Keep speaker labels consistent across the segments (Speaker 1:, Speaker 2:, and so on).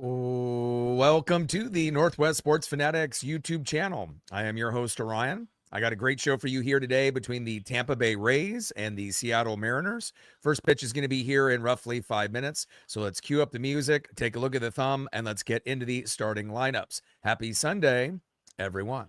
Speaker 1: Welcome to the Northwest Sports Fanatics YouTube channel. I am your host, Orion. I got a great show for you here today between the Tampa Bay Rays and the Seattle Mariners. First pitch is going to be here in roughly 5 minutes. So let's cue up the music, take a look at the thumb, and let's get into the starting lineups. Happy Sunday, everyone.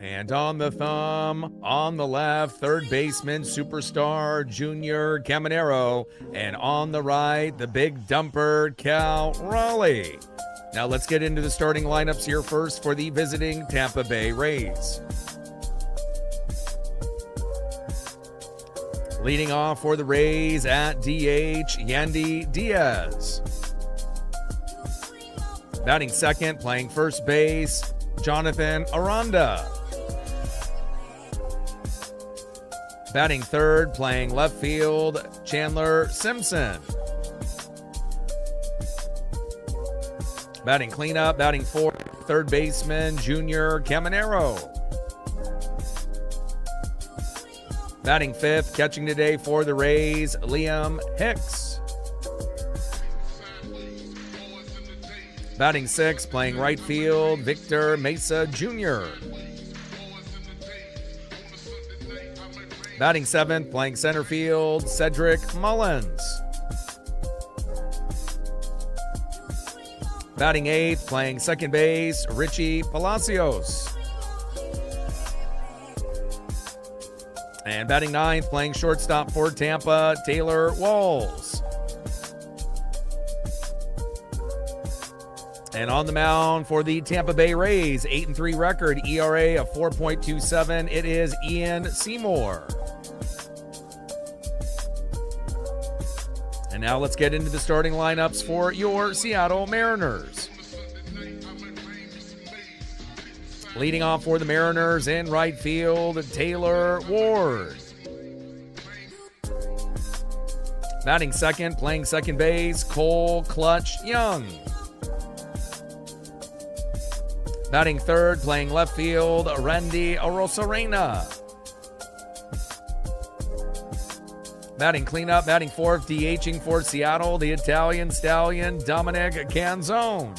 Speaker 1: And on the thumb, on the left, third baseman, superstar, Junior Caminero. And on the right, the big dumper, Cal Raleigh. Now let's get into the starting lineups here first for the visiting Tampa Bay Rays. Leading off for the Rays at DH, Yandy Diaz. Batting second, playing first base, Jonathan Aranda. Batting third, playing left field, Chandler Simpson. Batting cleanup, batting fourth, third baseman, Junior Caminero. Batting fifth, catching today for the Rays, Liam Hicks. Batting sixth, playing right field, Victor Mesa Jr. Batting seventh, playing center field, Cedric Mullins. Batting eighth, playing second base, Richie Palacios. And batting ninth, playing shortstop for Tampa, Taylor Walls. And on the mound for the Tampa Bay Rays, 8-3 record, ERA of 4.27, it is Ian Seymour. And now let's get into the starting lineups for your Seattle Mariners. Leading off for the Mariners in right field, Taylor Ward. Batting second, playing second base, Cole Clutch Young. Batting third, playing left field, Randy Arozarena. Batting cleanup, batting fourth, DHing for Seattle, the Italian stallion, Dominic Canzone.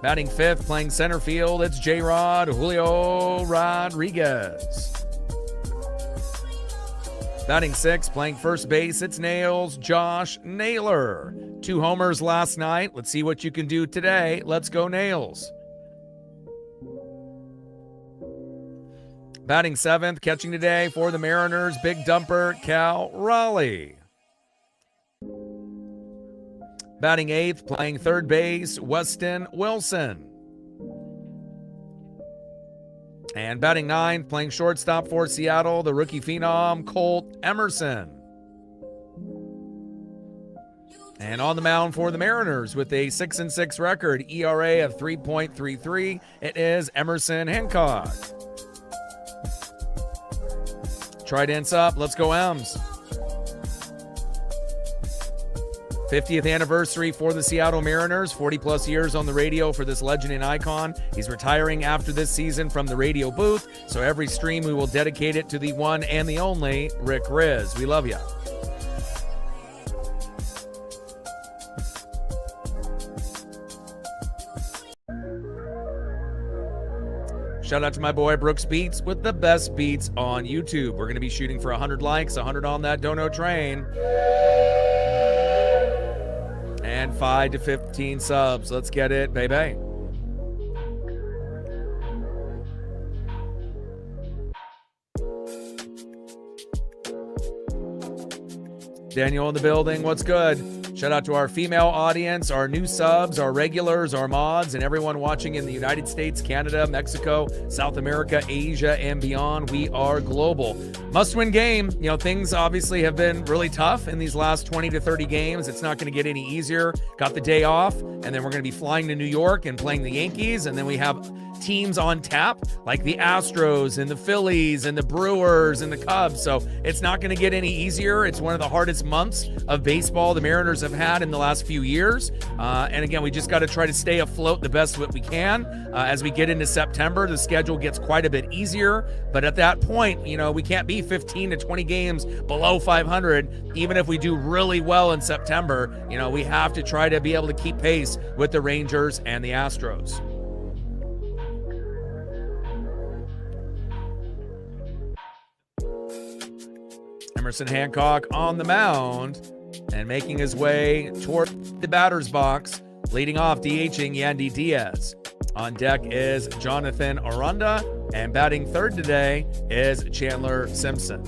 Speaker 1: Batting fifth, playing center field, it's J-Rod Julio Rodriguez. Batting sixth, playing first base, it's Nails, Josh Naylor. 2 homers last night. Let's see what you can do today. Let's go Nails. Batting seventh, catching today for the Mariners, big dumper, Cal Raleigh. Batting eighth, playing third base, Weston Wilson. And batting ninth, playing shortstop for Seattle, the rookie phenom, Colt Emerson. And on the mound for the Mariners with a 6-6 record, ERA of 3.33, it is Emerson Hancock. Trident's up. Let's go Ems. 50th anniversary for the Seattle Mariners. 40-plus years on the radio for this legend and icon. He's retiring after this season from the radio booth, so every stream we will dedicate it to the one and the only Rick Riz. We love you. Shout out to my boy Brooks Beats with the best beats on YouTube. We're going to be shooting for 100 likes, 100 on that dono train. And 5 to 15 subs. Let's get it, baby. Daniel in the building. What's good? Shout out to our female audience, our new subs, our regulars, our mods, and everyone watching in the United States, Canada, Mexico, South America, Asia, and beyond. We are global. Must-win game. You know, things obviously have been really tough in these last 20 to 30 games. It's not going to get any easier. Got the day off, and then we're going to be flying to New York and playing the Yankees, and then we have teams on tap, like the Astros and the Phillies and the Brewers and the Cubs. So it's not going to get any easier. It's one of the hardest months of baseball the Mariners have had in the last few years. And again, we just got to try to stay afloat the best that we can. As we get into September, the schedule gets quite a bit easier. But at that point, you know, we can't be 15 to 20 games below 500. Even if we do really well in September, you know, we have to try to be able to keep pace with the Rangers and the Astros. Emerson Hancock on the mound and making his way toward the batter's box, leading off DHing Yandy Diaz. On deck is Jonathan Aranda, and batting third today is Chandler Simpson.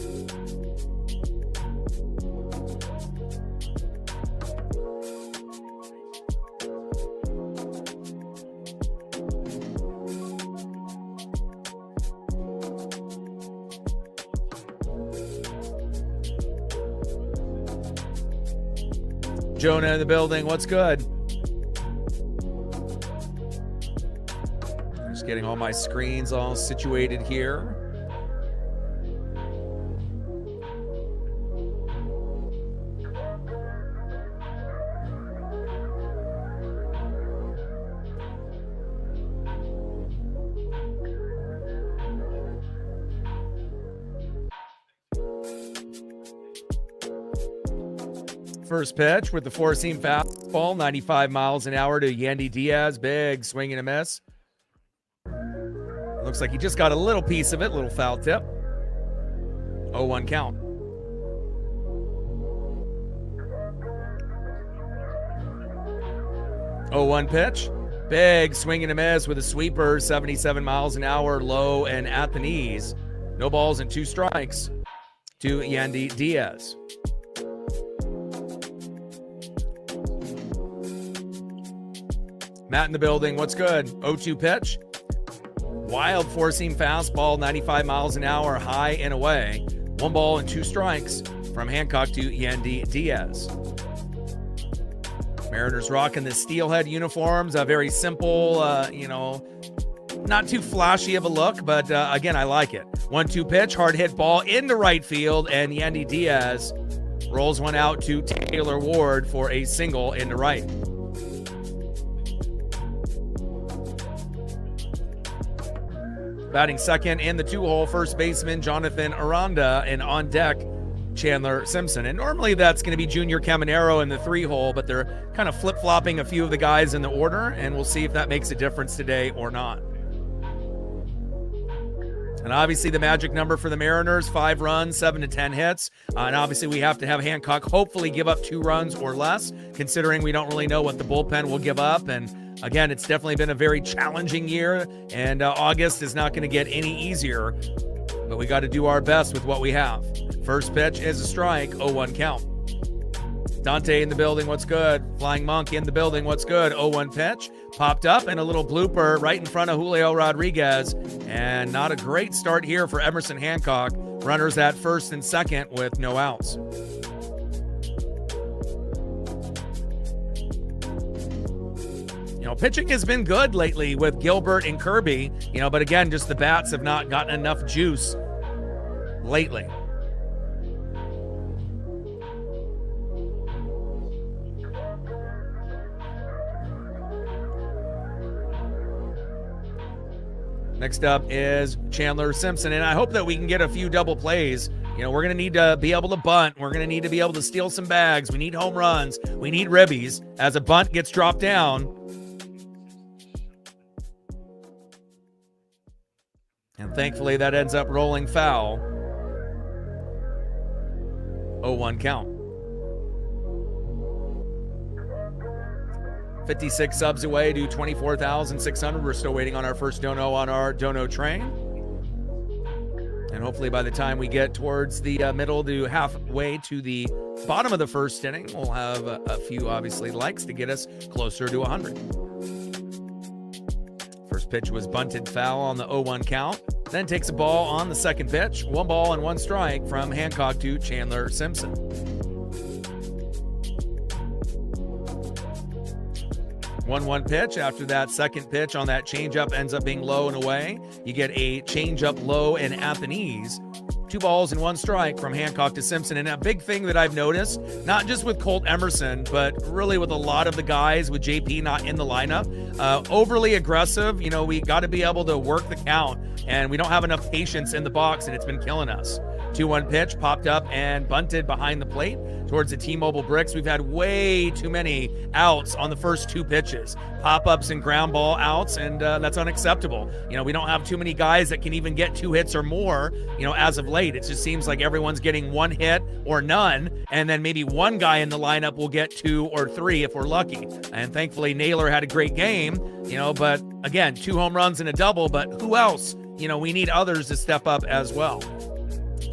Speaker 1: Jonah in the building. What's good? Just getting all my screens all situated here. First pitch with the four-seam fastball, 95 miles an hour to Yandy Diaz. Big swing and a miss. Looks like he just got a little piece of it, little foul tip. 0-1 count. Oh, 1 pitch. Big swing and a miss with a sweeper, 77 miles an hour, low and at the knees. No balls and 2 strikes to Yandy Diaz. Matt in the building. What's good? 0-2 pitch. Wild four-seam fastball, 95 miles an hour, high and away. 1 ball and 2 strikes from Hancock to Yandy Diaz. Mariners rocking the steelhead uniforms. A very simple, not too flashy of a look, but again, I like it. 1-2 pitch, hard hit ball into right field, and Yandy Diaz rolls one out to Taylor Ward for a single into right. Batting second in the 2-hole, first baseman Jonathan Aranda, and on deck, Chandler Simpson. And normally that's going to be Junior Caminero in the 3-hole, but they're kind of flip-flopping a few of the guys in the order, and we'll see if that makes a difference today or not. And obviously the magic number for the Mariners, 5 runs, 7 to 10 hits. And obviously we have to have Hancock hopefully give up 2 runs or less, considering we don't really know what the bullpen will give up. And again, it's definitely been a very challenging year, and August is not going to get any easier, but we got to do our best with what we have. First pitch is a strike, 0-1 count. Dante in the building, what's good? Flying Monk in the building, what's good? 0-1 pitch, popped up, and a little blooper right in front of Julio Rodriguez, and not a great start here for Emerson Hancock. Runners at first and second with no outs. You know, pitching has been good lately with Gilbert and Kirby, but again, just the bats have not gotten enough juice lately. Next up is Chandler Simpson, and I hope that we can get a few double plays. We're going to need to be able to bunt. We're going to need to be able to steal some bags. We need home runs. We need ribbies as a bunt gets dropped down. And thankfully, that ends up rolling foul. 0-1 count. 56 subs away to 24,600. We're still waiting on our first dono on our dono train. And hopefully by the time we get towards the middle to halfway to the bottom of the first inning, we'll have a few, obviously, likes to get us closer to 100. First pitch was bunted foul on the 0-1 count. Then takes a ball on the second pitch. 1 ball and 1 strike from Hancock to Chandler Simpson. 1-1 pitch. After that second pitch on that changeup ends up being low and away. You get a changeup low and at the knees. 2 balls and 1 strike from Hancock to Simpson. And a big thing that I've noticed, not just with Colt Emerson, but really with a lot of the guys with JP not in the lineup, overly aggressive. You know, we got to be able to work the count, and we don't have enough patience in the box, and it's been killing us. 2-1 pitch, popped up and bunted behind the plate towards the T-Mobile bricks. We've had way too many outs on the first 2 pitches, pop-ups and ground ball outs, and that's unacceptable. You know, we don't have too many guys that can even get 2 hits or more, you know, as of late. It just seems like everyone's getting 1 hit or none, and then maybe 1 guy in the lineup will get 2 or 3 if we're lucky. And thankfully, Naylor had a great game, you know, but again, 2 home runs and a double, but who else? You know, we need others to step up as well.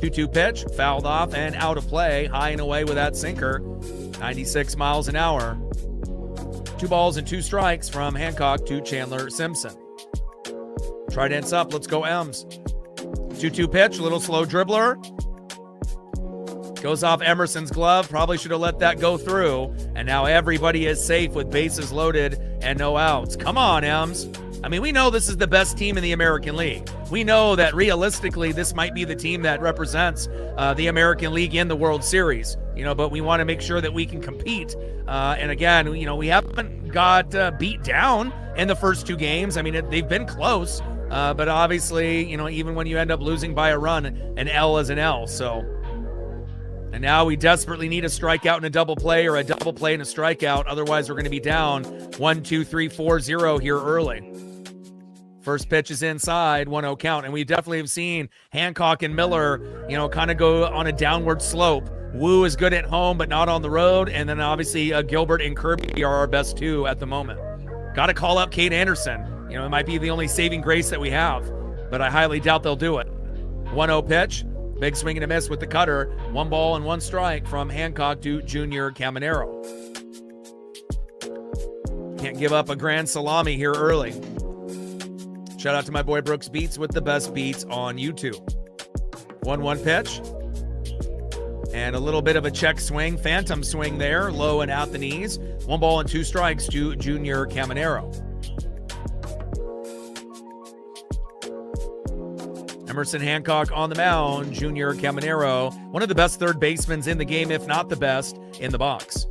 Speaker 1: 2-2 pitch, fouled off and out of play, high and away with that sinker, 96 miles an hour. 2 balls and 2 strikes from Hancock to Chandler Simpson. Trident's up, let's go Ems. 2-2 pitch, a little slow dribbler. Goes off Emerson's glove, probably should have let that go through. And now everybody is safe with bases loaded and no outs. Come on, Ems. I mean, we know this is the best team in the American League. We know that realistically, this might be the team that represents the American League in the World Series, you know, but we want to make sure that we can compete. And again, you know, we haven't got beat down in the first 2 games. I mean, they've been close, but obviously, you know, even when you end up losing by a run, an L is an L. So, and now we desperately need a strikeout and a double play, or a double play and a strikeout. Otherwise, we're going to be down 1-2-3-4-0 here early. First pitch is inside, 1-0 count. And we definitely have seen Hancock and Miller, you know, kind of go on a downward slope. Wu is good at home, but not on the road. And then obviously Gilbert and Kirby are our best 2 at the moment. Got to call up Kate Anderson. You know, it might be the only saving grace that we have, but I highly doubt they'll do it. 1-0 pitch, big swing and a miss with the cutter. 1 ball and 1 strike from Hancock to Junior Caminero. Can't give up a grand salami here early. Shout out to my boy Brooks Beats with the best beats on YouTube. 1-1 pitch. And a little bit of a check swing, phantom swing there, low and out the knees. 1 ball and 2 strikes to Junior Caminero. Emerson Hancock on the mound. Junior Caminero, one of the best third basemen in the game, if not the best, in the box.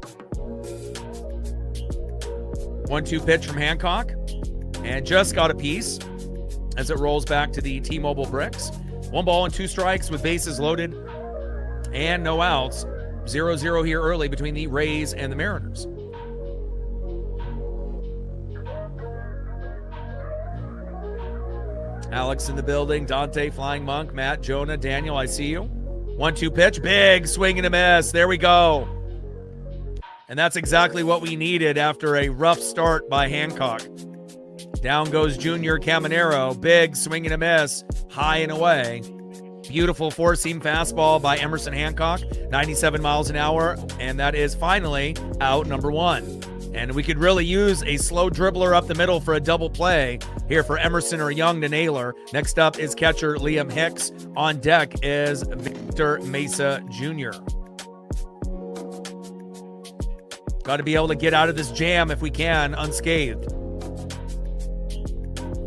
Speaker 1: 1-2 pitch from Hancock. And just got a piece as it rolls back to the T-Mobile bricks. 1 ball and 2 strikes with bases loaded and no outs. 0-0 here early between the Rays and the Mariners. Alex in the building, Dante, Flying Monk, Matt, Jonah, Daniel, I see you. 1-2 pitch, big swing and a miss. There we go. And that's exactly what we needed after a rough start by Hancock. Down goes Junior Caminero. Big swing and a miss. High and away. Beautiful 4-seam fastball by Emerson Hancock. 97 miles an hour. And that is finally out number 1. And we could really use a slow dribbler up the middle for a double play here for Emerson or Young to Naylor. Next up is catcher Liam Hicks. On deck is Victor Mesa Jr. Got to be able to get out of this jam if we can unscathed.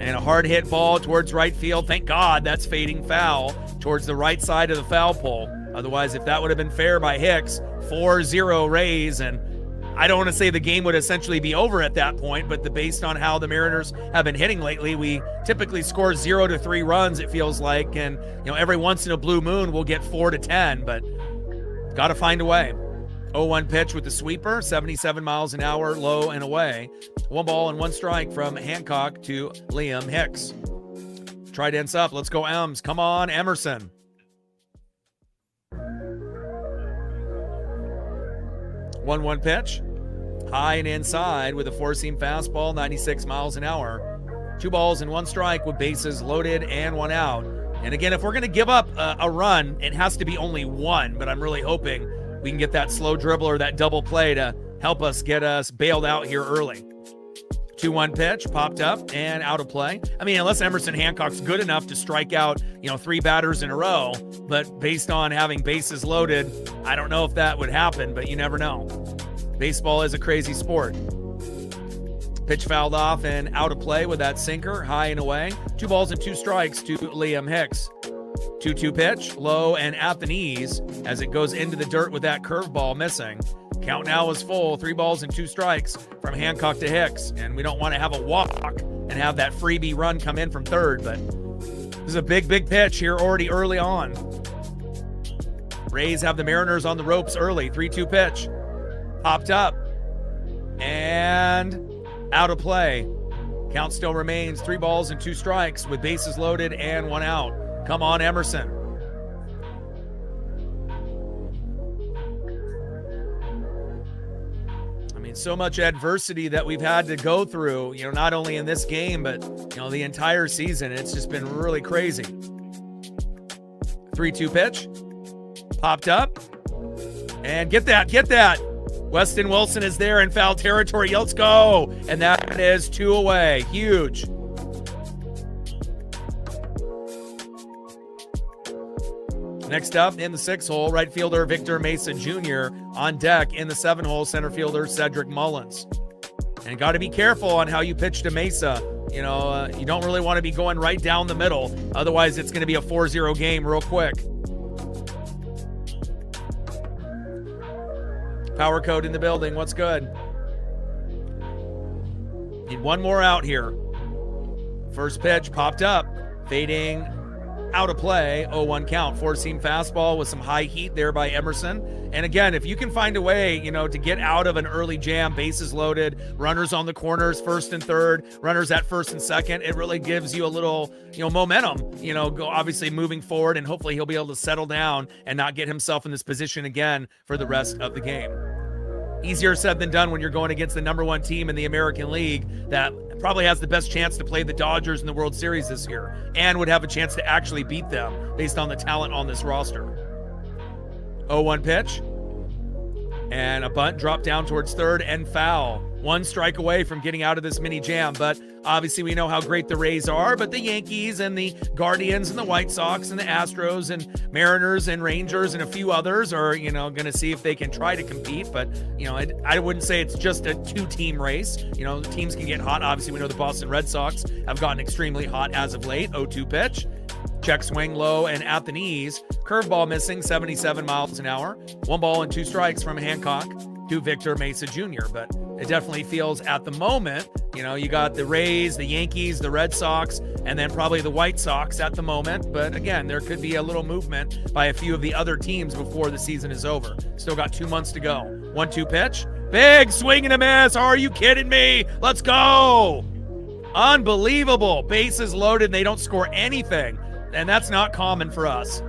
Speaker 1: And a hard hit ball towards right field. Thank God that's fading foul towards the right side of the foul pole. Otherwise, if that would have been fair by Hicks, 4-0 Rays. And I don't want to say the game would essentially be over at that point, but based on how the Mariners have been hitting lately, we typically score 0 to 3 runs, it feels like. And, you know, every once in a blue moon, we'll get 4 to 10, but got to find a way. 0-1 pitch with the sweeper, 77 miles an hour, low and away. 1 ball and 1 strike from Hancock to Liam Hicks. Trident's up. Let's go Ems. Come on, Emerson. 1-1 pitch. High and inside with a 4-seam fastball, 96 miles an hour. 2 balls and 1 strike with bases loaded and 1 out. And again, if we're going to give up a run, it has to be only 1, but I'm really hoping we can get that slow dribbler, that double play to help us get us bailed out here early. 2-1 pitch, popped up and out of play. I mean, unless Emerson Hancock's good enough to strike out, 3 batters in a row, but based on having bases loaded, I don't know if that would happen, but you never know. Baseball is a crazy sport. Pitch fouled off and out of play with that sinker, high and away. 2 balls and 2 strikes to Liam Hicks. 2-2 pitch, low and at the knees as it goes into the dirt with that curveball missing. Count now is full, 3 balls and 2 strikes from Hancock to Hicks. And we don't want to have a walk and have that freebie run come in from third, but this is a big pitch here already early on. Rays have the Mariners on the ropes early. 3-2 pitch. Popped up. And out of play. Count still remains 3 balls and 2 strikes with bases loaded and 1 out. Come on, Emerson. I mean, so much adversity that we've had to go through, not only in this game, but, the entire season. It's just been really crazy. 3-2 pitch. Popped up. And get that. Weston Wilson is there in foul territory. Let's go. And that is 2 away. Huge. Next up in the 6-hole, right fielder Victor Mesa Jr. On deck in the 7-hole, center fielder Cedric Mullins. And got to be careful on how you pitch to Mesa. You don't really want to be going right down the middle. Otherwise, it's going to be a 4-0 game real quick. Power code in the building. What's good? Need 1 more out here. First pitch popped up. Fading out of play. 0-1 count. 4-seam fastball with some high heat there by Emerson. And again, if you can find a way, to get out of an early jam, bases loaded, runners on the corners, first and third, runners at first and second, it really gives you a little, momentum, go obviously moving forward, and hopefully he'll be able to settle down and not get himself in this position again for the rest of the game. Easier said than done when you're going against the #1 team in the American League that probably has the best chance to play the Dodgers in the World Series this year and would have a chance to actually beat them based on the talent on this roster. 0-1 pitch. And a bunt dropped down towards third and foul. 1 strike away from getting out of this mini jam, but obviously we know how great the Rays are, but the Yankees and the Guardians and the White Sox and the Astros and Mariners and Rangers and a few others are, going to see if they can try to compete, but, I wouldn't say it's just a 2-team race. The teams can get hot. Obviously we know the Boston Red Sox have gotten extremely hot as of late. 0-2 pitch. Check swing low and at the knees. Curveball missing, 77 miles an hour. 1 ball and 2 strikes from Hancock to Victor Mesa Jr. But it definitely feels at the moment, you got the Rays, the Yankees, the Red Sox, and then probably the White Sox at the moment. But again, there could be a little movement by a few of the other teams before the season is over. Still got 2 months to go. 1-2 pitch. Big swing and a miss. Are you kidding me? Let's go. Unbelievable. Bases loaded and they don't score anything. And that's not common for us.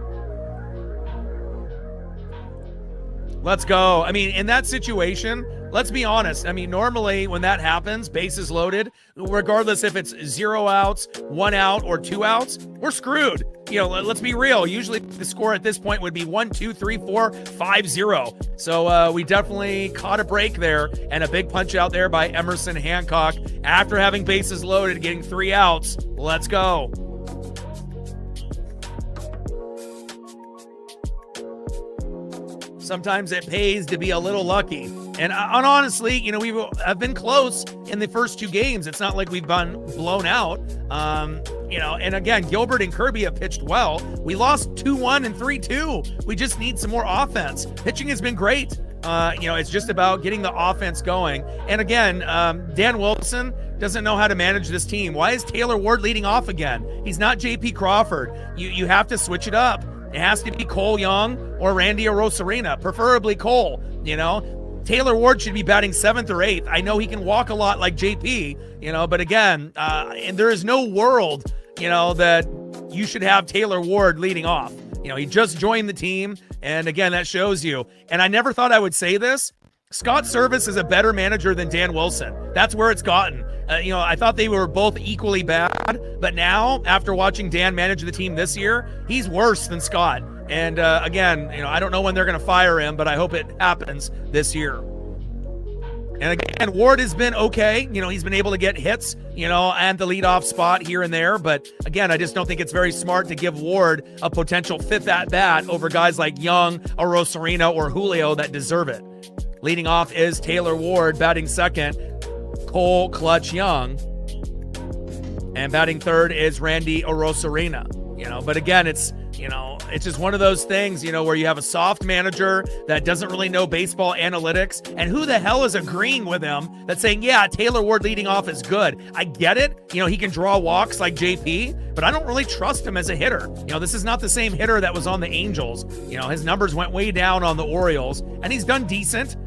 Speaker 1: Let's go. I mean, in that situation, let's be honest. I mean, normally when that happens, bases loaded, regardless if it's 0 outs, 1 out, or 2 outs, we're screwed. Let's be real. Usually the score at this point would be 1, 2, 3, 4, 5-0. So we definitely caught a break there, and a big punch out there by Emerson Hancock after having bases loaded, getting 3 outs. Let's go. Sometimes it pays to be a little lucky. And honestly, we have been close in the first 2 games. It's not like we've been blown out. And again, Gilbert and Kirby have pitched well. We lost 2-1 and 3-2. We just need some more offense. Pitching has been great. It's just about getting the offense going. And again, Dan Wilson doesn't know how to manage this team. Why is Taylor Ward leading off again? He's not J.P. Crawford. You have to switch it up. It has to be Cole Young or Randy Arozarena, preferably Cole. Taylor Ward should be batting 7th or 8th. I know he can walk a lot like JP, but again, and there is no world, that you should have Taylor Ward leading off. He just joined the team, and again, that shows you. And I never thought I would say this. Scott Service is a better manager than Dan Wilson. That's where it's gotten. I thought they were both equally bad, but now, after watching Dan manage the team this year, he's worse than Scott. And again, I don't know when they're going to fire him, but I hope it happens this year. And again, Ward has been okay. He's been able to get hits, and the leadoff spot here and there. But again, I just don't think it's very smart to give Ward a potential 5th at bat over guys like Young, Arozarena, or Julio that deserve it. Leading off is Taylor Ward, batting 2nd. Cole Clutch Young. And batting third is Randy Arozarena. But again, it's just one of those things, where you have a soft manager that doesn't really know baseball analytics. And who the hell is agreeing with him that's saying, yeah, Taylor Ward leading off is good. I get it. He can draw walks like JP, but I don't really trust him as a hitter. This is not the same hitter that was on the Angels. His numbers went way down on the Orioles, and he's done decent,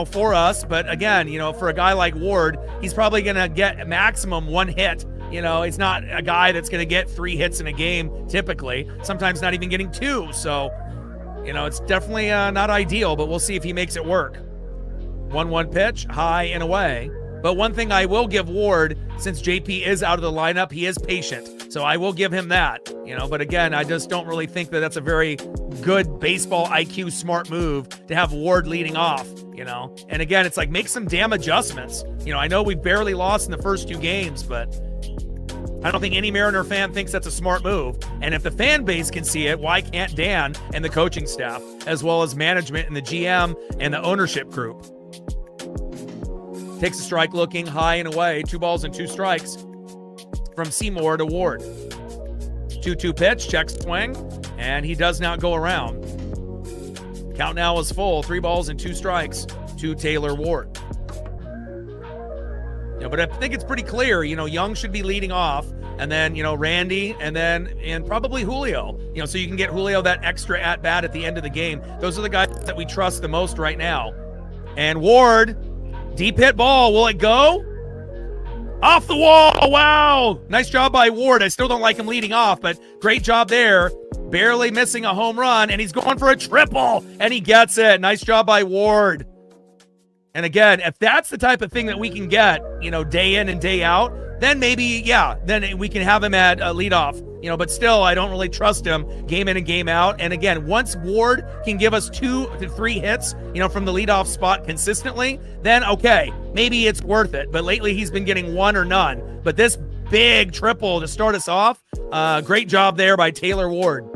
Speaker 1: for us. But again, for a guy like Ward, he's probably going to get maximum one hit. It's not a guy that's going to get 3 hits in a game typically, sometimes not even getting 2. So, it's definitely not ideal, but we'll see if he makes it work. 1-1 pitch, high and away. But one thing I will give Ward, since JP is out of the lineup, he is patient. So I will give him that, but again, I just don't really think that that's a very good baseball IQ smart move to have Ward leading off, And again, it's like, make some damn adjustments. I know we've barely lost in the first 2 games, but I don't think any Mariner fan thinks that's a smart move. And if the fan base can see it, why can't Dan and the coaching staff, as well as management and the GM and the ownership group? Takes a strike looking high and away. 2 balls and 2 strikes from Seymour to Ward. 2-2 pitch, check swing, and he does not go around. Count now is full. 3 balls and 2 strikes to Taylor Ward. But I think it's pretty clear, Young should be leading off, and then, Randy, and probably Julio, so you can get Julio that extra at-bat at the end of the game. Those are the guys that we trust the most right now. And Ward, deep hit ball. Will it go? Off the wall. Wow. Nice job by Ward. I still don't like him leading off, but great job there. Barely missing a home run, and he's going for a triple, and he gets it. Nice job by Ward. And again, if that's the type of thing that we can get, day in and day out, then maybe, then we can have him at leadoff. But still, I don't really trust him game in and game out. And again, once Ward can give us 2 to 3 hits, from the leadoff spot consistently, then okay, maybe it's worth it. But lately, he's been getting 1 or none. But this big triple to start us off, great job there by Taylor Ward.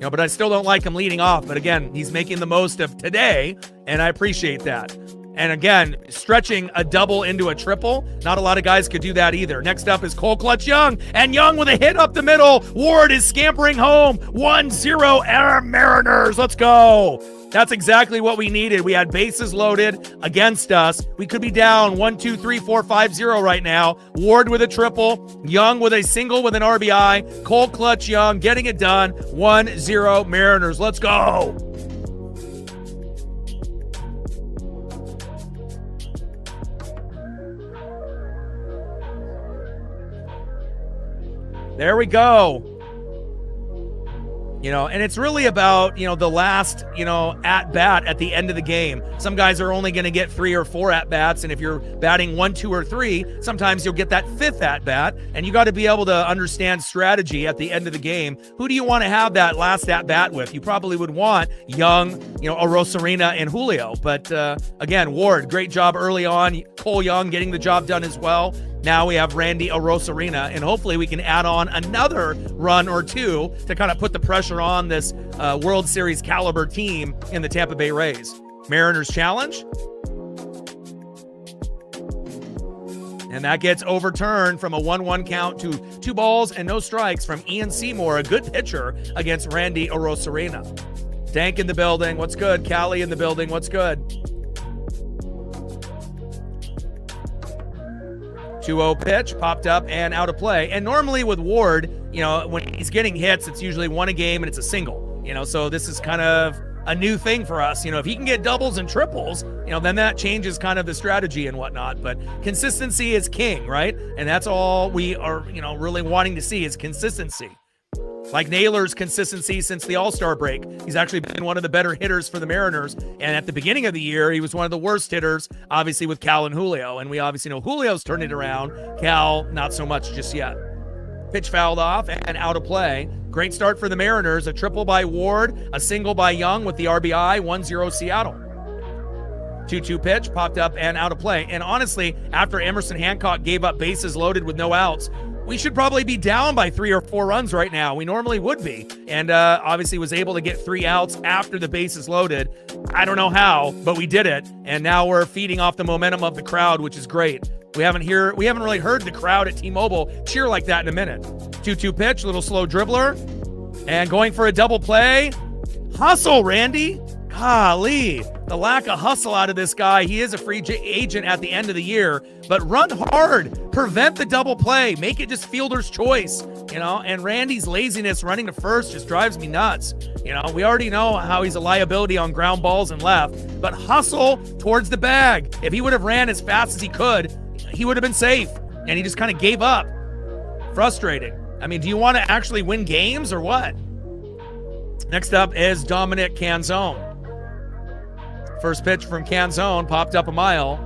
Speaker 1: But I still don't like him leading off. But again, he's making the most of today, and I appreciate that. And again, stretching a double into a triple, not a lot of guys could do that either. Next up is Cole Clutch Young, and Young with a hit up the middle. Ward is scampering home. 1-0 Mariners. Let's go. That's exactly what we needed. We had bases loaded against us. We could be down 1-2-3-4-5-0 right now. Ward with a triple, Young with a single with an RBI. Cole Clutch Young getting it done. 1-0 Mariners. Let's go. There we go. And it's really about, the last, at bat at the end of the game. Some guys are only going to get 3 or 4 at bats. And if you're batting 1, 2, or 3, sometimes you'll get that 5th at bat. And you got to be able to understand strategy at the end of the game. Who do you want to have that last at bat with? You probably would want Young, Arozarena and Julio. But again, Ward, great job early on. Cole Young getting the job done as well. Now we have Randy Arozarena, and hopefully we can add on another run or 2 to kind of put the pressure on this World Series caliber team in the Tampa Bay Rays. Mariners challenge. And that gets overturned from a 1-1 count to 2 balls and no strikes from Ian Seymour, a good pitcher against Randy Arozarena. Dank in the building. What's good? Callie in the building. What's good? 2-0 pitch, popped up and out of play. And normally with Ward, when he's getting hits, it's usually 1 a game and it's a single. So this is kind of a new thing for us. If he can get doubles and triples, then that changes kind of the strategy and whatnot. But consistency is king, right? And that's all we are, really wanting to see is consistency. Like Naylor's consistency since the All-Star break. He's actually been one of the better hitters for the Mariners. And at the beginning of the year, he was one of the worst hitters, obviously with Cal and Julio. And we obviously know Julio's turned it around. Cal, not so much just yet. Pitch fouled off and out of play. Great start for the Mariners. A triple by Ward, a single by Young with the RBI, 1-0 Seattle. 2-2 pitch, popped up and out of play. And honestly, after Emerson Hancock gave up bases loaded with no outs, we should probably be down by 3 or 4 runs right now. We normally would be. And obviously was able to get 3 outs after the bases loaded. I don't know how, but we did it. And now we're feeding off the momentum of the crowd, which is great. We haven't really heard the crowd at T-Mobile cheer like that in a minute. 2-2 pitch, little slow dribbler. And going for a double play. Hustle, Randy. Golly, the lack of hustle out of this guy. He is a free agent at the end of the year, but run hard, prevent the double play, make it just fielder's choice, and Randy's laziness running to first just drives me nuts. We already know how he's a liability on ground balls and left, but hustle towards the bag. If he would have ran as fast as he could, he would have been safe, and he just kind of gave up. Frustrating. I mean, do you want to actually win games or what? Next up is Dominic Canzone. First pitch from Canzone popped up a mile.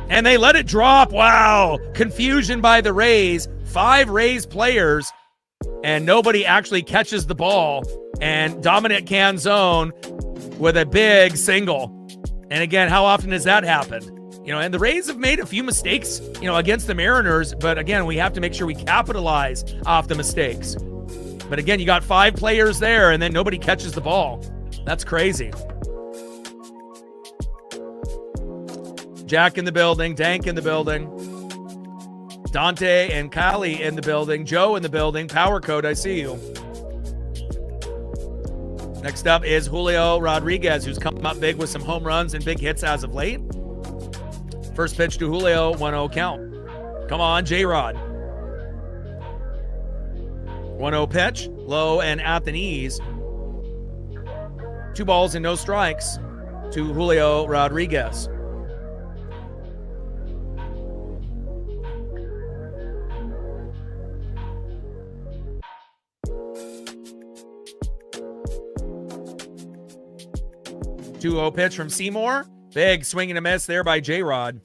Speaker 1: And they let it drop. Wow. Confusion by the Rays. 5 Rays players. And nobody actually catches the ball. And Dominic Canzone with a big single. And again, how often does that happen? And the Rays have made a few mistakes, against the Mariners. But again, we have to make sure we capitalize off the mistakes. But again, you got 5 players there and then nobody catches the ball. That's crazy. Jack in the building. Dank in the building. Dante and Kali in the building. Joe in the building. Power Code, I see you. Next up is Julio Rodriguez, who's come up big with some home runs and big hits as of late. First pitch to Julio, 1-0 count. Come on, J-Rod. 1-0 pitch, low and at the knees. 2 balls and no strikes to Julio Rodriguez. Two-0 pitch from Seymour. Big swing and a miss there by J-Rod.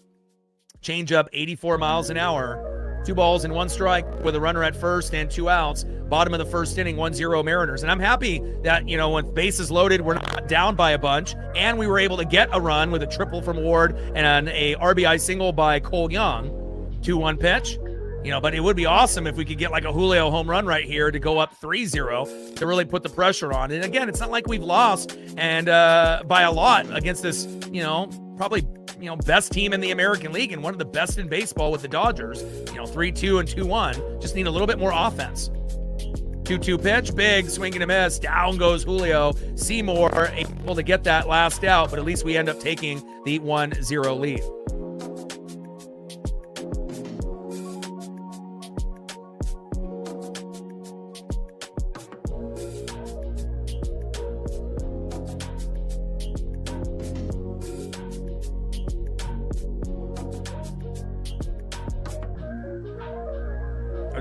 Speaker 1: Changeup, 84 miles an hour. 2 balls and 1 strike with a runner at first and 2 outs. Bottom of the first inning, 1-0 Mariners. And I'm happy that, when bases loaded, we're not down by a bunch. And we were able to get a run with a triple from Ward and a RBI single by Cole Young. 2-1 pitch. But it would be awesome if we could get like a Julio home run right here to go up 3-0 to really put the pressure on. And again, it's not like we've lost and by a lot against this, probably best team in the American League and one of the best in baseball with the Dodgers. 3-2 and 2-1. Just need a little bit more offense. 2-2 pitch, big swing and a miss. Down goes Julio. Seymour able to get that last out, but at least we end up taking the 1-0 lead.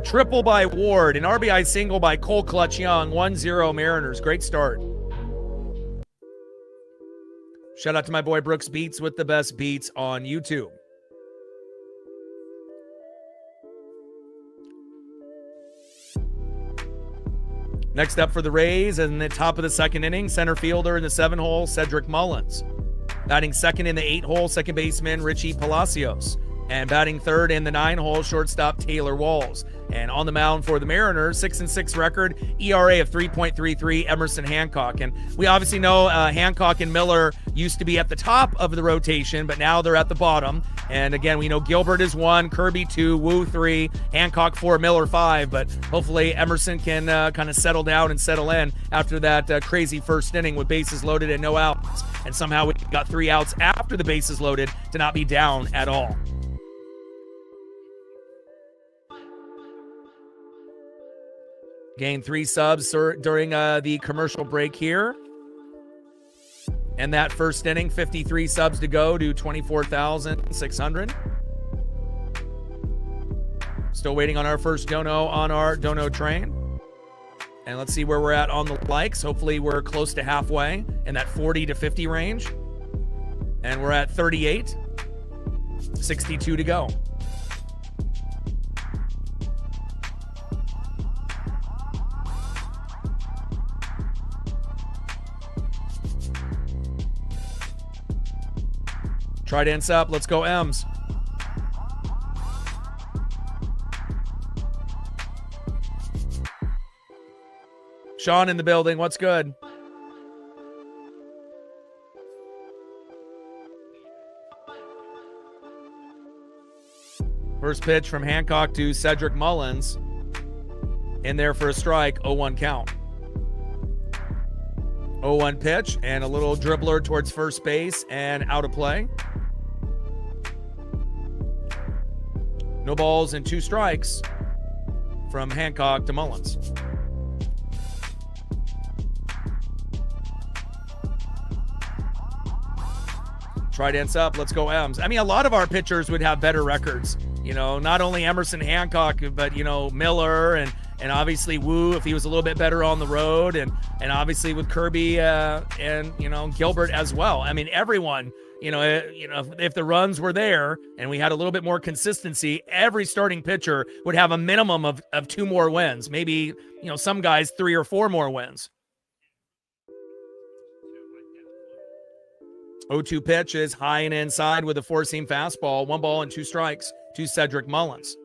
Speaker 1: Triple by Ward, an RBI single by Cole Clutch Young, 1-0 Mariners. Great start. Shout out to my boy Brooks Beats with the best beats on YouTube. Next up for the Rays, in the top of the second inning, center fielder in the 7-hole, Cedric Mullins. Batting second in the 8-hole, second baseman Richie Palacios. And batting third in the 9-hole, shortstop Taylor Walls. And on the mound for the Mariners, 6-6 record, ERA of 3.33, Emerson Hancock. And we obviously know Hancock and Miller used to be at the top of the rotation, but now they're at the bottom. And again, we know Gilbert is 1, Kirby 2, Wu 3, Hancock 4, Miller 5. But hopefully Emerson can kind of settle down and settle in after that crazy first inning with bases loaded and no outs. And somehow we got 3 outs after the bases loaded to not be down at all. Gained 3 subs during the commercial break here. And that first inning, 53 subs to go to 24,600. Still waiting on our first dono on our dono train. And let's see where we're at on the likes. Hopefully we're close to halfway in that 40 to 50 range. And we're at 38. 62 to go. Trident's up. Let's go, M's. Sean in the building. What's good? First pitch from Hancock to Cedric Mullins. In there for a strike, 0-1 count. 0-1 pitch and a little dribbler towards first base and out of play. No balls and 2 strikes from Hancock to Mullins. Try dance up. Let's go M's. I mean, a lot of our pitchers would have better records. You know, not only Emerson Hancock, but, you know, Miller and obviously Wu if he was a little bit better on the road, and obviously with Kirby and, you know, Gilbert as well. I mean, everyone, you know, if the runs were there and we had a little bit more consistency, every starting pitcher would have a minimum of 2 more wins. Maybe, you know, some guys 3 or 4 more wins. 0-2 pitch is high and inside with a 4-seam fastball. 1 ball and 2 strikes to Cedric Mullins.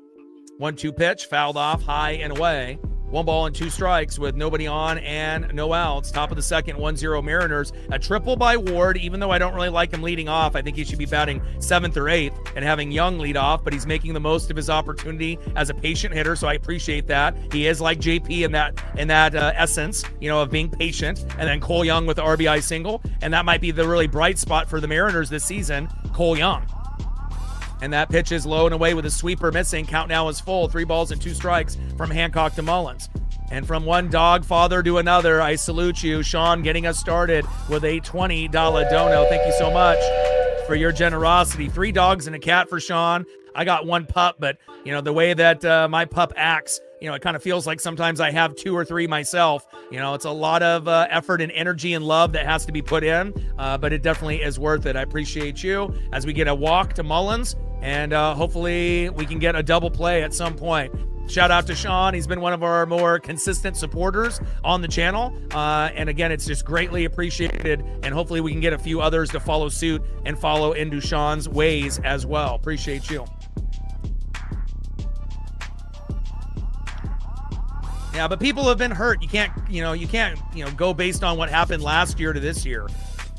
Speaker 1: 1-2 pitch, fouled off high and away. 1 ball and 2 strikes with nobody on and no outs. Top of the second, 1-0 Mariners. A triple by Ward, even though I don't really like him leading off. I think he should be batting 7th or 8th and having Young lead off, but he's making the most of his opportunity as a patient hitter, so I appreciate that. He is like JP in that essence, you know, of being patient. And then Cole Young with the RBI single, and that might be the really bright spot for the Mariners this season, Cole Young. And that pitch is low and away with a sweeper missing. Count now is full. 3 balls and 2 strikes from Hancock to Mullins. And from one dog father to another, I salute you, Sean, getting us started with a $20 dono. Thank you so much for your generosity. 3 dogs and a cat for Sean. I got 1 pup, but, you know, the way that my pup acts, you know, it kind of feels like sometimes I have 2 or 3 myself. You know, it's a lot of effort and energy and love that has to be put in, but it definitely is worth it. I appreciate you as we get a walk to Mullins, and hopefully we can get a double play at some point. Shout out to Sean. He's been one of our more consistent supporters on the channel. And again, it's just greatly appreciated. And hopefully we can get a few others to follow suit and follow into Sean's ways as well. Appreciate you. Yeah, but people have been hurt. You can't go based on what happened last year to this year.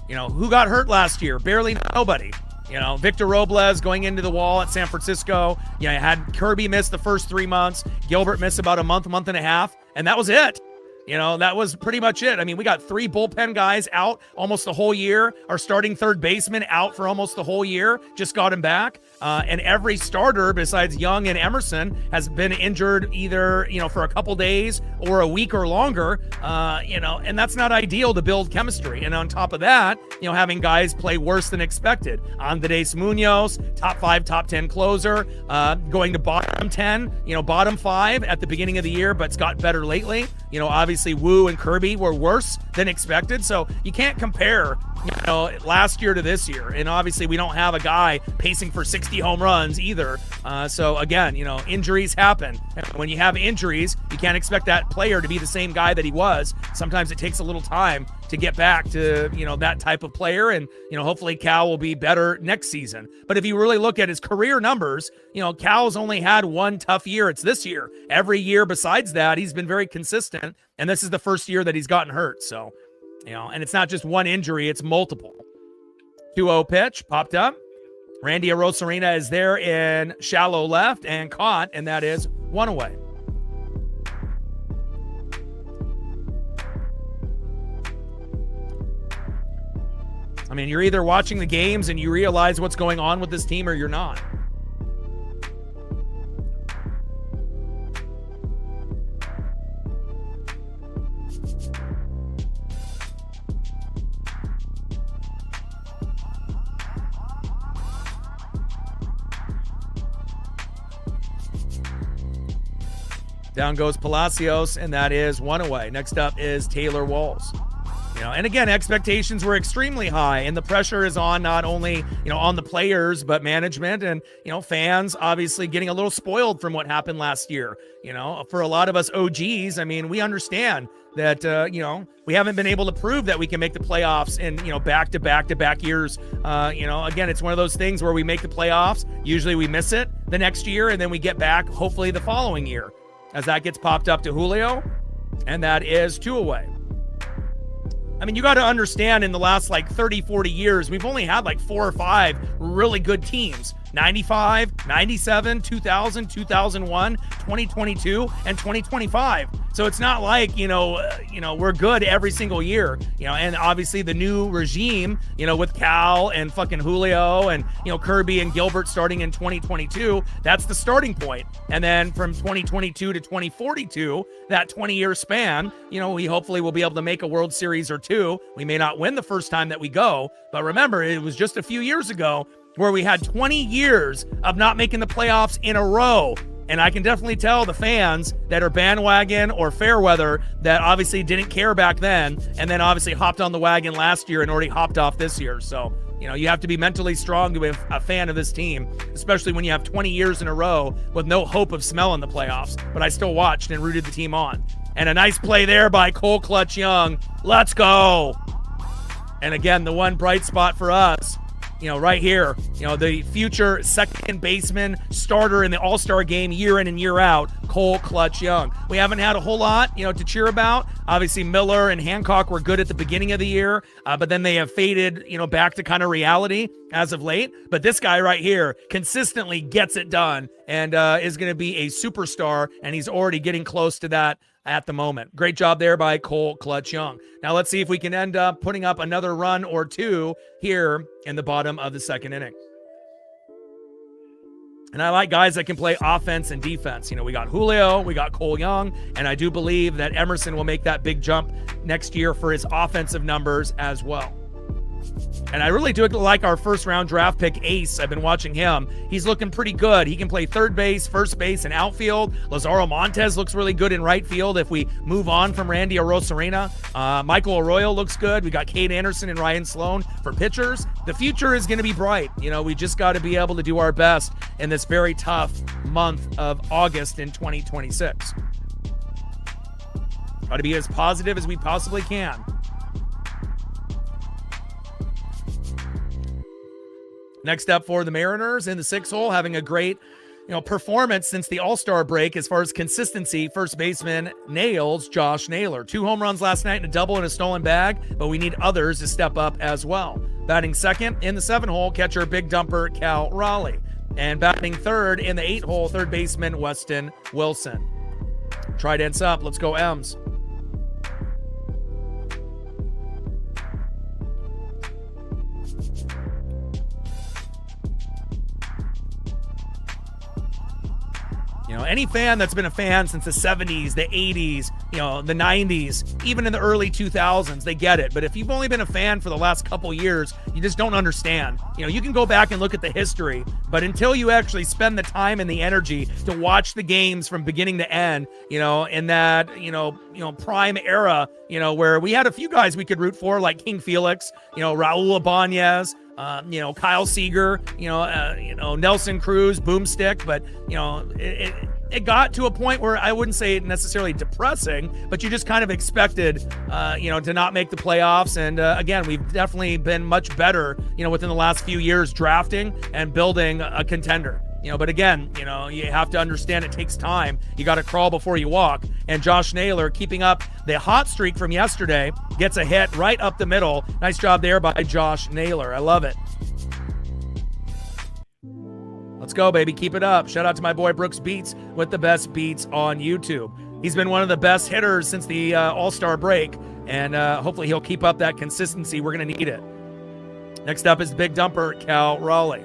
Speaker 1: You know, who got hurt last year? Barely nobody. You know, Victor Robles going into the wall at San Francisco. You know, had Kirby miss the first 3 months. Gilbert missed about a month and a half. And that was it. You know, that was pretty much it. I mean, we got 3 bullpen guys out almost the whole year. Our starting third baseman out for almost the whole year. Just got him back. And every starter besides Young and Emerson has been injured either, you know, for a couple days or a week or longer. You know, and that's not ideal to build chemistry. And on top of that, you know, having guys play worse than expected. Andres Munoz, top 5, top 10 closer, going to bottom 10, you know, bottom 5 at the beginning of the year, but it's got better lately. You know, obviously Wu and Kirby were worse than expected. So you can't compare, you know, last year to this year. And obviously we don't have a guy pacing for 60 home runs either. So again, you know, injuries happen. And when you have injuries, you can't expect that player to be the same guy that he was. Sometimes it takes a little time to get back to, you know, that type of player. And, you know, hopefully Cal will be better next season. But if you really look at his career numbers, you know, Cal's only had 1 tough year. It's this year. Every year besides that, he's been very consistent. And this is the first year that he's gotten hurt. So, you know, and it's not just one injury, it's multiple. 2-0 pitch popped up. Randy Arozarena is there in shallow left and caught, and that is 1 away. I mean, you're either watching the games and you realize what's going on with this team or you're not. Down goes Palacios, and that is 1 away. Next up is Taylor Walls. You know, and again, expectations were extremely high, and the pressure is on not only, you know, on the players, but management and, you know, fans obviously getting a little spoiled from what happened last year. You know, for a lot of us OGs, I mean, we understand that, you know, we haven't been able to prove that we can make the playoffs in, you know, back-to-back years. You know, again, it's one of those things where we make the playoffs. Usually we miss it the next year, and then we get back hopefully the following year. As that gets popped up to Julio. and that is 2 away. I mean, you got to understand in the last like 30, 40 years, we've only had like 4 or 5 really good teams. 95, 97, 2000, 2001, 2022, and 2025. So it's not like, we're good every single year, and obviously the new regime, with Cal and fucking Julio and, Kirby and Gilbert starting in 2022, that's the starting point. And then from 2022 to 2042, that 20-year span, we hopefully will be able to make a World Series or 2. We may not win the first time that we go, but remember, it was just a few years ago where we had 20 years of not making the playoffs in a row. And I can definitely tell the fans that are bandwagon or fair weather that obviously didn't care back then, and then obviously hopped on the wagon last year and already hopped off this year. So, you have to be mentally strong to be a fan of this team, especially when you have 20 years in a row with no hope of smelling the playoffs. But I still watched and rooted the team on. And a nice play there by Cole Clutch Young. Let's go. And again, the one bright spot for us, right here, the future second baseman starter in the All-Star game year in and year out, Cole Clutch Young. We haven't had a whole lot, to cheer about. Obviously, Miller and Hancock were good at the beginning of the year, but then they have faded, back to kind of reality as of late. But this guy right here consistently gets it done and is going to be a superstar, and he's already getting close to that at the moment. Great job there by Cole Clutch Young. Now let's see if we can end up putting up another run or 2 here in the bottom of the second inning. And I like guys that can play offense and defense. We got Julio, we got Cole Young, and I do believe that Emerson will make that big jump next year for his offensive numbers as well. And I really do like our first-round draft pick, Ace. I've been watching him. He's looking pretty good. He can play third base, first base, and outfield. Lazaro Montes looks really good in right field if we move on from Randy Arozarena. Michael Arroyo looks good. We got Cade Anderson and Ryan Sloan for pitchers. The future is going to be bright. We just got to be able to do our best in this very tough month of August in 2026. Got to be as positive as we possibly can. Next up for the Mariners in the 6th hole, having a great, performance since the All-Star break as far as consistency. First baseman Nails, Josh Naylor. 2 home runs last night and a double and a stolen bag, but we need others to step up as well. Batting second in the 7th hole, catcher Big Dumper Cal Raleigh. And batting third in the 8th hole, third baseman Weston Wilson. Trident's up. Let's go M's. Any fan that's been a fan since the 70s, the 80s, the 90s, even in the early 2000s, they get it. But if you've only been a fan for the last couple years, you just don't understand. You can go back and look at the history, but until you actually spend the time and the energy to watch the games from beginning to end, in that, prime era, where we had a few guys we could root for, like King Felix, Raul Ibanez, Kyle Seager, Nelson Cruz, Boomstick, but, it got to a point where I wouldn't say it necessarily depressing, but you just kind of expected, to not make the playoffs. And again, we've definitely been much better, within the last few years drafting and building a contender. But again, you have to understand it takes time. You got to crawl before you walk. And Josh Naylor, keeping up the hot streak from yesterday, gets a hit right up the middle. Nice job there by Josh Naylor. I love it. Let's go, baby. Keep it up. Shout out to my boy Brooks Beats with the best beats on YouTube. He's been one of the best hitters since the All-Star break, and hopefully he'll keep up that consistency. We're going to need it. Next up is Big Dumper Cal Raleigh.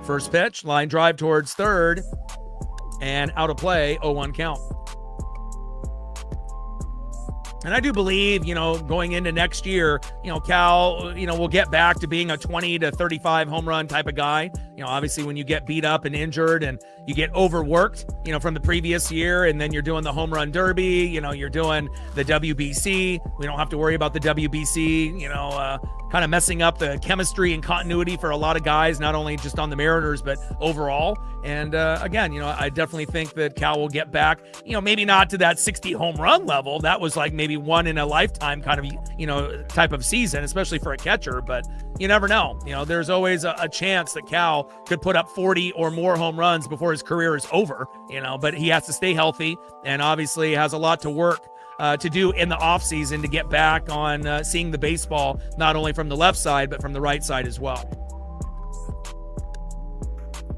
Speaker 1: First pitch, line drive towards third, and out of play, 0-1 count. And I do believe, going into next year, Cal, will get back to being a 20 to 35 home run type of guy. Obviously when you get beat up and injured and you get overworked, from the previous year, and then you're doing the home run derby, you're doing the WBC. We don't have to worry about the WBC, kind of messing up the chemistry and continuity for a lot of guys, not only just on the Mariners, but overall. And again, I definitely think that Cal will get back, maybe not to that 60 home run level. That was like maybe one in a lifetime kind of, type of season, especially for a catcher. But you never know. There's always a chance that Cal could put up 40 or more home runs before his career is over, but he has to stay healthy and obviously has a lot to work to do in the offseason to get back on seeing the baseball, not only from the left side, but from the right side as well.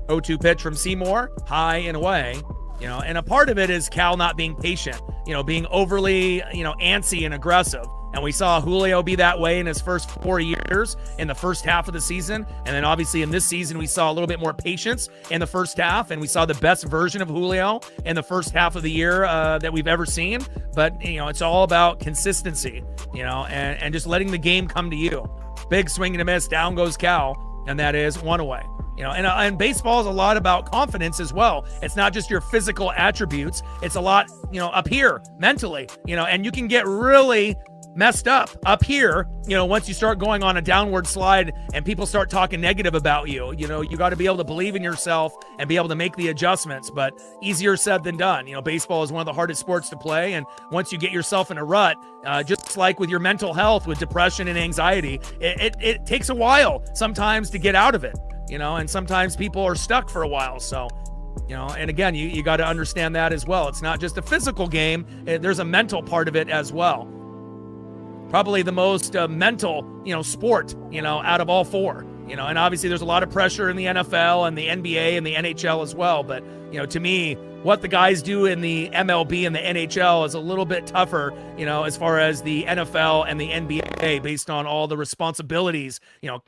Speaker 1: 0-2 pitch from Seymour, high and away. And a part of it is Cal not being patient, being overly, antsy and aggressive. And we saw Julio be that way in his first 4 years in the first half of the season. And then obviously in this season, we saw a little bit more patience in the first half. And we saw the best version of Julio in the first half of the year that we've ever seen. But, it's all about consistency, and just letting the game come to you. Big swing and a miss, down goes Cal, and that is 1 away. And baseball is a lot about confidence as well. It's not just your physical attributes. It's a lot, up here mentally, and you can get really messed up here, once you start going on a downward slide and people start talking negative about you. You got to be able to believe in yourself and be able to make the adjustments, but easier said than done. Baseball is one of the hardest sports to play, and once you get yourself in a rut, just like with your mental health, with depression and anxiety, it takes a while sometimes to get out of it, and sometimes people are stuck for a while. So, and again, you got to understand that as well. It's not just a physical game. There's a mental part of it as well. Probably the most mental, sport, out of all four, and obviously there's a lot of pressure in the NFL and the NBA and the NHL as well. But, to me, what the guys do in the MLB and the NHL is a little bit tougher, as far as the NFL and the NBA, based on all the responsibilities,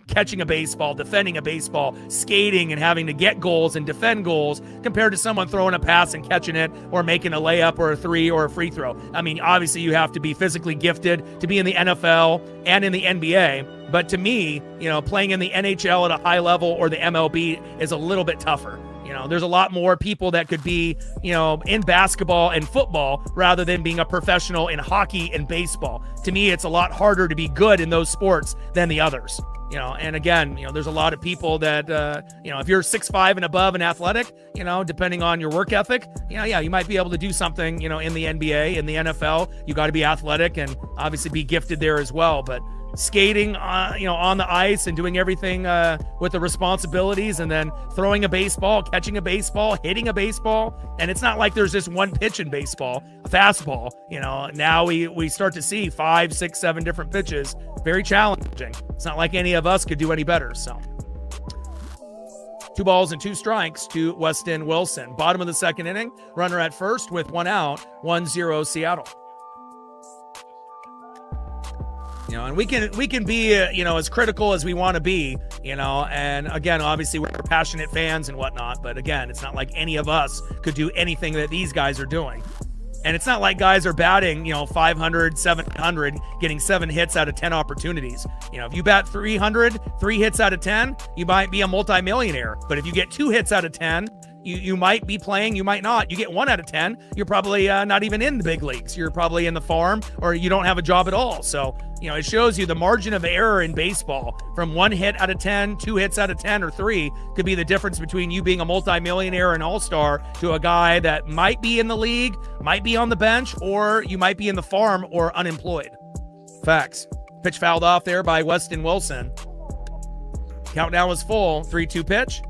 Speaker 1: catching a baseball, defending a baseball, skating and having to get goals and defend goals, compared to someone throwing a pass and catching it or making a layup or a three or a free throw. I mean, obviously you have to be physically gifted to be in the NFL and in the NBA. But to me, playing in the NHL at a high level or the MLB is a little bit tougher. There's a lot more people that could be, in basketball and football rather than being a professional in hockey and baseball. To me, it's a lot harder to be good in those sports than the others. And again, there's a lot of people that, if you're 6'5" and above and athletic, depending on your work ethic, you might be able to do something, in the NBA, in the NFL. You got to be athletic and obviously be gifted there as well. But skating, on the ice and doing everything with the responsibilities, and then throwing a baseball, catching a baseball, hitting a baseball. And it's not like there's just one pitch in baseball, a fastball. Now we start to see 5, 6, 7 different pitches. Very challenging. It's not like any of us could do any better. So 2 balls and 2 strikes to Weston Wilson. Bottom of the second inning, runner at first with 1 out, 1-0 Seattle. And we can be, as critical as we want to be, and again, obviously we're passionate fans and whatnot, but again, it's not like any of us could do anything that these guys are doing. And it's not like guys are batting, 500, 700, getting 7 hits out of 10 opportunities. If you bat 300, 3 hits out of 10, you might be a multimillionaire. But if you get 2 hits out of 10, you might be playing, you might not. You get 1 out of 10, you're probably not even in the big leagues. You're probably in the farm, or you don't have a job at all. So, it shows you the margin of error in baseball from 1 hit out of 10, 2 hits out of 10, or 3 could be the difference between you being a multimillionaire or an all-star to a guy that might be in the league, might be on the bench, or you might be in the farm or unemployed. Facts. Pitch fouled off there by Weston Wilson. Countdown was full. 3-2 pitch.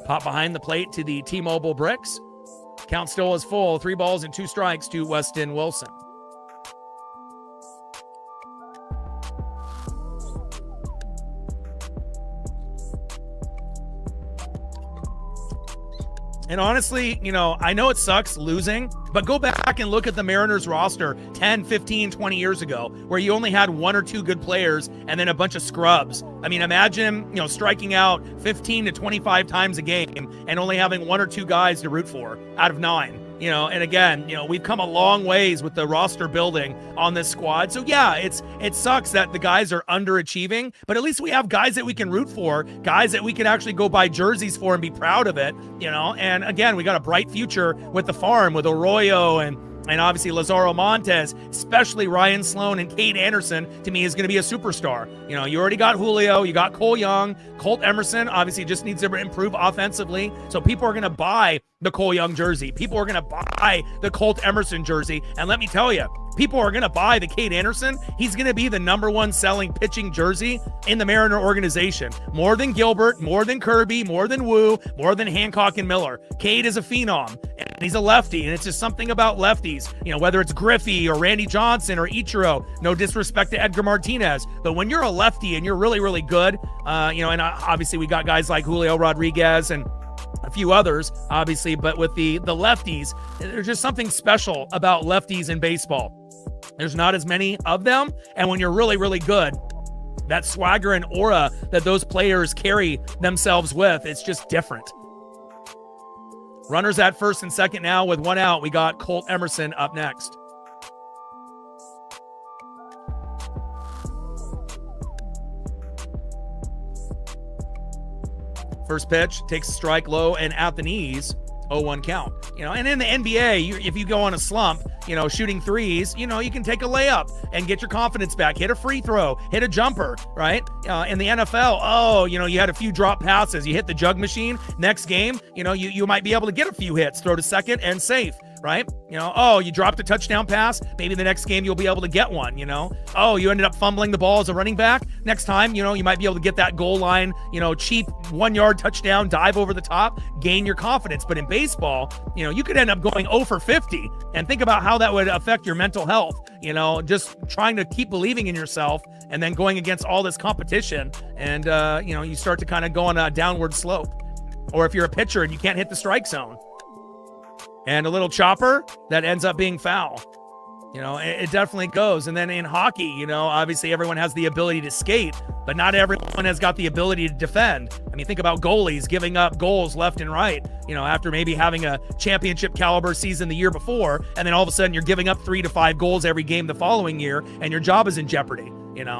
Speaker 1: Pop behind the plate to the T-Mobile bricks. Count still is full. 3 balls and 2 strikes to Weston Wilson. And honestly, I know it sucks losing, but go back and look at the Mariners roster 10, 15, 20 years ago, where you only had 1 or 2 good players and then a bunch of scrubs. I mean, imagine, striking out 15 to 25 times a game and only having 1 or 2 guys to root for out of 9. And again, we've come a long ways with the roster building on this squad. So yeah, it sucks that the guys are underachieving, but at least we have guys that we can root for, guys that we can actually go buy jerseys for and be proud of it, and again, we got a bright future with the farm, with Arroyo and obviously Lazaro Montes, especially Ryan Sloan and Cade Anderson, to me is going to be a superstar. You already got Julio, you got Cole Young, Colt Emerson, obviously just needs to improve offensively. So people are going to buy the Cole Young jersey. People are going to buy the Colt Emerson jersey. And let me tell you, people are going to buy the Cade Anderson. He's going to be the #1 selling pitching jersey in the Mariner organization. More than Gilbert, more than Kirby, more than Wu, more than Hancock and Miller. Cade is a phenom, and he's a lefty, and it's just something about lefties, whether it's Griffey or Randy Johnson or Ichiro. No disrespect to Edgar Martinez, but when you're a lefty and you're really, really good, and obviously we got guys like Julio Rodriguez and a few others, obviously, but with the lefties, there's just something special about lefties in baseball. There's not as many of them, and when you're really, really good, that swagger and aura that those players carry themselves with, it's just different. Runners at first and second now with 1 out. We got Colt Emerson up next. First pitch, takes a strike low and at the knees, 0-1 count. And in the NBA, if you go on a slump, shooting threes, you can take a layup and get your confidence back. Hit a free throw, hit a jumper, right? In the NFL, you had a few drop passes. You hit the jug machine. Next game, you might be able to get a few hits, throw to second and safe. Right? You dropped a touchdown pass. Maybe the next game you'll be able to get one, you ended up fumbling the ball as a running back. Next time, you might be able to get that goal line, cheap 1-yard touchdown, dive over the top, gain your confidence. But in baseball, you could end up going 0 for 50. And think about how that would affect your mental health, just trying to keep believing in yourself and then going against all this competition. And, you start to kind of go on a downward slope. Or if you're a pitcher and you can't hit the strike zone. And a little chopper that ends up being foul. It definitely goes. And then in hockey, obviously everyone has the ability to skate, but not everyone has got the ability to defend. I mean, think about goalies giving up goals left and right, after maybe having a championship caliber season the year before, and then all of a sudden you're giving up 3 to 5 goals every game the following year, and your job is in jeopardy.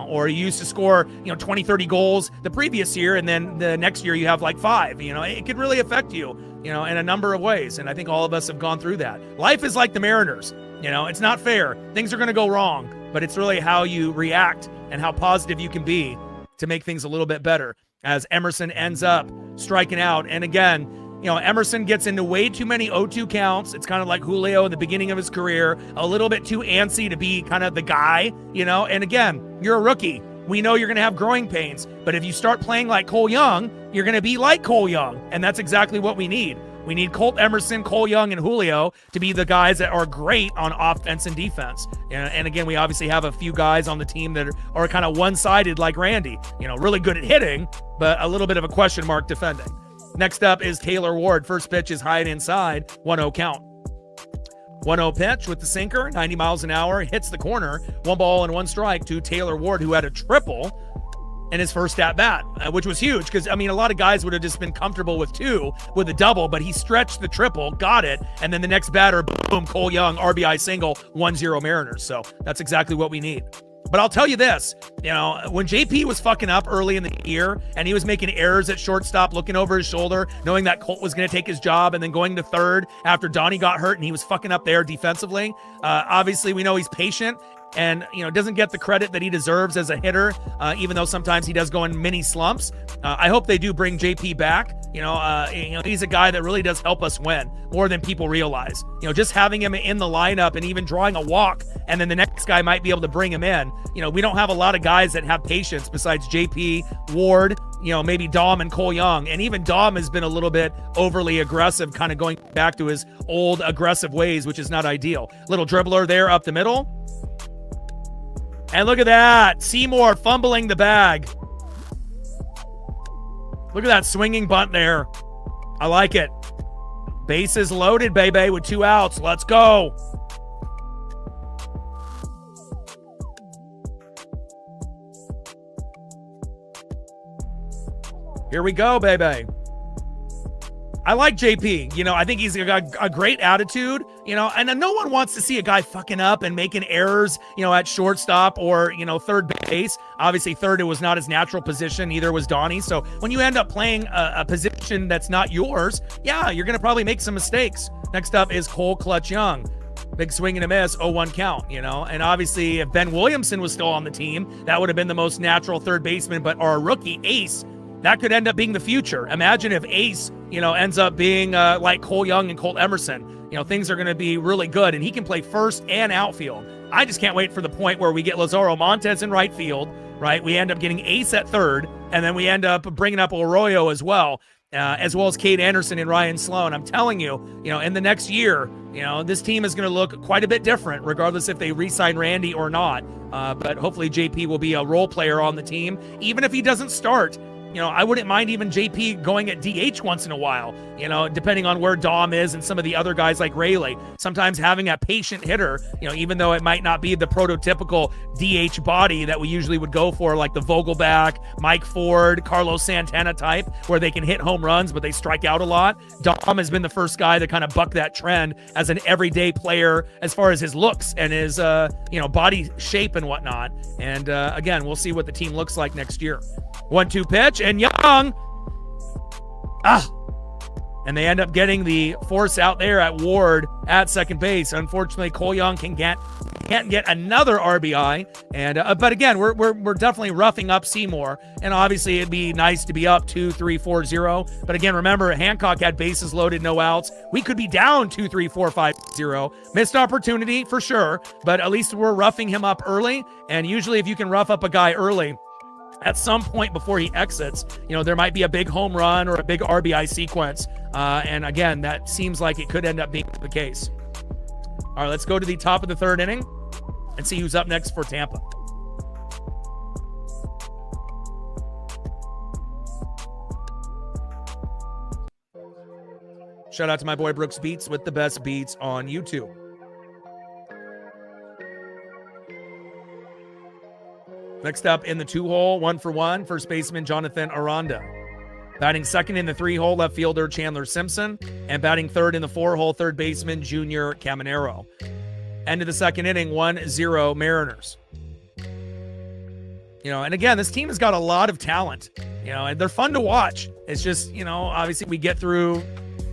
Speaker 1: Or you used to score, 20, 30 goals the previous year, and then the next year you have like 5. It could really affect you, in a number of ways. And I think all of us have gone through that. Life is like the Mariners. It's not fair. Things are going to go wrong, but it's really how you react and how positive you can be to make things a little bit better. As Emerson ends up striking out. And again, Emerson gets into way too many 0-2 counts. It's kind of like Julio in the beginning of his career, a little bit too antsy to be kind of the guy, and again, you're a rookie. We know you're going to have growing pains, but if you start playing like Cole Young, you're going to be like Cole Young, and that's exactly what we need. We need Colt Emerson, Cole Young, and Julio to be the guys that are great on offense and defense. And again, we obviously have a few guys on the team that are kind of one-sided like Randy, really good at hitting, but a little bit of a question mark defending. Next up is Taylor Ward. First pitch is high and inside, 1-0 count. 1-0 pitch with the sinker, 90 miles an hour, hits the corner, 1 ball and 1 strike to Taylor Ward, who had a triple in his first at bat, which was huge because, a lot of guys would have just been comfortable with 2 with a double, but he stretched the triple, got it, and then the next batter, boom, Cole Young, RBI single, 1-0 Mariners. So that's exactly what we need. But I'll tell you this, when JP was fucking up early in the year and he was making errors at shortstop, looking over his shoulder, knowing that Colt was going to take his job and then going to third after Donnie got hurt and he was fucking up there defensively. Obviously, we know he's patient and, doesn't get the credit that he deserves as a hitter, even though sometimes he does go in mini slumps. I hope they do bring JP back. He's a guy that really does help us win more than people realize. Just having him in the lineup and even drawing a walk, and then the next guy might be able to bring him in. We don't have a lot of guys that have patience besides JP, Ward, maybe Dom and Cole Young. And even Dom has been a little bit overly aggressive, kind of going back to his old aggressive ways, which is not ideal. Little dribbler there up the middle. And look at that. Seymour fumbling the bag. Look at that swinging bunt there. I like it. Bases loaded, baby, with 2 outs. Let's go. Here we go, baby. I like JP. I think he's got a great attitude, and no one wants to see a guy fucking up and making errors, at shortstop or, third base. Obviously, third, it was not his natural position. Neither was Donnie. So when you end up playing a position that's not yours, yeah, you're going to probably make some mistakes. Next up is Cole Clutch Young. Big swing and a miss, 0-1 count, and obviously if Ben Williamson was still on the team, that would have been the most natural third baseman, but our rookie Ace, that could end up being the future. Imagine if Ace, ends up being like Cole Young and Colt Emerson. things are going to be really good, and he can play first and outfield. I just can't wait for the point where we get Lazaro Montes in right field, right? We end up getting Ace at third, and then we end up bringing up Arroyo as well as Cade Anderson and Ryan Sloan. I'm telling you, in the next year, this team is going to look quite a bit different, regardless if they re-sign Randy or not. But hopefully JP will be a role player on the team, even if he doesn't start. I wouldn't mind even JP going at DH once in a while, depending on where Dom is and some of the other guys like Rayleigh. Sometimes having a patient hitter, even though it might not be the prototypical DH body that we usually would go for, like the Vogelback, Mike Ford, Carlos Santana type, where they can hit home runs, but they strike out a lot. Dom has been the first guy to kind of buck that trend as an everyday player as far as his looks and his, body shape and whatnot. And again, we'll see what the team looks like next year. 1-2 pitch, and Young. And they end up getting the force out there at Ward at second base. Unfortunately, Cole Young can't get another RBI. And but again, we're definitely roughing up Seymour. And obviously, it'd be nice to be up 2-3-4-0. But again, remember, Hancock had bases loaded, no outs. We could be down 2-3-4-5-0. Missed opportunity for sure, but at least we're roughing him up early. And usually, if you can rough up a guy early, at some point before he exits, there might be a big home run or a big RBI sequence. And again, that seems like it could end up being the case. All right, let's go to the top of the third inning and see who's up next for Tampa. Shout out to my boy Brooks Beats with the best beats on YouTube. Next up in the 2-hole, 1-for-1, first baseman Jonathan Aranda. Batting second in the 3-hole, left fielder Chandler Simpson. And batting third in the 4-hole, third baseman Junior Caminero. End of the second inning, 1-0 Mariners. And again, this team has got a lot of talent, and they're fun to watch. It's just, obviously we get through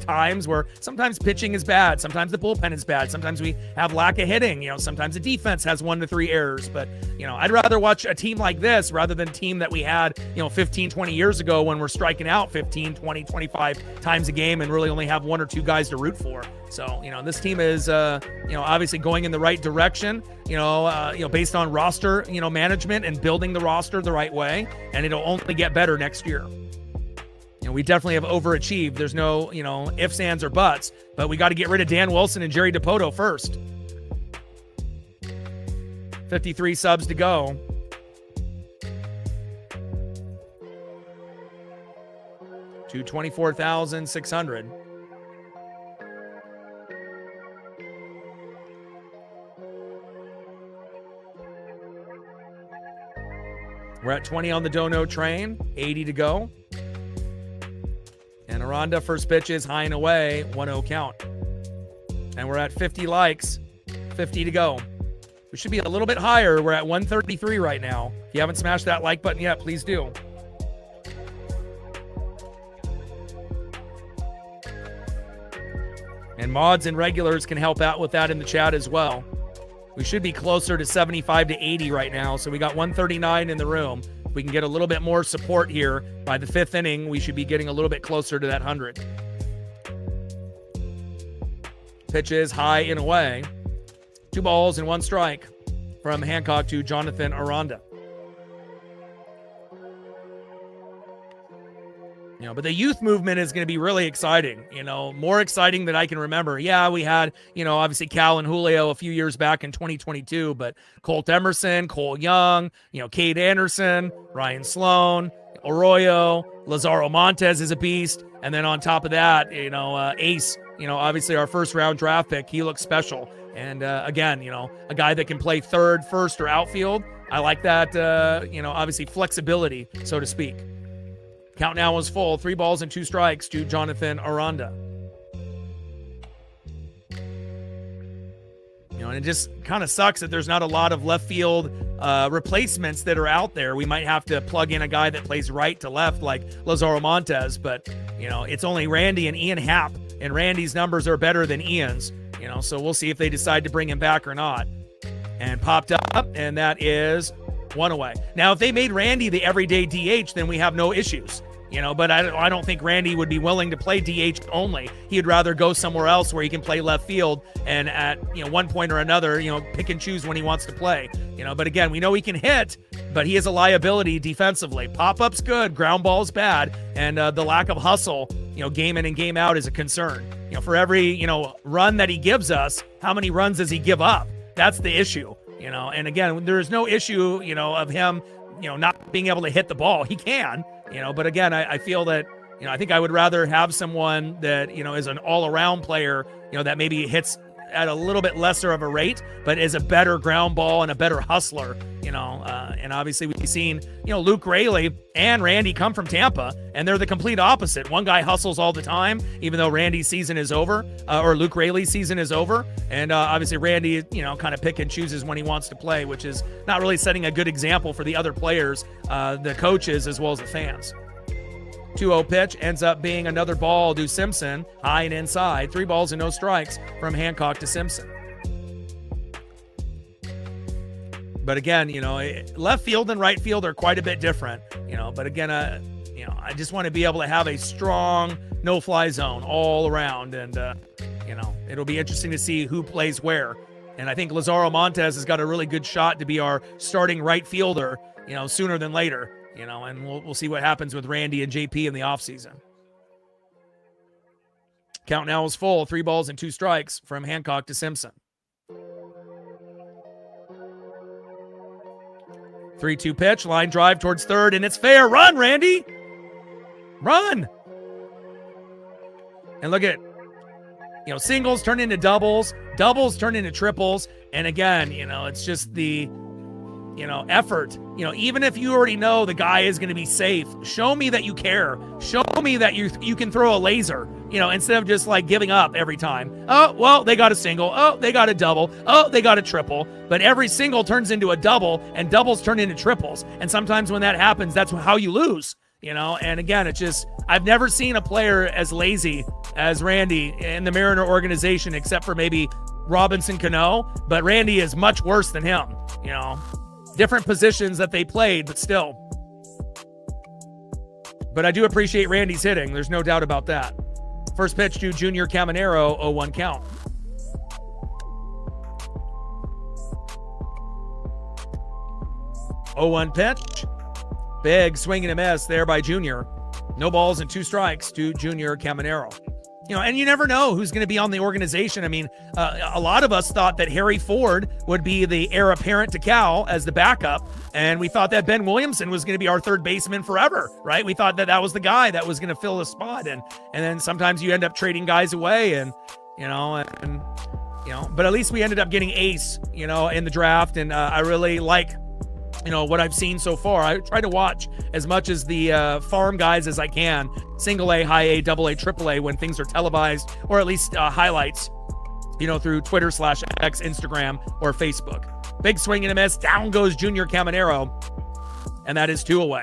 Speaker 1: times where sometimes pitching is bad, sometimes the bullpen is bad, sometimes we have lack of hitting, sometimes the defense has 1 to 3 errors. But I'd rather watch a team like this rather than a team that we had 15 20 years ago when we're striking out 15 20 25 times a game and really only have 1 or 2 guys to root for. So this team is obviously going in the right direction, based on roster management and building the roster the right way, and it'll only get better next year. We definitely have overachieved. There's no, ifs, ands, or buts, but we got to get rid of Dan Wilson and Jerry DiPoto first. 53 subs to go. To 24,600. We're at 20 on the Dono train, 80 to go. And Aranda, first pitch is high and away, 1-0 count. And we're at 50 likes, 50 to go. We should be a little bit higher. We're at 133 right now. If you haven't smashed that like button yet, please do. And mods and regulars can help out with that in the chat as well. We should be closer to 75 to 80 right now. So we got 139 in the room. If we can get a little bit more support here by the 5th inning, we should be getting a little bit closer to that 100. Pitch is high and away. 2 balls and 1 strike from Hancock to Jonathan Aranda. But the youth movement is going to be really exciting, more exciting than I can remember. Yeah, we had, obviously Cal and Julio a few years back in 2022, but Colt Emerson, Cole Young, Cade Anderson, Ryan Sloan, Arroyo, Lazaro Montes is a beast. And then on top of that, Ace, obviously our first round draft pick, he looks special. And again, a guy that can play third, first, or outfield. I like that, obviously flexibility, so to speak. Count now is full. 3 balls and 2 strikes to Jonathan Aranda. And it just kind of sucks that there's not a lot of left field replacements that are out there. We might have to plug in a guy that plays right to left like Lazaro Montes, but, it's only Randy and Ian Happ, and Randy's numbers are better than Ian's, so we'll see if they decide to bring him back or not. And popped up, and that is 1 away. Now, if they made Randy the everyday DH, then we have no issues. But I don't think Randy would be willing to play DH only. He'd rather go somewhere else where he can play left field and at one point or another, pick and choose when he wants to play. But again, we know he can hit, but he is a liability defensively. Pop-up's good, ground ball's bad, and the lack of hustle, game in and game out is a concern. For every, run that he gives us, how many runs does he give up? That's the issue, And again, there's no issue, of him, not being able to hit the ball. He can, but again, I feel that, I think I would rather have someone that, is an all-around player, that maybe hits at a little bit lesser of a rate, but is a better ground ball and a better hustler, and obviously we've seen, Luke Raley and Randy come from Tampa, and they're the complete opposite. One guy hustles all the time, even though Randy's season is over, or Luke Raley's season is over, and obviously Randy, kind of pick and chooses when he wants to play, which is not really setting a good example for the other players, the coaches, as well as the fans. 2-0 pitch ends up being another ball to Simpson, high and inside. 3 balls and no strikes from Hancock to Simpson. But again, left field and right field are quite a bit different, but again, I just want to be able to have a strong no-fly zone all around, and, it'll be interesting to see who plays where. And I think Lazaro Montes has got a really good shot to be our starting right fielder, sooner than later. And we'll see what happens with Randy and JP in the offseason. Count now is full. 3 balls and 2 strikes from Hancock to Simpson. 3-2 pitch, line drive towards third, and it's fair. Run, Randy! Run! And look at, singles turn into doubles, doubles turn into triples, and again, it's just the effort. Even if you already know the guy is going to be safe, show me that you care. Show me that you can throw a laser, instead of just like giving up every time. Oh, well, they got a single. Oh, they got a double. Oh, they got a triple. But every single turns into a double, and doubles turn into triples. And sometimes when that happens, that's how you lose, And again, it's just, I've never seen a player as lazy as Randy in the Mariner organization, except for maybe Robinson Cano. But Randy is much worse than him, Different positions that they played, but still. But I do appreciate Randy's hitting. There's no doubt about that. First pitch to Junior Caminero, 0-1 count. Oh, 1 pitch. Big swing and a miss there by Junior. No balls and 2 strikes to Junior Caminero. And you never know who's going to be on the organization. I mean, a lot of us thought that Harry Ford would be the heir apparent to Cal as the backup, and we thought that Ben Williamson was going to be our third baseman forever, right? We thought that was the guy that was going to fill the spot, and then sometimes you end up trading guys away, and but at least we ended up getting Ace, in the draft, and I really like what I've seen so far. I try to watch as much as the farm guys as I can, single A, high A, double A, triple A, when things are televised, or at least highlights, through Twitter/X, Instagram, or Facebook. Big swing and a miss. Down goes Junior Caminero, and that is 2 away.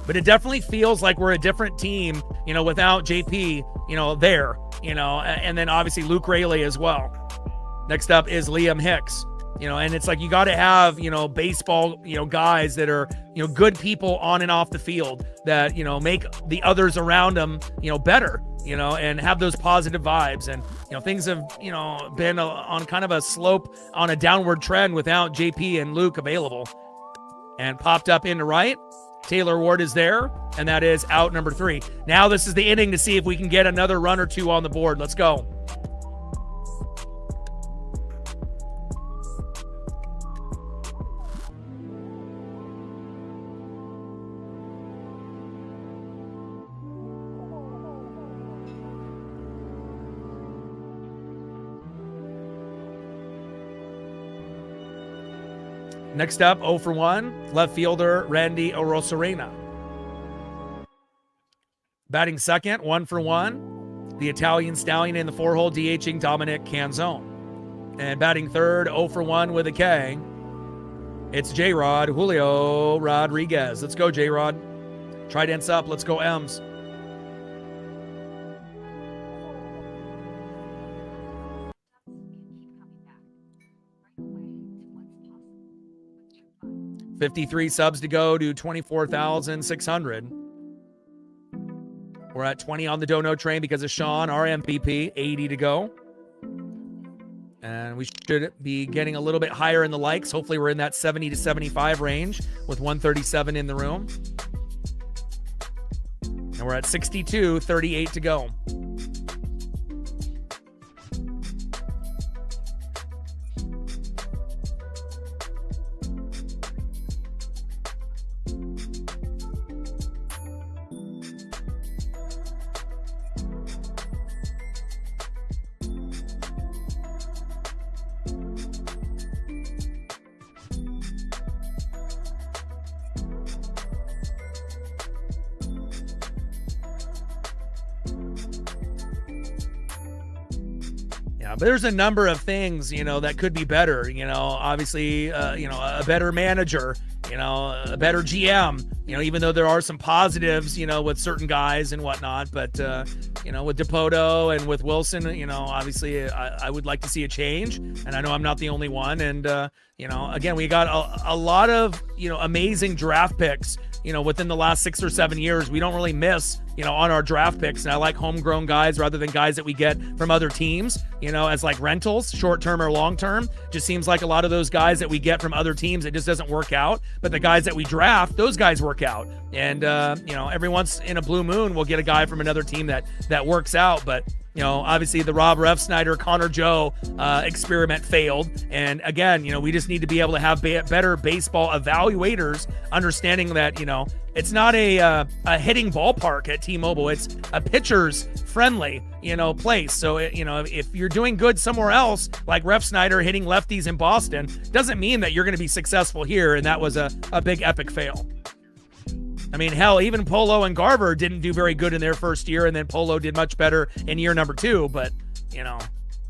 Speaker 1: But it definitely feels like we're a different team, without JP, there, and then obviously Luke Raley as well. Next up is Liam Hicks, and it's like you got to have, baseball, guys that are, good people on and off the field that, make the others around them, better, and have those positive vibes. And, things have, been on kind of a slope on a downward trend without JP and Luke available. And popped up into right. Taylor Ward is there, and that is out number 3. Now this is the inning to see if we can get another run or 2 on the board. Let's go. Next up, 0 for 1, left fielder Randy Arozarena. Batting second, 1 for 1, the Italian Stallion in the 4-hole, DHing Dominic Canzone. And batting third, 0 for 1 with a K, it's J-Rod Julio Rodriguez. Let's go, J-Rod. Trident's up. Let's go, M's. 53 subs to go to 24,600. We're at 20 on the dono train because of Sean, our MVP. 80 to go. And we should be getting a little bit higher in the likes. Hopefully we're in that 70 to 75 range with 137 in the room. And we're at 62, 38 to go. But there's a number of things, that could be better. Obviously, a better manager, a better GM, even though there are some positives, with certain guys and whatnot. But, with Dipoto and with Wilson, obviously I would like to see a change. And I know I'm not the only one. And, again, we got a lot of, amazing draft picks, within the last 6 or 7 years. We don't really miss, on our draft picks. And I like homegrown guys rather than guys that we get from other teams, as like rentals, short-term or long-term. Just seems like a lot of those guys that we get from other teams, it just doesn't work out. But the guys that we draft, those guys work out. And, every once in a blue moon, we'll get a guy from another team that works out. But, obviously the Rob Refsnyder, Connor Joe experiment failed. And again, we just need to be able to have better baseball evaluators, understanding that, it's not a hitting ballpark at T-Mobile. It's a pitcher's friendly, place. So, if you're doing good somewhere else, like Refsnyder hitting lefties in Boston, doesn't mean that you're going to be successful here. And that was a big epic fail. I mean, hell, even Polo and Garver didn't do very good in their first year, and then Polo did much better in year number 2. But, it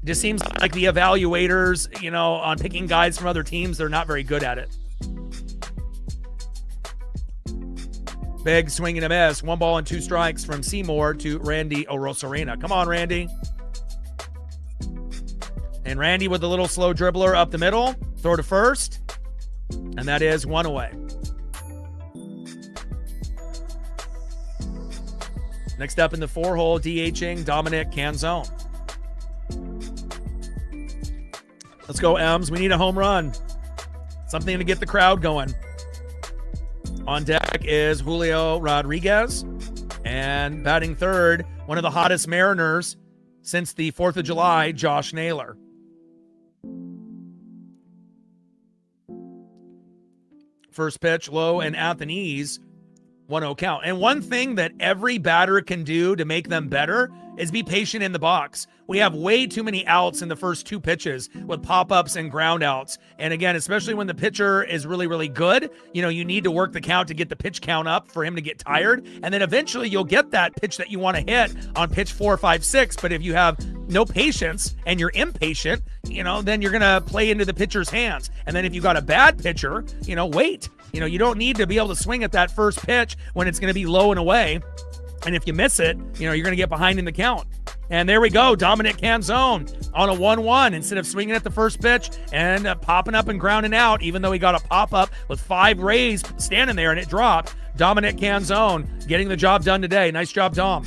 Speaker 1: just seems like the evaluators, on picking guys from other teams, they're not very good at it. Big swing and a miss. 1 ball and 2 strikes from Seymour to Randy Orosarena. Come on, Randy. And Randy with a little slow dribbler up the middle. Throw to first. And that is 1 away. Next up in the 4-hole, DHing Dominic Canzone. Let's go, Ems. We need a home run. Something to get the crowd going. On deck is Julio Rodriguez. And batting third, one of the hottest Mariners since the 4th of July, Josh Naylor. First pitch, low and at the knees. 1-0 count. And one thing that every batter can do to make them better is be patient in the box. We have way too many outs in the first 2 pitches with pop-ups and ground outs. And again, especially when the pitcher is really, really good, you need to work the count to get the pitch count up for him to get tired. And then eventually you'll get that pitch that you want to hit on pitch 4, 5, 6. But if you have no patience and you're impatient, then you're going to play into the pitcher's hands. And then if you got a bad pitcher, wait. You don't need to be able to swing at that first pitch when it's going to be low and away. And if you miss it, you're going to get behind in the count. And there we go. Dominic Canzone on a 1-1 instead of swinging at the first pitch and popping up and grounding out, even though he got a pop-up with 5 Rays standing there and it dropped. Dominic Canzone getting the job done today. Nice job, Dom.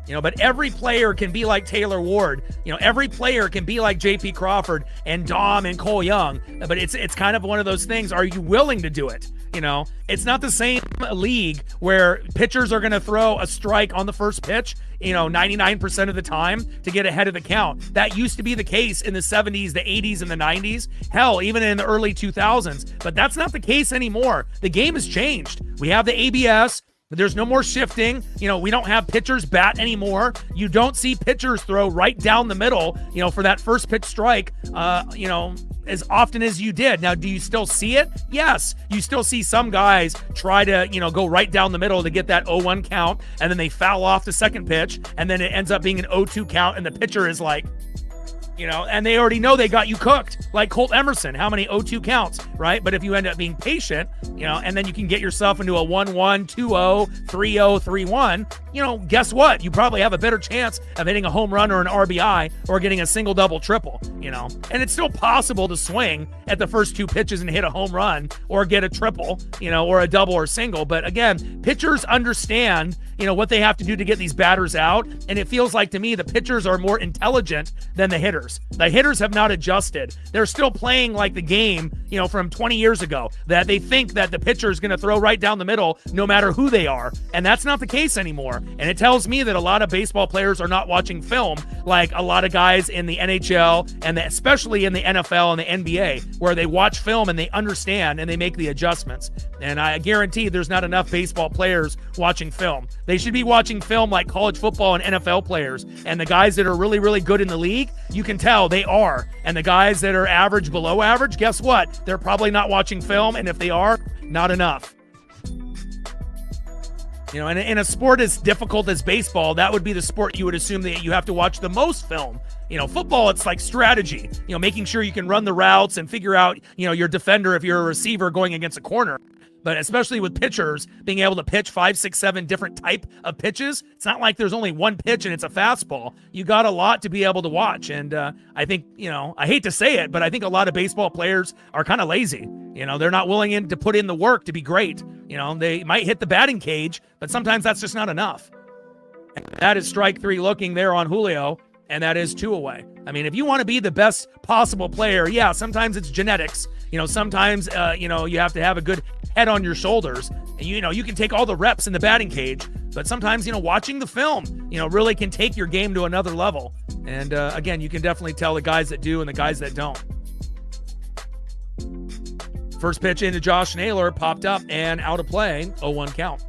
Speaker 1: But every player can be like Taylor Ward. Every player can be like J.P. Crawford and Dom and Cole Young. But it's kind of one of those things. Are you willing to do it? It's not the same league where pitchers are going to throw a strike on the first pitch, 99% of the time to get ahead of the count. That used to be the case in the 70s, the 80s, and the 90s. Hell, even in the early 2000s. But that's not the case anymore. The game has changed. We have the ABS. There's no more shifting. We don't have pitchers bat anymore. You don't see pitchers throw right down the middle, for that first pitch strike, as often as you did. Now, do you still see it? Yes. You still see some guys try to, go right down the middle to get that 0-1 count, and then they foul off the second pitch, and then it ends up being an 0-2 count, and the pitcher is like, and they already know they got you cooked, like Colt Emerson. How many 0-2 counts, right? But if you end up being patient, and then you can get yourself into a 1-1, 2-0, 3-0, 3-1, guess what? You probably have a better chance of hitting a home run or an RBI or getting a single, double, triple, And it's still possible to swing at the first 2 pitches and hit a home run or get a triple, or a double or single. But again, pitchers understand, what they have to do to get these batters out. And it feels like to me the pitchers are more intelligent than the hitters. The hitters have not adjusted. They're still playing like the game, from 20 years ago, that they think that the pitcher is going to throw right down the middle no matter who they are. And that's not the case anymore. And it tells me that a lot of baseball players are not watching film like a lot of guys in the NHL and especially in the NFL and the NBA, where they watch film and they understand and they make the adjustments. And I guarantee there's not enough baseball players watching film. They should be watching film like college football and NFL players. And the guys that are really, really good in the league, you can tell they are. And the guys that are average, below average, guess what? They're probably not watching film. And if they are, not enough. And in a sport as difficult as baseball, that would be the sport you would assume that you have to watch the most film. Football, it's like strategy, making sure you can run the routes and figure out, your defender if you're a receiver going against a corner. But especially with pitchers being able to pitch 5, 6, 7 different type of pitches, it's not like there's only one pitch and it's a fastball. You got a lot to be able to watch. And I think, I hate to say it, but I think a lot of baseball players are kind of lazy. They're not willing to put in the work to be great. They might hit the batting cage, but sometimes that's just not enough. And that is strike 3 looking there on Julio, and that is 2 away. I mean, if you want to be the best possible player, yeah, sometimes it's genetics. Sometimes, you have to have a good head on your shoulders. And, you can take all the reps in the batting cage, but sometimes, watching the film, really can take your game to another level. And, again, you can definitely tell the guys that do and the guys that don't. First pitch into Josh Naylor, popped up and out of play, 0-1 count.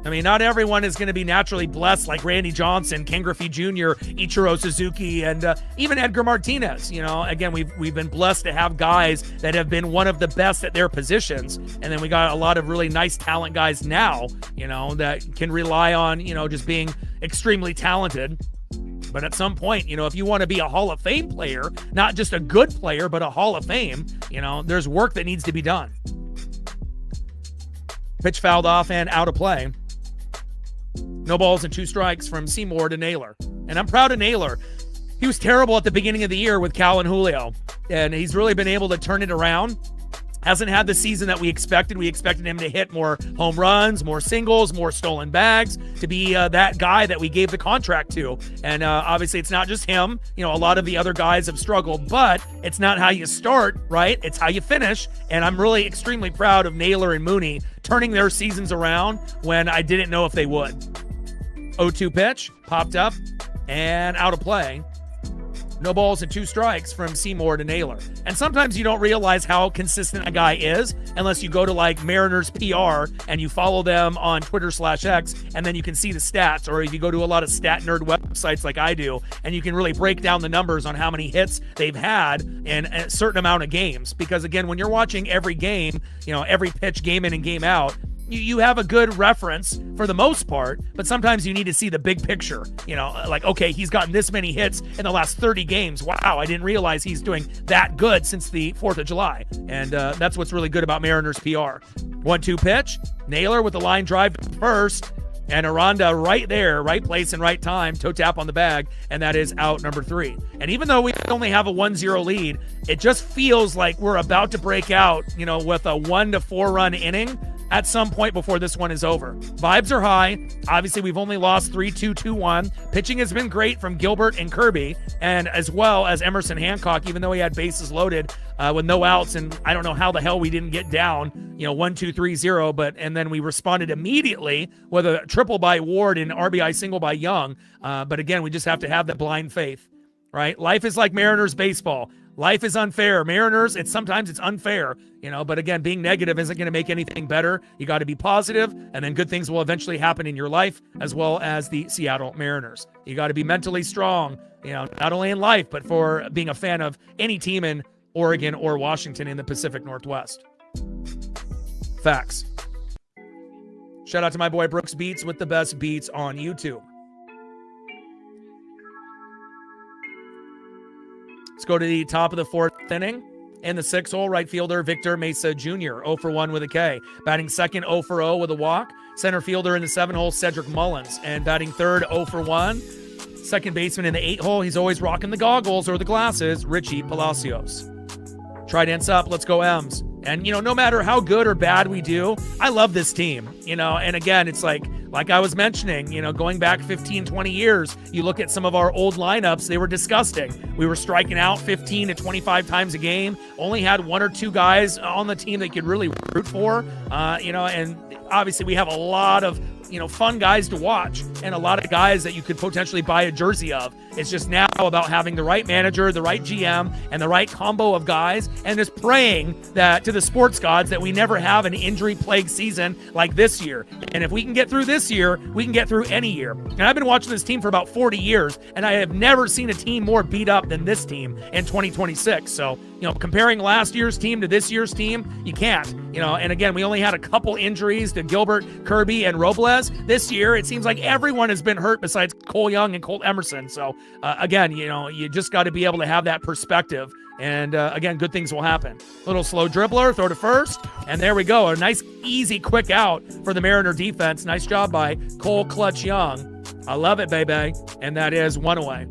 Speaker 1: I mean, not everyone is going to be naturally blessed like Randy Johnson, Ken Griffey Jr., Ichiro Suzuki, and even Edgar Martinez. Again, we've been blessed to have guys that have been one of the best at their positions. And then we got a lot of really nice talent guys now, that can rely on, just being extremely talented. But at some point, if you want to be a Hall of Fame player, not just a good player, but a Hall of Fame, there's work that needs to be done. Pitch fouled off and out of play. No balls and 2 strikes from Seymour to Naylor. And I'm proud of Naylor. He was terrible at the beginning of the year with Cal and Julio, and he's really been able to turn it around. Hasn't had the season that we expected. We expected him to hit more home runs, more singles, more stolen bags, to be that guy that we gave the contract to. And obviously it's not just him. A lot of the other guys have struggled, but it's not how you start, right? It's how you finish. And I'm really extremely proud of Naylor and Mooney turning their seasons around when I didn't know if they would. 0-2 pitch, popped up and out of play. No balls and 2 strikes from Seymour to Naylor. And sometimes you don't realize how consistent a guy is unless you go to like Mariners PR and you follow them on Twitter/X, and then you can see the stats. Or if you go to a lot of stat nerd websites like I do, and you can really break down the numbers on how many hits they've had in a certain amount of games. Because again, when you're watching every game, every pitch, game in and game out, you have a good reference for the most part, but sometimes you need to see the big picture. Like, okay, he's gotten this many hits in the last 30 games. Wow, I didn't realize he's doing that good since the 4th of July. And that's what's really good about Mariners PR. 1-2 pitch, Naylor with the line drive first, and Aranda right there, right place and right time, toe tap on the bag, and that is out number 3. And even though we only have a 1-0 lead, it just feels like we're about to break out, with a 1 to 4 run inning at some point before this one is over. Vibes are high. Obviously, we've only lost 3-2, 2-1. Pitching has been great from Gilbert and Kirby, and as well as Emerson Hancock, even though he had bases loaded with no outs, and I don't know how the hell we didn't get down, 1-2, 3-0, and then we responded immediately with a triple by Ward and RBI single by Young. But again, we just have to have that blind faith, right? Life is like Mariners baseball. Life is unfair. Mariners, sometimes it's unfair, but again, being negative isn't going to make anything better. You got to be positive, and then good things will eventually happen in your life, as well as the Seattle Mariners. You got to be mentally strong, not only in life, but for being a fan of any team in Oregon or Washington in the Pacific Northwest. Facts. Shout out to my boy Brooks Beats with the best beats on YouTube. Let's go to the top of the 4th inning. In the 6th hole, right fielder Victor Mesa Jr., 0 for 1 with a K. Batting second, 0 for 0 with a walk. Center fielder in the 7th hole, Cedric Mullins. And batting third, 0 for 1. Second baseman in the 8th hole, he's always rocking the goggles or the glasses, Richie Palacios. Trident's up, let's go M's. And, no matter how good or bad we do, I love this team, and again, it's like I was mentioning, going back 15, 20 years, you look at some of our old lineups, they were disgusting. We were striking out 15 to 25 times a game, only had 1 or 2 guys on the team that could really root for, and obviously we have a lot of, fun guys to watch and a lot of guys that you could potentially buy a jersey of. It's just now about having the right manager, the right GM, and the right combo of guys, and just praying that to the sports gods that we never have an injury-plagued season like this year. And if we can get through this year, we can get through any year. And I've been watching this team for about 40 years, and I have never seen a team more beat up than this team in 2026. So, comparing last year's team to this year's team, you can't. And again, we only had a couple injuries to Gilbert, Kirby, and Robles. This year, it seems like everyone has been hurt besides Cole Young and Colt Emerson. So, again, you just got to be able to have that perspective. And, again, good things will happen. Little slow dribbler, throw to first. And there we go. A nice, easy, quick out for the Mariner defense. Nice job by Cole Clutch Young. I love it, baby. And that is 1 away.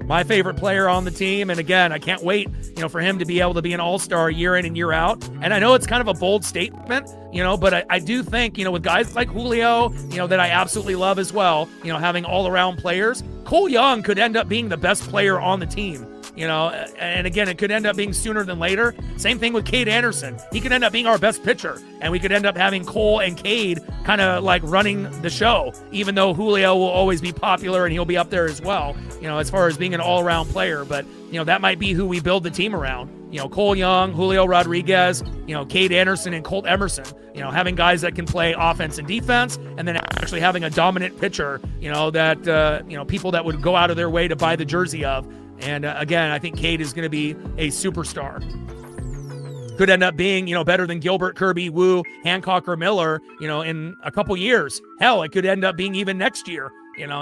Speaker 1: My favorite player on the team. And again, I can't wait, for him to be able to be an all-star year in and year out. And I know it's kind of a bold statement, but I do think, with guys like Julio, that I absolutely love as well, having all-around players, Cole Young could end up being the best player on the team. And again, it could end up being sooner than later. Same thing with Cade Anderson. He could end up being our best pitcher, and we could end up having Cole and Cade kind of like running the show, even though Julio will always be popular and he'll be up there as well, as far as being an all-around player. But, that might be who we build the team around. Cole Young, Julio Rodriguez, Cade Anderson, and Colt Emerson, having guys that can play offense and defense, and then actually having a dominant pitcher, that, people that would go out of their way to buy the jersey of. And again, I think Cade is going to be a superstar. Could end up being, better than Gilbert, Kirby, Wu, Hancock, or Miller, in a couple years. Hell, it could end up being even next year.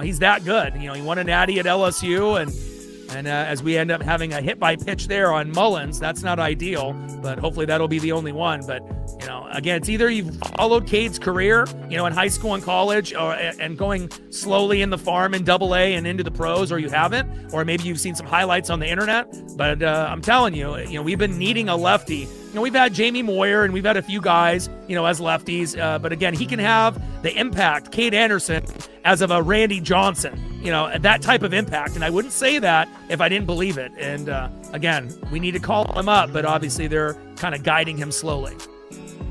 Speaker 1: He's that good. He won a natty at LSU, and as we end up having a hit-by-pitch there on Mullins, that's not ideal, but hopefully that'll be the only one. But, again, it's either you've followed Cade's career, in high school and college, and going slowly in the farm in AA and into the pros, or you haven't, or maybe you've seen some highlights on the internet. But I'm telling you, we've been needing a lefty. We've had Jamie Moyer, and we've had a few guys, as lefties. But again, he can have the impact, Cade Anderson, as of a Randy Johnson, that type of impact. And I wouldn't say that if I didn't believe it. And again, we need to call him up, but obviously they're kind of guiding him slowly.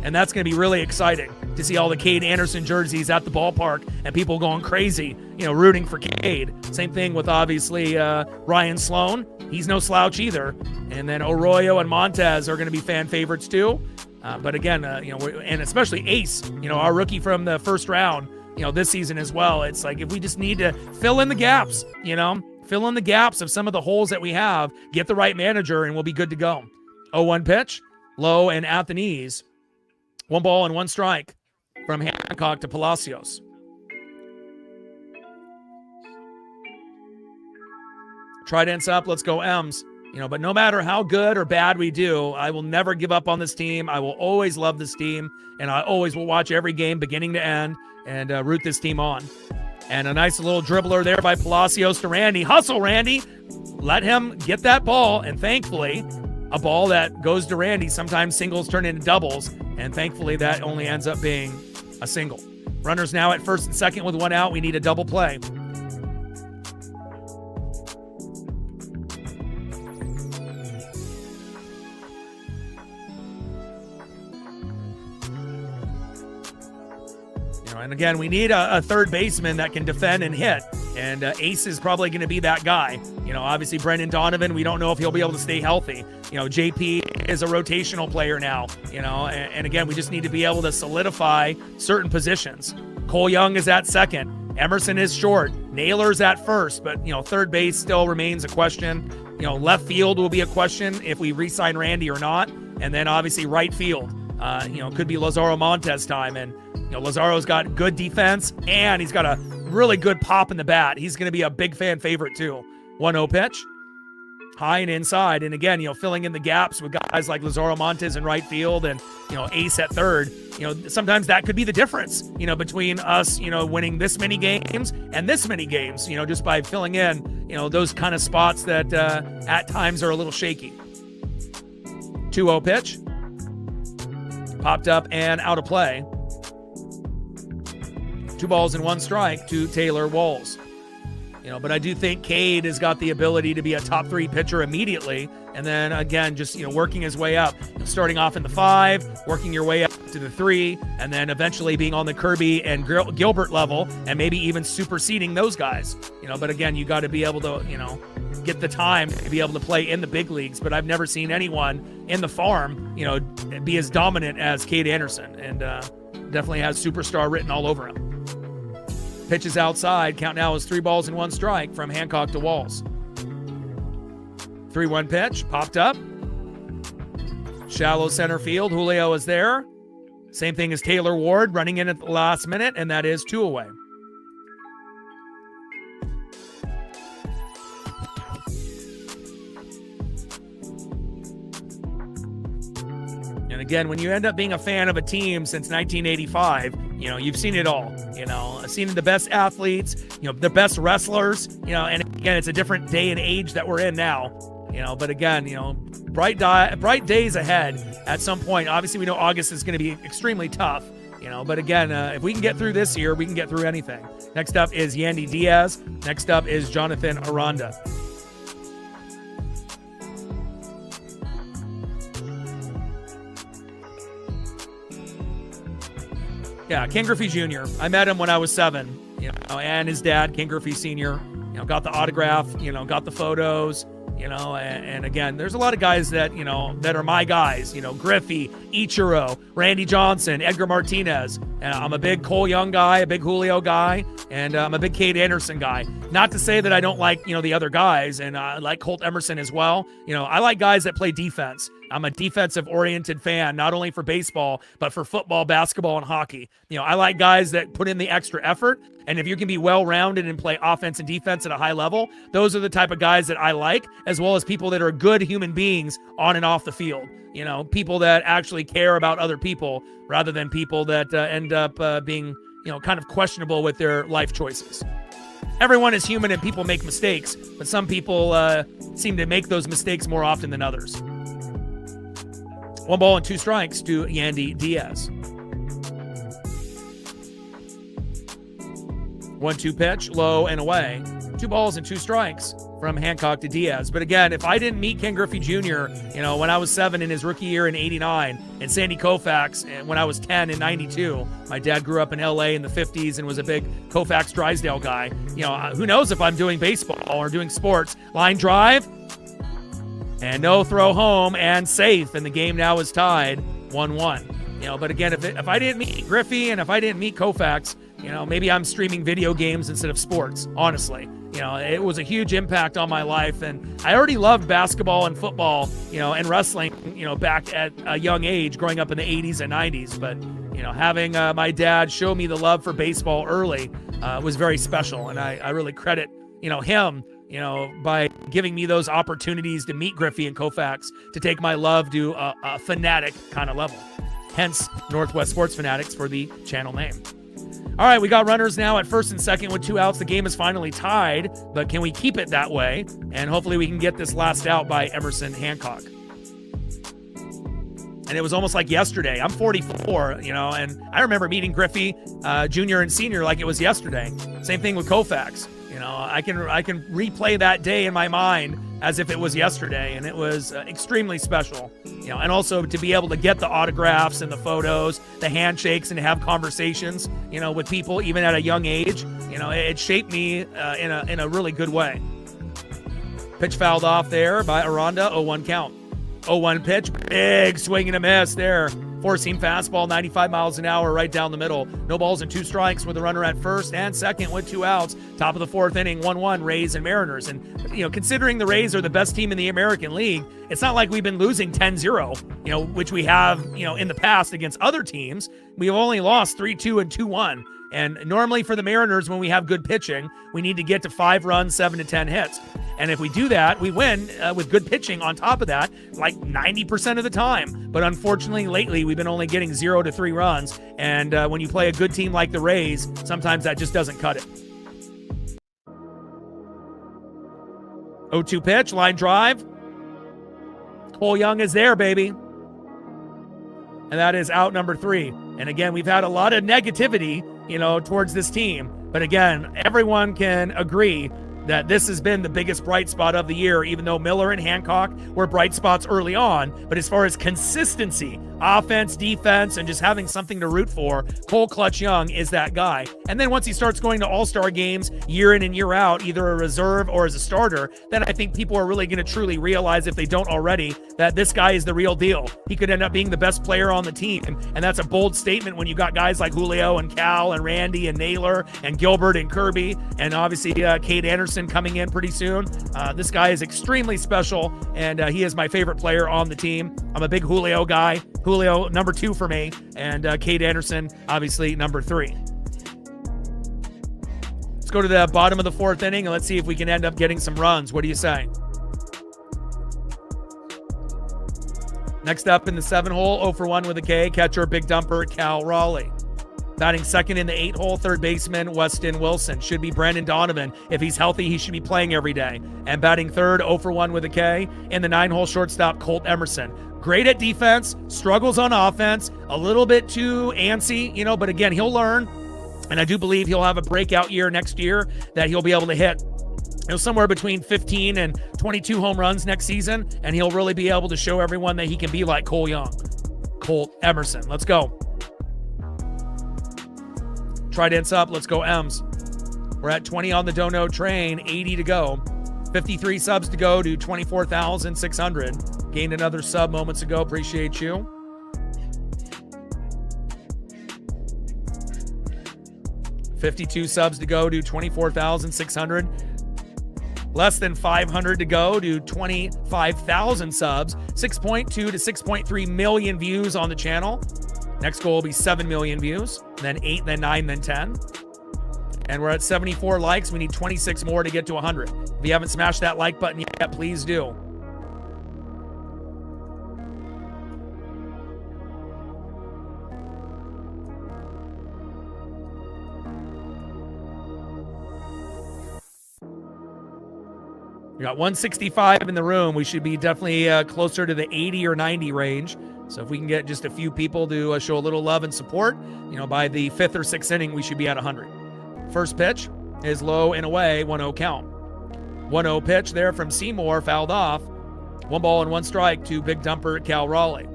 Speaker 1: And that's going to be really exciting to see all the Cade Anderson jerseys at the ballpark and people going crazy, rooting for Cade. Same thing with obviously Ryan Sloan. He's no slouch either. And then Arroyo and Montez are going to be fan favorites too. But again, and especially Ace, our rookie from the first round, this season as well. It's like if we just need to fill in the gaps, fill in the gaps of some of the holes that we have, get the right manager, and we'll be good to go. 0-1 pitch, low and at the knees. 1 ball and 1 strike from Hancock to Palacios. Trident's up. Let's go M's. But no matter how good or bad we do, I will never give up on this team. I will always love this team, and I always will watch every game beginning to end and root this team on. And a nice little dribbler there by Palacios to Randy. Hustle, Randy. Let him get that ball, and thankfully, a ball that goes to Randy. Sometimes singles turn into doubles, and thankfully that only ends up being a single. Runners now at first and second with 1 out. We need a double play. And again, we need a third baseman that can defend and hit. And Ace is probably going to be that guy. Obviously Brendan Donovan, we don't know if he'll be able to stay healthy. JP is a rotational player now, and again, we just need to be able to solidify certain positions. Cole Young is at second. Emerson is short. Naylor's at first, but, third base still remains a question. Left field will be a question if we re-sign Randy or not. And then obviously right field, could be Lazaro Montes time. And, Lazaro's got good defense, and he's got a really good pop in the bat. He's going to be a big fan favorite too. 1-0 pitch. high and inside. And again, filling in the gaps with guys like Lazaro Montes in right field and, Ace at third. Sometimes that could be the difference, between us, winning this many games and this many games, just by filling in, those kind of spots that at times are a little shaky. 2-0 pitch. Popped up and out of play. 2 balls and 1 strike to Taylor Walls. But I do think Cade has got the ability to be a top 3 pitcher immediately. And then again, just, working his way up, starting off in the 5, working your way up to the 3, and then eventually being on the Kirby and Gilbert level and maybe even superseding those guys. But again, you got to be able to, get the time to be able to play in the big leagues. But I've never seen anyone in the farm, be as dominant as Cade Anderson, and definitely has superstar written all over him. Pitches outside. Count now is 3 balls and 1 strike from Hancock to Walls. 3-1 pitch. Popped up. Shallow center field. Julio is there. Same thing as Taylor Ward running in at the last minute, and that is 2 away. And again, when you end up being a fan of a team since 1985, you've seen it all. I've seen the best athletes, the best wrestlers, and again, it's a different day and age that we're in now, but again, bright days ahead at some point. Obviously, we know August is going to be extremely tough, but again, if we can get through this year, we can get through anything. Next up is Yandy Diaz. Next up is Jonathan Aranda. Yeah, Ken Griffey Jr. I met him when I was 7, and his dad, Ken Griffey Sr., got the autograph, got the photos, and again, there's a lot of guys that, that are my guys, Griffey, Ichiro, Randy Johnson, Edgar Martinez. I'm a big Cole Young guy, a big Julio guy, and I'm a big Cade Anderson guy. Not to say that I don't like, the other guys, and I like Colt Emerson as well. I like guys that play defense. I'm a defensive-oriented fan, not only for baseball, but for football, basketball, and hockey. I like guys that put in the extra effort, and if you can be well-rounded and play offense and defense at a high level, those are the type of guys that I like, as well as people that are good human beings on and off the field. People that actually care about other people rather than people that end up being, kind of questionable with their life choices. Everyone is human and people make mistakes, but some people seem to make those mistakes more often than others. 1 ball and 2 strikes to Yandy Diaz. 1-2 pitch, low and away. 2 balls and 2 strikes from Hancock to Diaz. But again, if I didn't meet Ken Griffey Jr., when I was 7 in his rookie year in 89, and Sandy Koufax when I was 10 in 92, my dad grew up in LA in the 50s and was a big Koufax Drysdale guy. Who knows if I'm doing baseball or doing sports. Line drive, and no throw home and safe, and the game now is tied 1-1. But again, if I didn't meet Griffey and if I didn't meet Koufax, maybe I'm streaming video games instead of sports, honestly. It was a huge impact on my life, and I already loved basketball and football, and wrestling, back at a young age, growing up in the 80s and 90s. But, having my dad show me the love for baseball early was very special, and I really credit, him, by giving me those opportunities to meet Griffey and Koufax, to take my love to a fanatic kind of level. Hence, Northwest Sports Fanatics for the channel name. All right, we got runners now at first and second with 2 outs. The game is finally tied, but can we keep it that way? And hopefully we can get this last out by Emerson Hancock. And it was almost like yesterday. I'm 44, and I remember meeting Griffey Jr. and Sr. like it was yesterday. Same thing with Koufax. I can replay that day in my mind as if it was yesterday, and it was extremely special. And also to be able to get the autographs and the photos, the handshakes, and to have conversations, with people even at a young age. It shaped me in a really good way. Pitch fouled off there by Aranda. 0-1 count. 0-1 pitch, big swing and a miss there. Four-seam fastball, 95 miles an hour, right down the middle. No balls and 2 strikes with a runner at first and second with 2 outs. Top of the 4th inning, 1-1, Rays and Mariners. And, considering the Rays are the best team in the American League, it's not like we've been losing 10-0, which we have, in the past against other teams. We've only lost 3-2 and 2-1. And normally for the Mariners, when we have good pitching, we need to get to 5 runs, 7 to 10 hits. And if we do that, we win with good pitching on top of that, like 90% of the time. But unfortunately, lately, we've been only getting 0 to 3 runs. And when you play a good team like the Rays, sometimes that just doesn't cut it. 0-2 pitch, line drive. Cole Young is there, baby. And that is out number 3. And again, we've had a lot of negativity, towards this team. But again, everyone can agree that this has been the biggest bright spot of the year, even though Miller and Hancock were bright spots early on. But as far as consistency, offense, defense, and just having something to root for, Cole Clutch Young is that guy. And then once he starts going to all-star games year in and year out, either a reserve or as a starter, then I think people are really going to truly realize, if they don't already, that this guy is the real deal. He could end up being the best player on the team. And that's a bold statement when you got guys like Julio and Cal and Randy and Naylor and Gilbert and Kirby, and obviously Cade Anderson coming in pretty soon. This guy is extremely special, and he is my favorite player on the team. I'm a big Julio guy. Julio, number 2 for me, and Cade Anderson, obviously, number 3. Let's go to the bottom of the 4th inning, and let's see if we can end up getting some runs. What do you say? Next up in the 7 hole, 0 for 1 with a K, catcher, big dumper, Cal Raleigh. Batting second in the 8 hole, third baseman, Weston Wilson. Should be Brendan Donovan. If he's healthy, he should be playing every day. And batting third, 0 for 1 with a K, in the 9 hole, shortstop, Colt Emerson. Great at defense, struggles on offense, a little bit too antsy, but again, he'll learn. And I do believe he'll have a breakout year next year that he'll be able to hit somewhere between 15 and 22 home runs next season. And he'll really be able to show everyone that he can be like Cole Young. Colt Emerson. Let's go. Trident's up. Let's go, M's. We're at 20 on the Dono train, 80 to go. 53 subs to go to 24,600. Gained another sub moments ago. Appreciate you. $52 subs to go to 24,600. Less than 500 to go to 25,000 subs. 6.2 to 6.3 million views on the channel. Next goal will be 7 million views, then 8, then 9, then 10. And we're at 74 likes. We need 26 more to get to 100. If you haven't smashed that like button yet, please do. We got 165 in the room. We should be definitely closer to the 80 or 90 range. So if we can get just a few people to show a little love and support, by the 5th or 6th inning, we should be at 100. First pitch is low and away, 1-0 count. 1-0 pitch there from Seymour, fouled off. 1 ball and 1 strike to big dumper Cal Raleigh.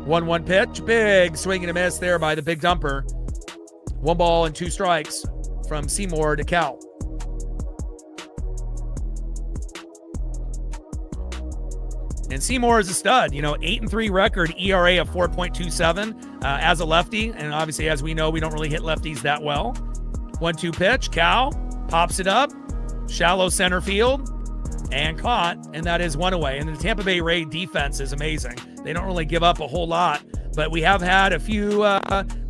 Speaker 1: 1-1 pitch, big swing and a miss there by the big dumper. 1 ball and 2 strikes from Seymour to Cal. And Seymour is a stud, 8-3 record, ERA of 4.27 as a lefty. And obviously, as we know, we don't really hit lefties that well. 1-2 pitch, Cal pops it up, shallow center field, and caught. And that is 1 away. And the Tampa Bay Ray defense is amazing. They don't really give up a whole lot, but we have had a few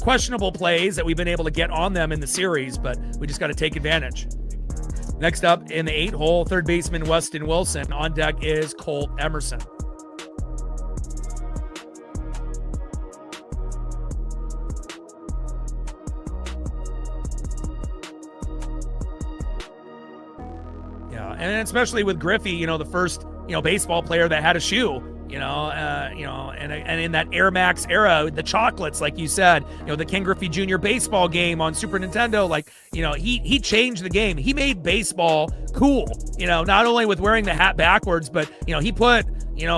Speaker 1: questionable plays that we've been able to get on them in the series, but we just got to take advantage. Next up in the 8 hole, third baseman Weston Wilson. On deck is Colt Emerson. Yeah, and especially with Griffey, the first, baseball player that had a shoe. And in that Air Max era, the chocolates, like you said, the Ken Griffey Jr. baseball game on Super Nintendo, he changed the game. He made baseball cool, not only with wearing the hat backwards, but, he put,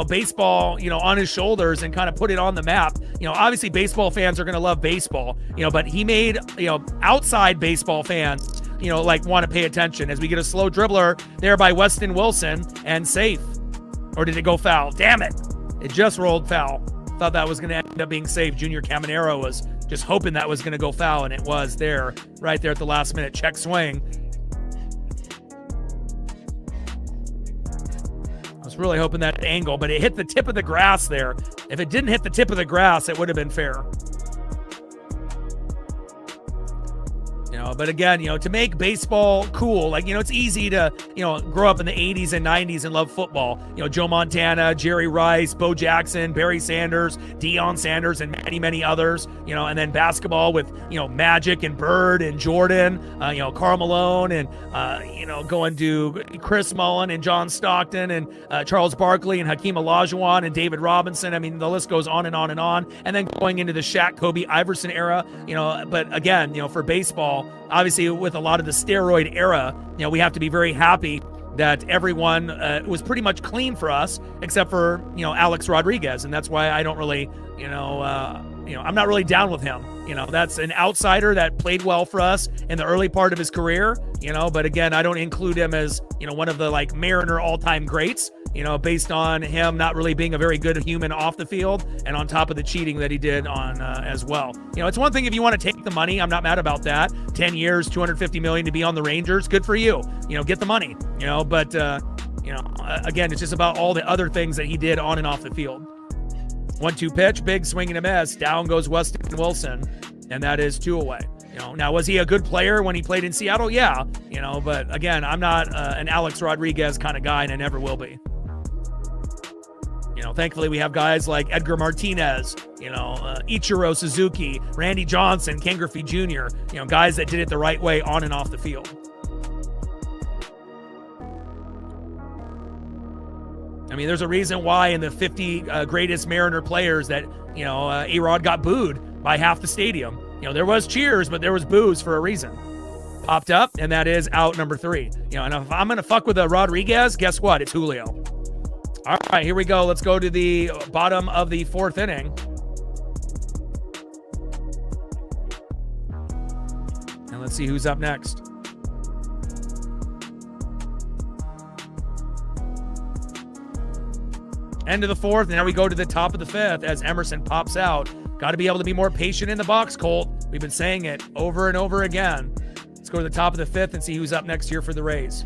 Speaker 1: baseball, on his shoulders and kind of put it on the map. Obviously baseball fans are going to love baseball, but he made, outside baseball fans, want to pay attention as we get a slow dribbler there by Weston Wilson and safe. Or did it go foul? Damn it. It just rolled foul. Thought that was going to end up being safe. Junior Caminero was just hoping that was going to go foul, and it was there, right there at the last minute. Check swing. I was really hoping that angle, but it hit the tip of the grass there. If it didn't hit the tip of the grass, it would have been fair. But again, to make baseball cool, like, it's easy to, grow up in the 80s and 90s and love football. Joe Montana, Jerry Rice, Bo Jackson, Barry Sanders, Deion Sanders, and many, many others, and then basketball with, Magic and Bird and Jordan, Karl Malone and, going to Chris Mullin and John Stockton and Charles Barkley and Hakeem Olajuwon and David Robinson. I mean, the list goes on and on and on. And then going into the Shaq, Kobe, Iverson era, but again, for baseball, obviously with a lot of the steroid era, we have to be very happy that everyone was pretty much clean for us except for, Alex Rodriguez. And that's why I don't really, I'm not really down with him. That's an outsider that played well for us in the early part of his career, but again, I don't include him as, one of the like Mariner all-time greats, based on him not really being a very good human off the field and on top of the cheating that he did on as well. It's one thing if you want to take the money. I'm not mad about that. 10 years, $250 million to be on the Rangers. Good for you. Get the money, but, again, it's just about all the other things that he did on and off the field. 1-2 pitch, big swing and a miss. Down goes Weston Wilson, and that is 2 away. Now, was he a good player when he played in Seattle? Yeah, but again, I'm not an Alex Rodriguez kind of guy, and I never will be. Thankfully, we have guys like Edgar Martinez, Ichiro Suzuki, Randy Johnson, Ken Griffey Jr., guys that did it the right way on and off the field. I mean, there's a reason why in the 50 greatest Mariner players that, A-Rod got booed by half the stadium. There was cheers, but there was boos for a reason. Popped up, and that is out number 3. And if I'm going to fuck with a Rodriguez, guess what? It's Julio. All right, here we go. Let's go to the bottom of the 4th inning. And let's see who's up next. End of the 4th, and now we go to the top of the 5th as Emerson pops out. Got to be able to be more patient in the box, Colt. We've been saying it over and over again. Let's go to the top of the 5th and see who's up next here for the Rays.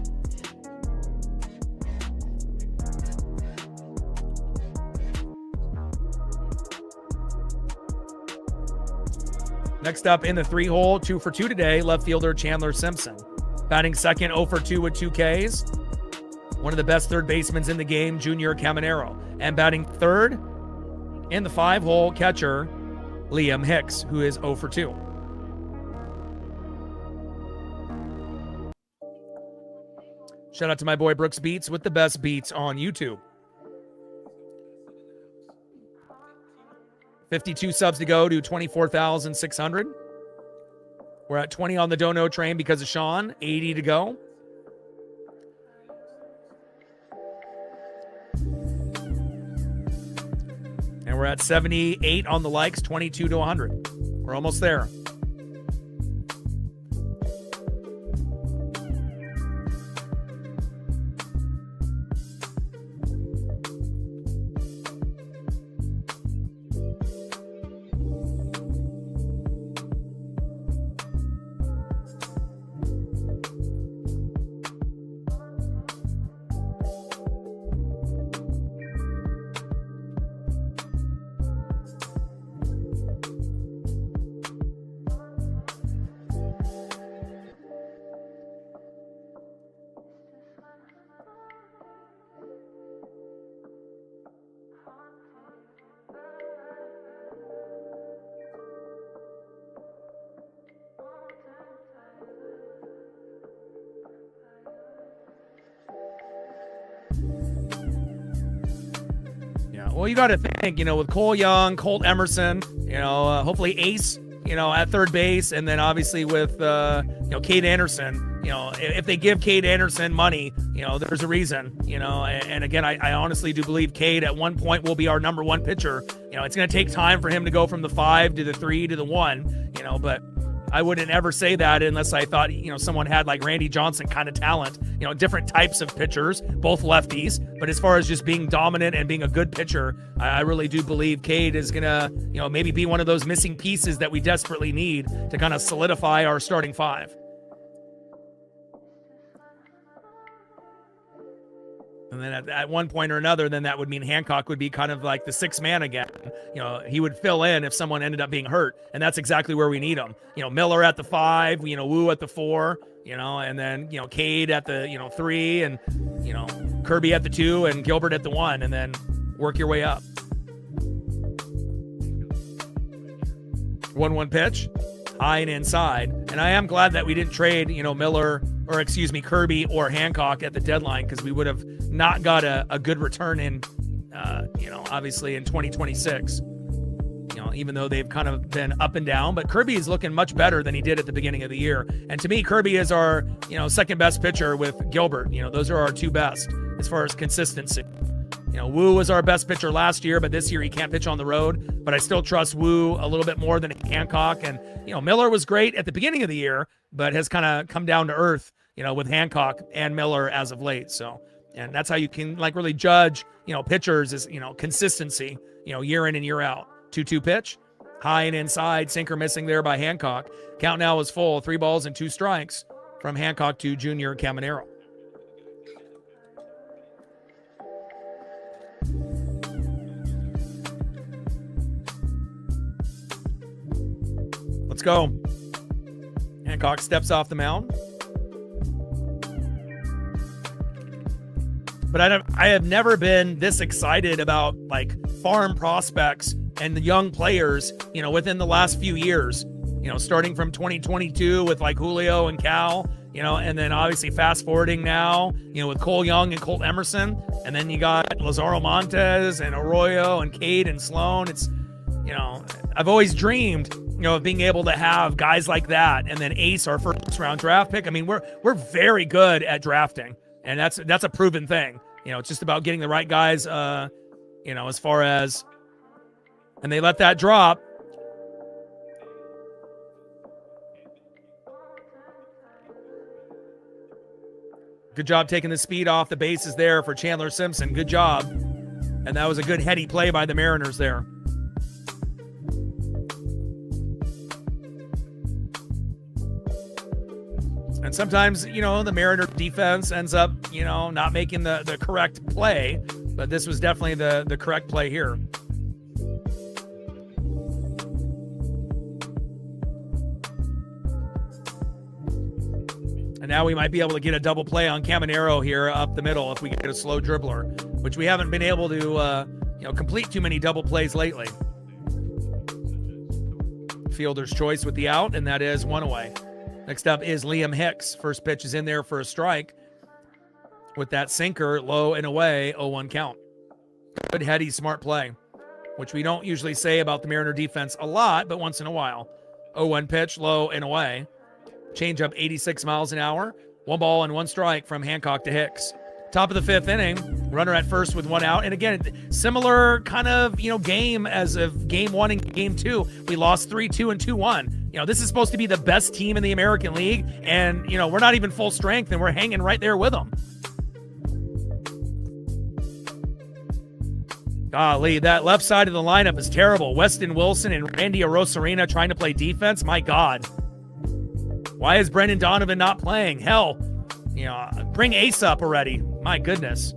Speaker 1: Next up in the 3-hole, 2 for 2 today, left fielder Chandler Simpson. Batting second, 0 for 2 with 2 Ks. One of the best third basemen in the game, Junior Caminero. And batting third in the 5-hole, catcher Liam Hicks, who is 0 for 2. Shout out to my boy Brooks Beats with the best beats on YouTube. 52 subs to go to 24,600. We're at 20 on the Dono train because of Sean. 80 to go. And we're at 78 on the likes, 22 to 100. We're almost there. Well, you got to think, with Cole Young, Colt Emerson, hopefully Ace, at third base. And then obviously with, Cade Anderson, if they give Cade Anderson money, there's a reason, and again, I honestly do believe Cade at one point will be our number 1 pitcher. It's going to take time for him to go from the 5 to the 3 to the 1, but I wouldn't ever say that unless I thought, someone had like Randy Johnson kind of talent, different types of pitchers, both lefties. But as far as just being dominant and being a good pitcher, I really do believe Cade is going to, maybe be one of those missing pieces that we desperately need to kind of solidify our starting 5. And then at one point or another, then that would mean Hancock would be kind of like the sixth man again. He would fill in if someone ended up being hurt, and that's exactly where we need him. Miller at the 5, Wu at the 4, and then, Cade at the, 3, and, Kirby at the 2, and Gilbert at the 1, and then work your way up. 1-1 pitch, high and inside. And I am glad that we didn't trade, Kirby or Hancock at the deadline, because we would have not got a good return in, obviously in 2026. Even though they've kind of been up and down, but Kirby is looking much better than he did at the beginning of the year. And to me, Kirby is our, second best pitcher with Gilbert. Those are our two best as far as consistency. Wu was our best pitcher last year, but this year he can't pitch on the road. But I still trust Wu a little bit more than Hancock. And, Miller was great at the beginning of the year, but has kind of come down to earth, with Hancock and Miller as of late. So, and that's how you can really judge, pitchers is, consistency, year in and year out. 2-2 pitch, high and inside, sinker missing there by Hancock. Count now is full, 3 balls and 2 strikes from Hancock to Junior Caminero. Let's go. Hancock steps off the mound. But I have never been this excited about farm prospects and the young players, within the last few years, starting from 2022 with Julio and Cal, and then obviously fast forwarding now, with Cole Young and Colt Emerson. And then you got Lazaro Montes and Arroyo and Cade and Sloan. It's, I've always dreamed, of being able to have guys like that and then ace our first round draft pick. I mean, we're very good at drafting, and that's a proven thing. It's just about getting the right guys, as far as, and they let that drop. Good job taking the speed off the bases there for Chandler Simpson. Good job. And that was a good heady play by the Mariners there. And sometimes, the Mariner defense ends up, not making the correct play. But this was definitely the correct play here. And now we might be able to get a double play on Caminero here up the middle if we get a slow dribbler, which we haven't been able to, complete too many double plays lately. Fielder's choice with the out, and that is 1 away. Next up is Liam Hicks. First pitch is in there for a strike with that sinker, low and away, 0-1 count. Good heady, smart play, which we don't usually say about the Mariner defense a lot, but once in a while. 0-1 pitch, low and away. Change up 86 miles an hour. 1 ball and 1 strike from Hancock to Hicks. Top of the 5th inning, runner at first with 1 out. And again, similar kind of, game as of game 1 and game 2. We lost 3-2 and 2-1. This is supposed to be the best team in the American League. And, we're not even full strength and we're hanging right there with them. Golly, that left side of the lineup is terrible. Weston Wilson and Randy Arosarena trying to play defense. My God. Why is Brendan Donovan not playing? Hell, bring Ace up already. My goodness.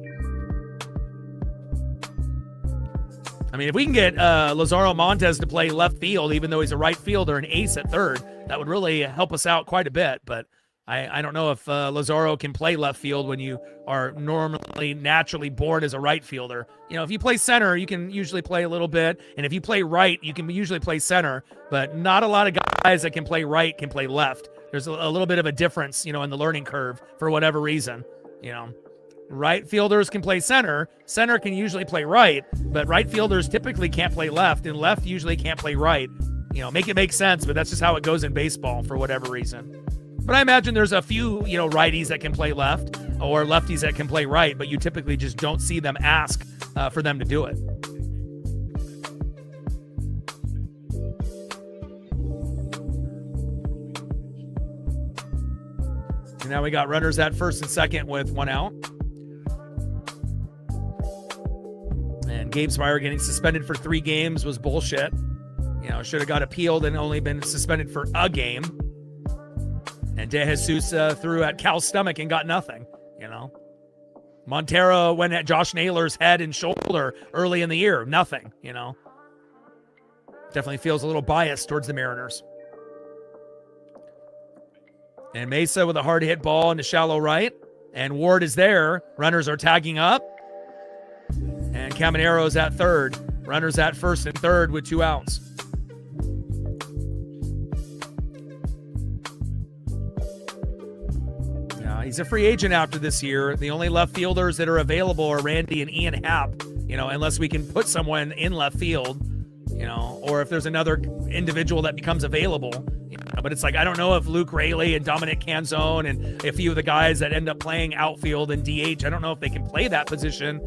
Speaker 1: I mean, if we can get Lazaro Montes to play left field, even though he's a right fielder, and Ace at third, that would really help us out quite a bit. But I don't know if Lazaro can play left field when you are naturally born as a right fielder. If you play center, you can usually play a little bit. And if you play right, you can usually play center. But not a lot of guys that can play right can play left. There's a little bit of a difference, in the learning curve for whatever reason. Right fielders can play center. Center can usually play right. But right fielders typically can't play left. And left usually can't play right. Make it make sense. But that's just how it goes in baseball for whatever reason. But I imagine there's a few, righties that can play left or lefties that can play right, but you typically just don't see them ask for them to do it. And now we got runners at first and second with 1 out. And Gabe Spire getting suspended for 3 games was bullshit. Should have got appealed and only been suspended for a game. And De Jesus threw at Cal's stomach and got nothing, Montero went at Josh Naylor's head and shoulder early in the year. Nothing, Definitely feels a little biased towards the Mariners. And Mesa with a hard hit ball into shallow right. And Ward is there. Runners are tagging up. And Camanero's at third. Runners at first and third with 2 outs. He's a free agent after this year. The only left fielders that are available are Randy and Ian Happ, unless we can put someone in left field, or if there's another individual that becomes available. But it's like, I don't know if Luke Raley and Dominic Canzone and a few of the guys that end up playing outfield and DH, I don't know if they can play that position,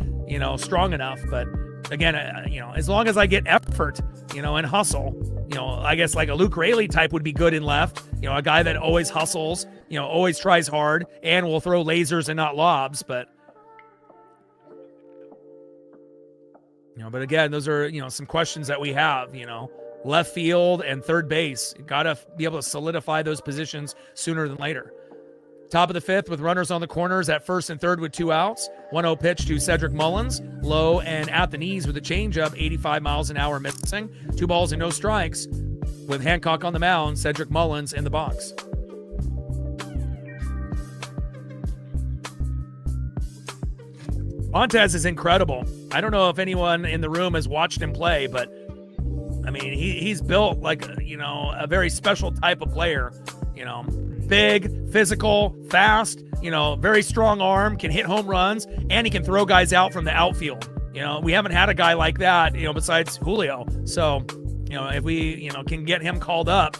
Speaker 1: strong enough. But again, as long as I get effort, and hustle, I guess like a Luke Raley type would be good in left, a guy that always hustles, always tries hard and will throw lasers and not lobs. But, but again, those are, some questions that we have, left field and third base. Got to be able to solidify those positions sooner than later. Top of the fifth with runners on the corners at first and third with 2 outs. 1-0 pitch to Cedric Mullins. Low and at the knees with a changeup, 85 miles an hour missing. 2 balls and no strikes. With Hancock on the mound, Cedric Mullins in the box. Montez is incredible. I don't know if anyone in the room has watched him play, but I mean, he's built like, a very special type of player, big, physical, fast, very strong arm, can hit home runs, and he can throw guys out from the outfield. We haven't had a guy like that, besides Julio. So, if we, can get him called up,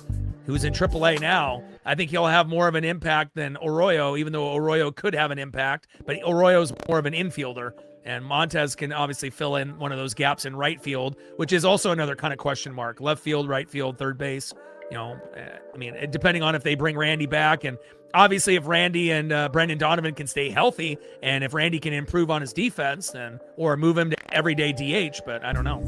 Speaker 1: who's in AAA now, I think he'll have more of an impact than Arroyo, even though Arroyo could have an impact, but Arroyo's more of an infielder. And Montez can obviously fill in one of those gaps in right field, which is also another kind of question mark. Left field, right field, third base. Depending on if they bring Randy back. And obviously if Randy and Brendan Donovan can stay healthy, and if Randy can improve on his defense, then or move him to everyday DH, but I don't know.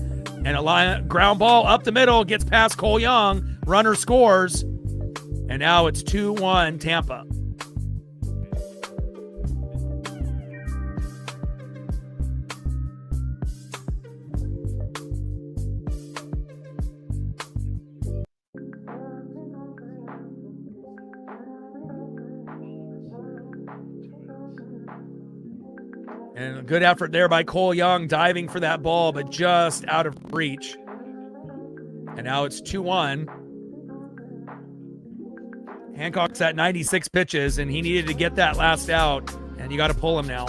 Speaker 1: And a ground ball up the middle, gets past Cole Young. Runner scores. And now it's 2-1 Tampa. And a good effort there by Cole Young, diving for that ball, but just out of reach. And now it's 2-1. Hancock's at 96 pitches, and he needed to get that last out, and you got to pull him now.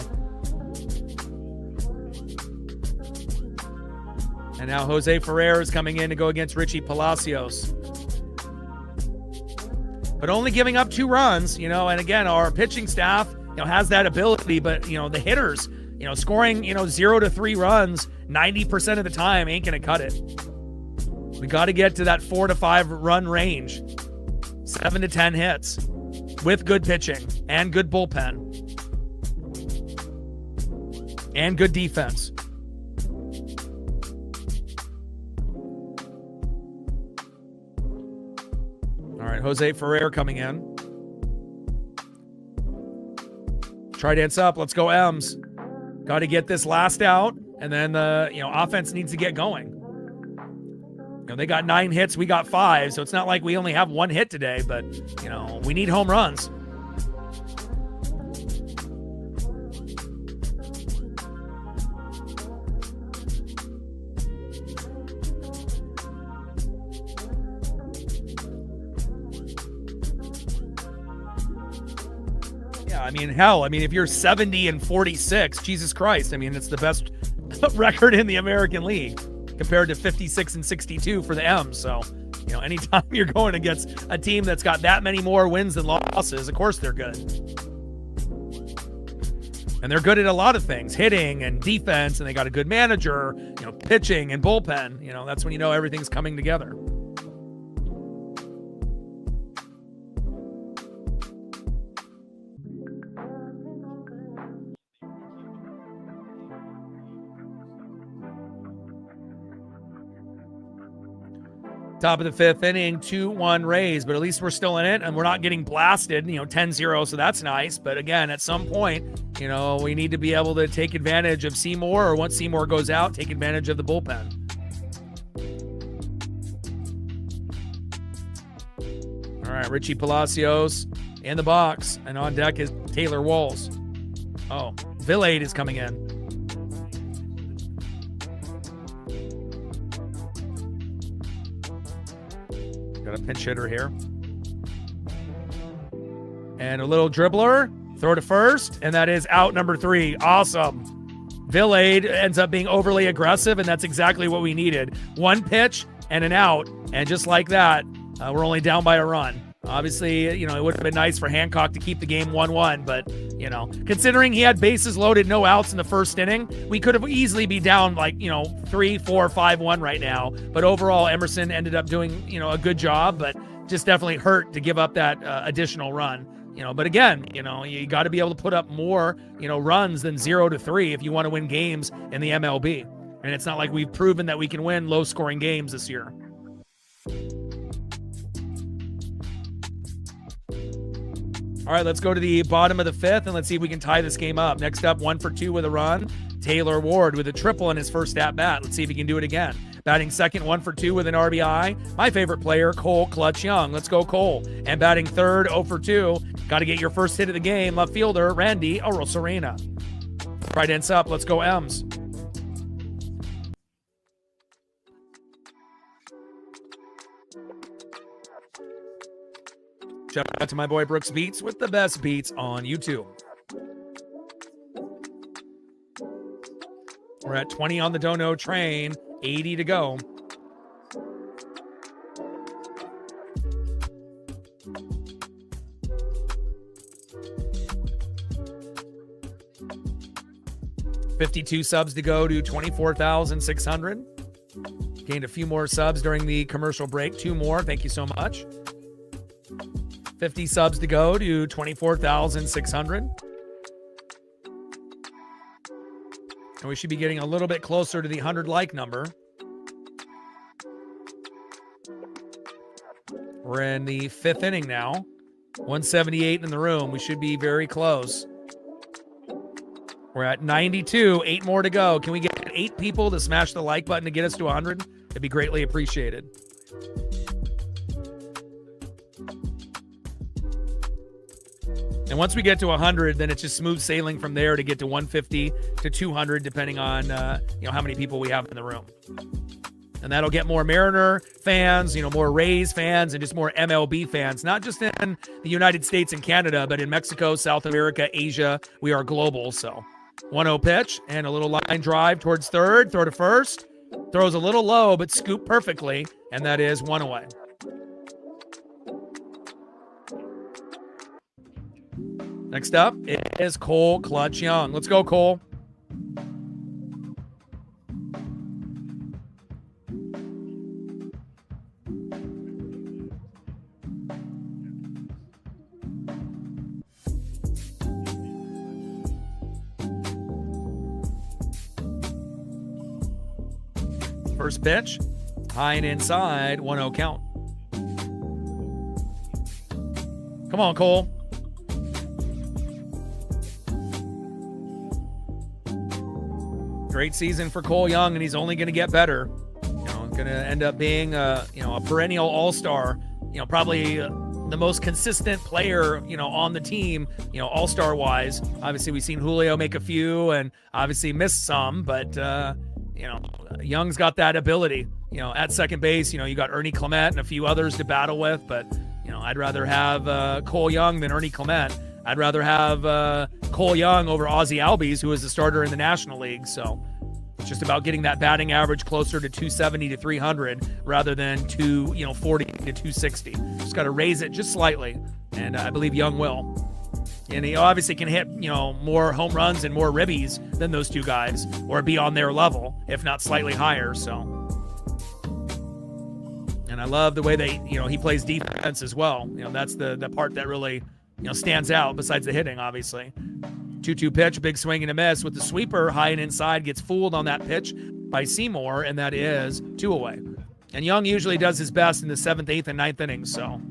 Speaker 1: And now Jose Ferrer is coming in to go against Richie Palacios. But only giving up 2 runs, and again, our pitching staff, has that ability, but, the hitters, scoring, 0 to 3 runs 90% of the time ain't going to cut it. We got to get to that 4 to 5 run range, 7 to 10 hits with good pitching and good bullpen and good defense. All right, Jose Ferrer coming in. Trident's up. Let's go, M's. Got to get this last out, and then the offense needs to get going. They got 9 hits, we got 5, so it's not like we only have 1 hit today, but we need home runs. If you're 70-46, Jesus Christ, it's the best record in the American League compared to 56-62 for the M's. So, anytime you're going against a team that's got that many more wins than losses, of course they're good. And they're good at a lot of things, hitting and defense, and they got a good manager, pitching and bullpen. That's when everything's coming together. Top of the fifth inning, 2-1 Rays, but at least we're still in it and we're not getting blasted, 10-0, so that's nice. But again, at some point, we need to be able to take advantage of Seymour, or once Seymour goes out, take advantage of the bullpen. All right, Richie Palacios in the box, and on deck is Taylor Walls. Oh, Villade is coming in. Got a pinch hitter here. And a little dribbler. Throw to first, and that is out number 3. Awesome. Villade ends up being overly aggressive, and that's exactly what we needed. One pitch and an out, and just like that, we're only down by a run. Obviously, it would have been nice for Hancock to keep the game 1-1, but, considering he had bases loaded, no outs in the first inning, we could have easily be down 3, 4, 5-1 right now. But overall, Emerson ended up doing, a good job, but just definitely hurt to give up that additional run. But again, you got to be able to put up more, runs than 0-3 if you want to win games in the MLB. And it's not like we've proven that we can win low-scoring games this year. All right, let's go to the bottom of the fifth, and let's see if we can tie this game up. Next up, 1 for 2 with a run. Taylor Ward with a triple in his first at-bat. Let's see if he can do it again. Batting second, 1 for 2 with an RBI. My favorite player, Cole Clutch Young. Let's go, Cole. And batting third, 0 for 2. Got to get your first hit of the game. Left fielder, Randy Arosarena. Right ends up. Let's go, Ems. Shout out to my boy Brooks Beats with the best beats on YouTube. We're at 20 on the Dono train, 80 to go. $52 subs to go to 24,600. Gained a few more subs during the commercial break. 2 more. Thank you so much. 50 subs to go to 24,600. And we should be getting a little bit closer to the 100 like number. We're in the 5th inning now. 178 in the room. We should be very close. We're at 92, 8 more to go. Can we get 8 people to smash the like button to get us to 100? It'd be greatly appreciated. And once we get to 100, then it's just smooth sailing from there to get to 150 to 200, depending on how many people we have in the room. And that'll get more Mariner fans, more Rays fans, and just more MLB fans, not just in the United States and Canada, but in Mexico, South America, Asia. We are global. So 1-0 pitch and a little line drive towards third, throw to first, throws a little low, but scoop perfectly. And that is 1 away. Next up is Cole Clutch Young. Let's go, Cole. First pitch, high and inside, 1-0 count. Come on, Cole. Great season for Cole Young, and he's only going to get better. Going to end up being a perennial all-star. Probably the most consistent player, on the team, all-star wise. Obviously, we've seen Julio make a few, and obviously missed some, but Young's got that ability. At second base, you got Ernie Clement and a few others to battle with, but I'd rather have Cole Young than Ernie Clement. I'd rather have Cole Young over Ozzie Albies, who is the starter in the National League. So it's just about getting that batting average closer to 270 to 300 rather than 240 to 260. Just got to raise it just slightly, and I believe Young will. And he obviously can hit, more home runs and more ribbies than those two guys, or be on their level, if not slightly higher. So, and I love the way he plays defense as well. That's the part that really stands out besides the hitting, obviously. 2-2 pitch, big swing and a miss with the sweeper high and inside, gets fooled on that pitch by Seymour, and that is 2 away. And Young usually does his best in the 7th, 8th, and 9th innings, so.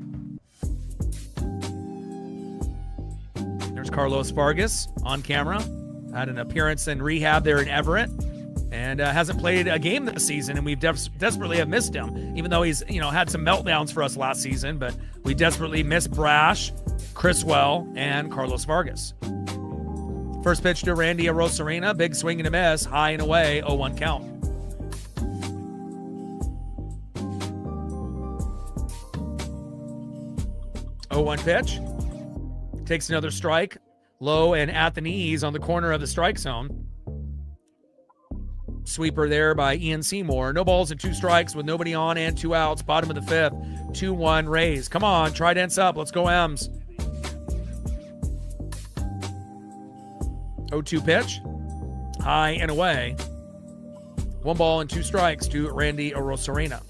Speaker 1: There's Carlos Vargas on camera. Had an appearance in rehab there in Everett. And hasn't played a game this season, and we've desperately have missed him, even though he's, had some meltdowns for us last season, but we desperately miss Brash, Criswell, and Carlos Vargas. First pitch to Randy Arozarena, big swing and a miss, high and away, 0-1 count. Oh, 1 pitch. Takes another strike, low and at the knees on the corner of the strike zone. Sweeper there by Ian Seymour. No balls and 2 strikes with nobody on and 2 outs. Bottom of the 5th. 2-1 Rays. Come on, Trident's up. Let's go M's. 0-2 pitch. High and away. 1 ball and 2 strikes to Randy Arozarena.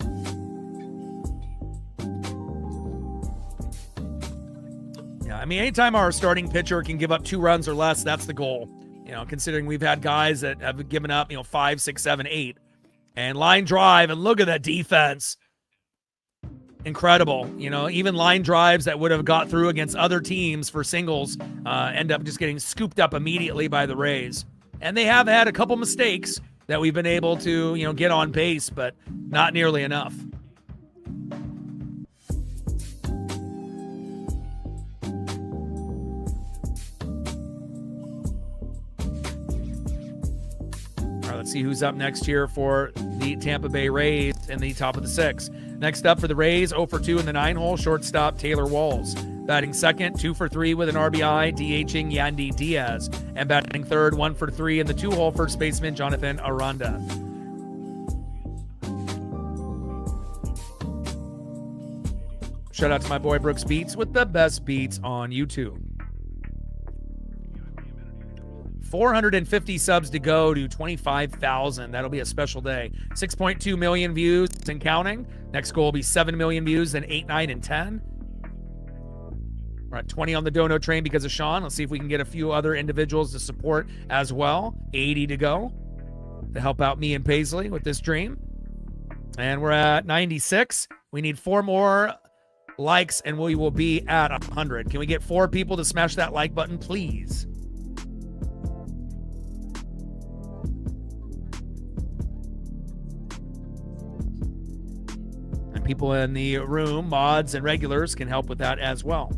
Speaker 1: Yeah, anytime our starting pitcher can give up 2 runs or less, that's the goal. Considering we've had guys that have given up, 5, 6, 7, 8. And line drive, and look at that defense. Incredible. Even line drives that would have got through against other teams for singles end up just getting scooped up immediately by the Rays. And they have had a couple mistakes that we've been able to, get on base, but not nearly enough. Let's see who's up next here for the Tampa Bay Rays in the top of the 6th. Next up for the Rays, 0 for 2 in the 9-hole, shortstop Taylor Walls. Batting second, 2 for 3 with an RBI, DHing Yandy Diaz. And batting third, 1 for 3 in the 2-hole, first baseman Jonathan Aranda. Shout out to my boy Brooks Beats with the best beats on YouTube. 450 subs to go to 25,000. That'll be a special day. 6.2 million views and counting. Next goal will be 7 million views, then 8, 9, and 10. We're at 20 on the dono train because of Sean. Let's see if we can get a few other individuals to support as well. 80 to go to help out me and Paisley with this dream. And we're at 96. We need 4 more likes and we will be at 100. Can we get 4 people to smash that like button, please? People in the room, mods and regulars, can help with that as well.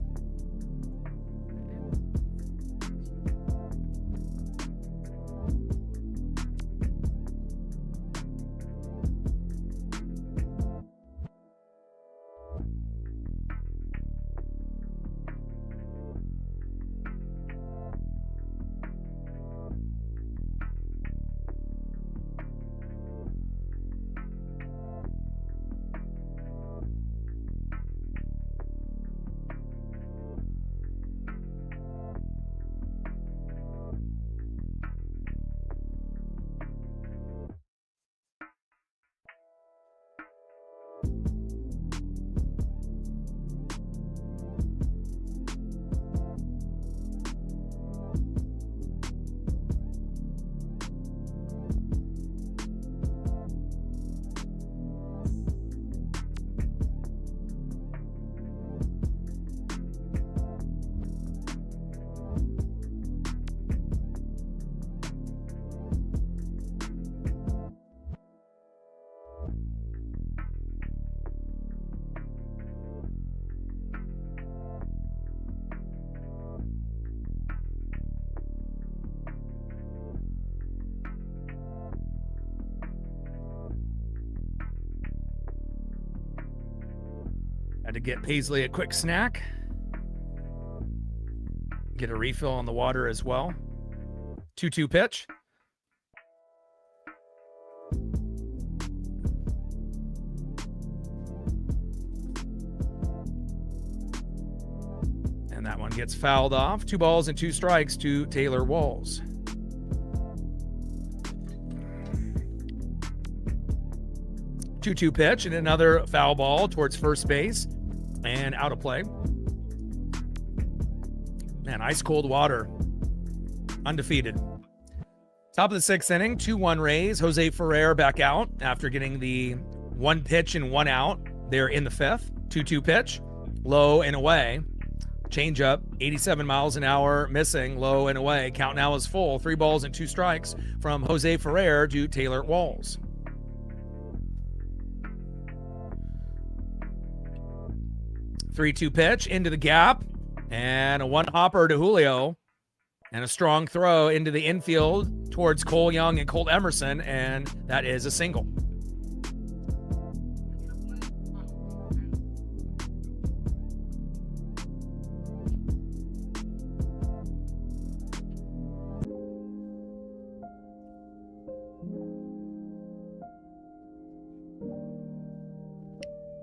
Speaker 1: Had to get Paisley a quick snack. Get a refill on the water as well. 2-2 pitch. And that one gets fouled off. 2 balls and 2 strikes to Taylor Walls. Two-two pitch and another foul ball towards first base and out of play. Man, ice cold water. Undefeated. Top of the 6th inning, 2-1 Rays. Jose Ferrer back out after getting the 1 pitch and 1 out. They're in the 5th. 2-2 pitch, low and away. Changeup, 87 miles an hour, missing, low and away. Count now is full. 3 balls and 2 strikes from Jose Ferrer to Taylor Walls. Three-two pitch into the gap, and a 1-hopper to Julio, and a strong throw into the infield towards Cole Young and Colt Emerson, and that is a single.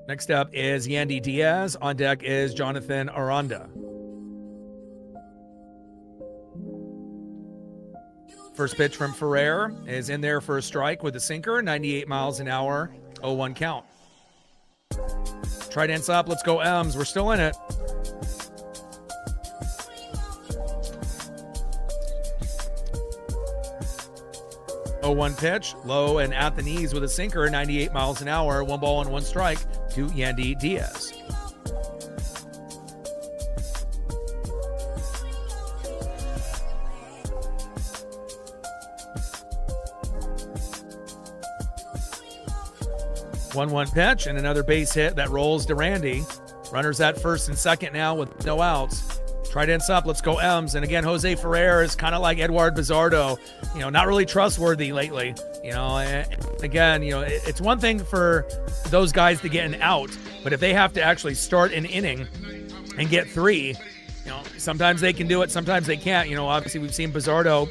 Speaker 1: Next up is Yandy Diaz. On deck is Jonathan Aranda. First pitch from Ferrer is in there for a strike with a sinker, 98 miles an hour, 0-1 count. Trident's up. Let's go M's. We're still in it. Oh-1 pitch, low and at the knees with a sinker, 98 miles an hour, 1 ball and 1 strike to Yandy Diaz. One pitch and another base hit that rolls to Randy. Runners at first and second now with no outs. Trident's up. Let's go M's. And again, Jose Ferrer is kind of like Eduard Bizardo, not really trustworthy lately. Again, it's one thing for those guys to get an out, but if they have to actually start an inning and get 3, sometimes they can do it, sometimes they can't. Obviously we've seen Bizardo,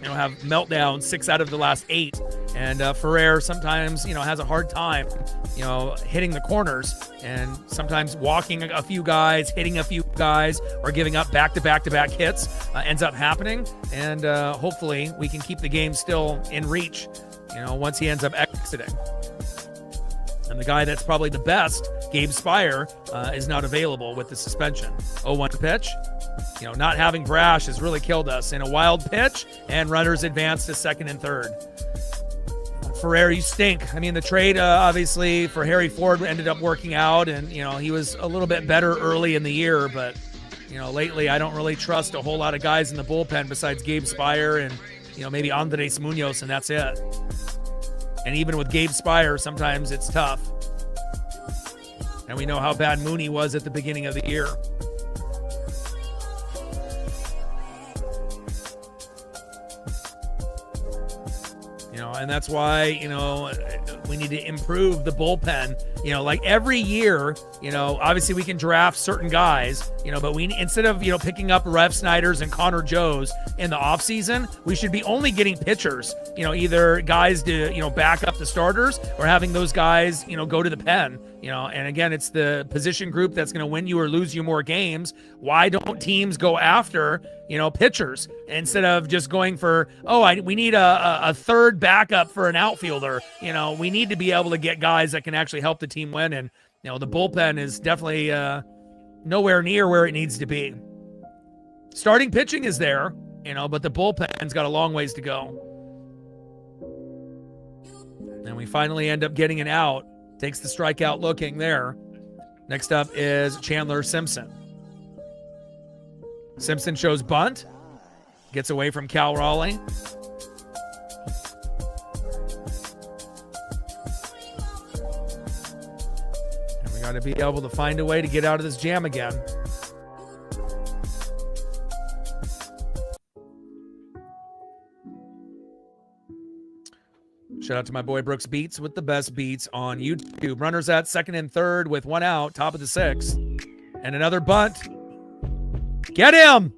Speaker 1: have meltdowns 6 out of the last 8. And Ferrer sometimes, has a hard time, hitting the corners, and sometimes walking a few guys, hitting a few guys, or giving up back-to-back hits ends up happening. And hopefully we can keep the game still in reach, once he ends up exiting. And the guy that's probably the best, Gabe Spire, is not available with the suspension. 0-1 pitch. Not having Brash has really killed us. In a wild pitch, and runners advance to second and third. Ferrer, you stink. I mean, the trade, obviously, for Harry Ford ended up working out, and, he was a little bit better early in the year, but, lately I don't really trust a whole lot of guys in the bullpen besides Gabe Spire and, maybe Andres Munoz, and that's it. And even with Gabe Spire, sometimes it's tough. And we know how bad Mooney was at the beginning of the year. And that's why, we need to improve the bullpen. Like every year, obviously we can draft certain guys, but we, instead of, picking up Rev Snyders and Connor Joes in the offseason, we should be only getting pitchers, either guys to, back up the starters, or having those guys, go to the pen, and again, it's the position group that's going to win you or lose you more games. Why don't teams go after, pitchers instead of just going for, we need a third backup for an outfielder. We need to be able to get guys that can actually help the team win. And, the bullpen is definitely nowhere near where it needs to be. Starting pitching is there, but the bullpen's got a long ways to go. And we finally end up getting an out. Takes the strikeout looking there. Next up is Chandler Simpson. Simpson shows bunt. Gets away from Cal Raleigh. And we got to be able to find a way to get out of this jam again. Shout out to my boy Brooks Beats with the best beats on YouTube. Runners at second and third with 1 out, top of the 6th. And another bunt. Get him!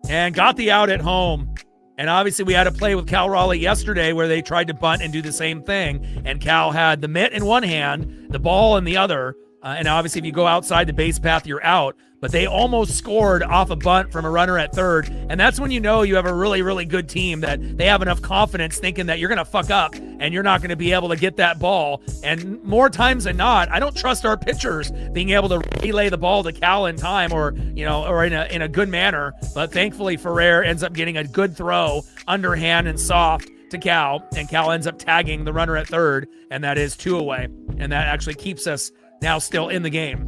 Speaker 1: And got the out at home. And obviously we had a play with Cal Raleigh yesterday where they tried to bunt and do the same thing. And Cal had the mitt in one hand, the ball in the other. And obviously if you go outside the base path, you're out. But they almost scored off a bunt from a runner at third. And that's when you know you have a really, really good team, that they have enough confidence thinking that you're going to fuck up and you're not going to be able to get that ball. And more times than not, I don't trust our pitchers being able to relay the ball to Cal in time, or in a good manner. But thankfully Ferrer ends up getting a good throw, underhand and soft, to Cal, and Cal ends up tagging the runner at third, and that is 2 away. And that actually keeps us now still in the game.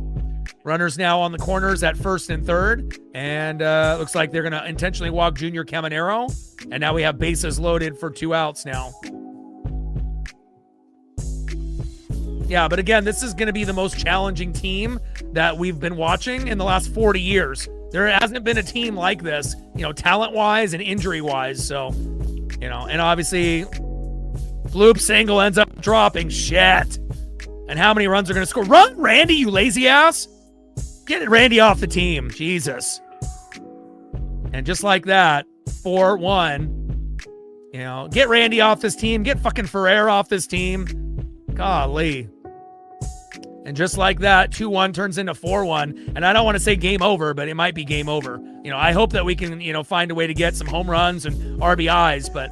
Speaker 1: Runners now on the corners at first and third, and looks like they're going to intentionally walk Junior Caminero, and now we have bases loaded for 2 outs now. Yeah, but again, this is going to be the most challenging team that we've been watching in the last 40 years. There hasn't been a team like this, talent-wise and injury-wise. So, and obviously, Bloop single ends up dropping. Shit. And how many runs are going to score? Run, Randy, you lazy ass. Get Randy off the team. Jesus. And just like that, 4-1. Get Randy off this team. Get fucking Ferrer off this team. Golly. And just like that, 2-1 turns into 4-1. And I don't want to say game over, but it might be game over. I hope that we can, find a way to get some home runs and RBIs. But,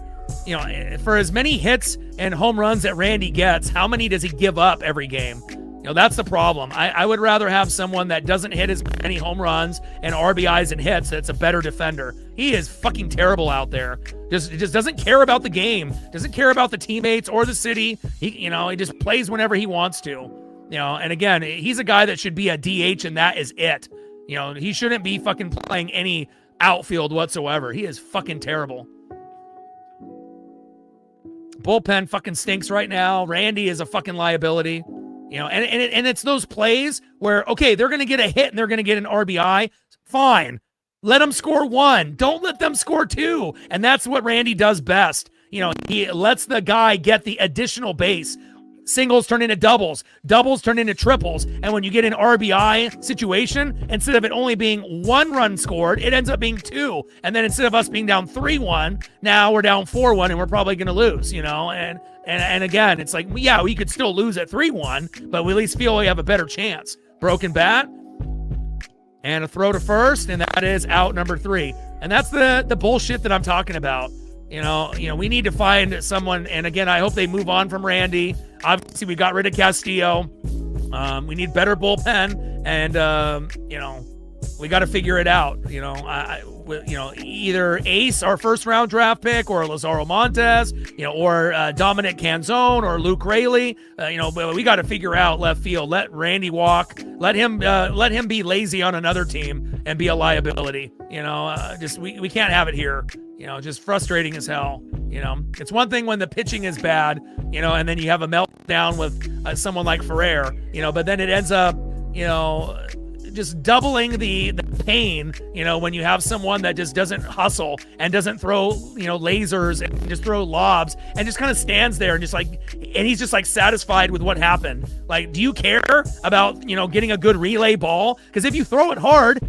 Speaker 1: for as many hits and home runs that Randy gets, how many does he give up every game? That's the problem. I would rather have someone that doesn't hit as many home runs and RBIs and hits that's a better defender. He is fucking terrible out there. Just doesn't care about the game. Doesn't care about the teammates or the city. He just plays whenever he wants to. And again, he's a guy that should be a DH, and that is it. He shouldn't be fucking playing any outfield whatsoever. He is fucking terrible. Bullpen fucking stinks right now. Randy is a fucking liability. And it's those plays where, okay, they're going to get a hit and they're going to get an RBI. Fine. Let them score 1. Don't let them score 2. And that's what Randy does best. He lets the guy get the additional base. Singles turn into doubles. Doubles turn into triples. And when you get an RBI situation, instead of it only being 1 run scored, it ends up being 2. And then instead of us being down 3-1, now we're down 4-1 and we're probably going to lose, And again, it's like, yeah, we could still lose at 3-1, but we at least feel we have a better chance. Broken bat and a throw to first, and that is out number 3. And that's the bullshit that I'm talking about. We need to find someone, and again, I hope they move on from Randy. Obviously, we got rid of Castillo. We need better bullpen, and we got to figure it out. Either Ace, our first-round draft pick, or Lazaro Montes, or Dominic Canzone, or Luke Raley. We got to figure out left field. Let Randy walk. Let him be lazy on another team and be a liability. We can't have it here. Just frustrating as hell. It's one thing when the pitching is bad, and then you have a meltdown with someone like Ferrer, but then it ends up, just doubling the pain, when you have someone that just doesn't hustle and doesn't throw, lasers and just throw lobs and just kind of stands there and he's just like satisfied with what happened. Like, do you care about, getting a good relay ball? Because if you throw it hard,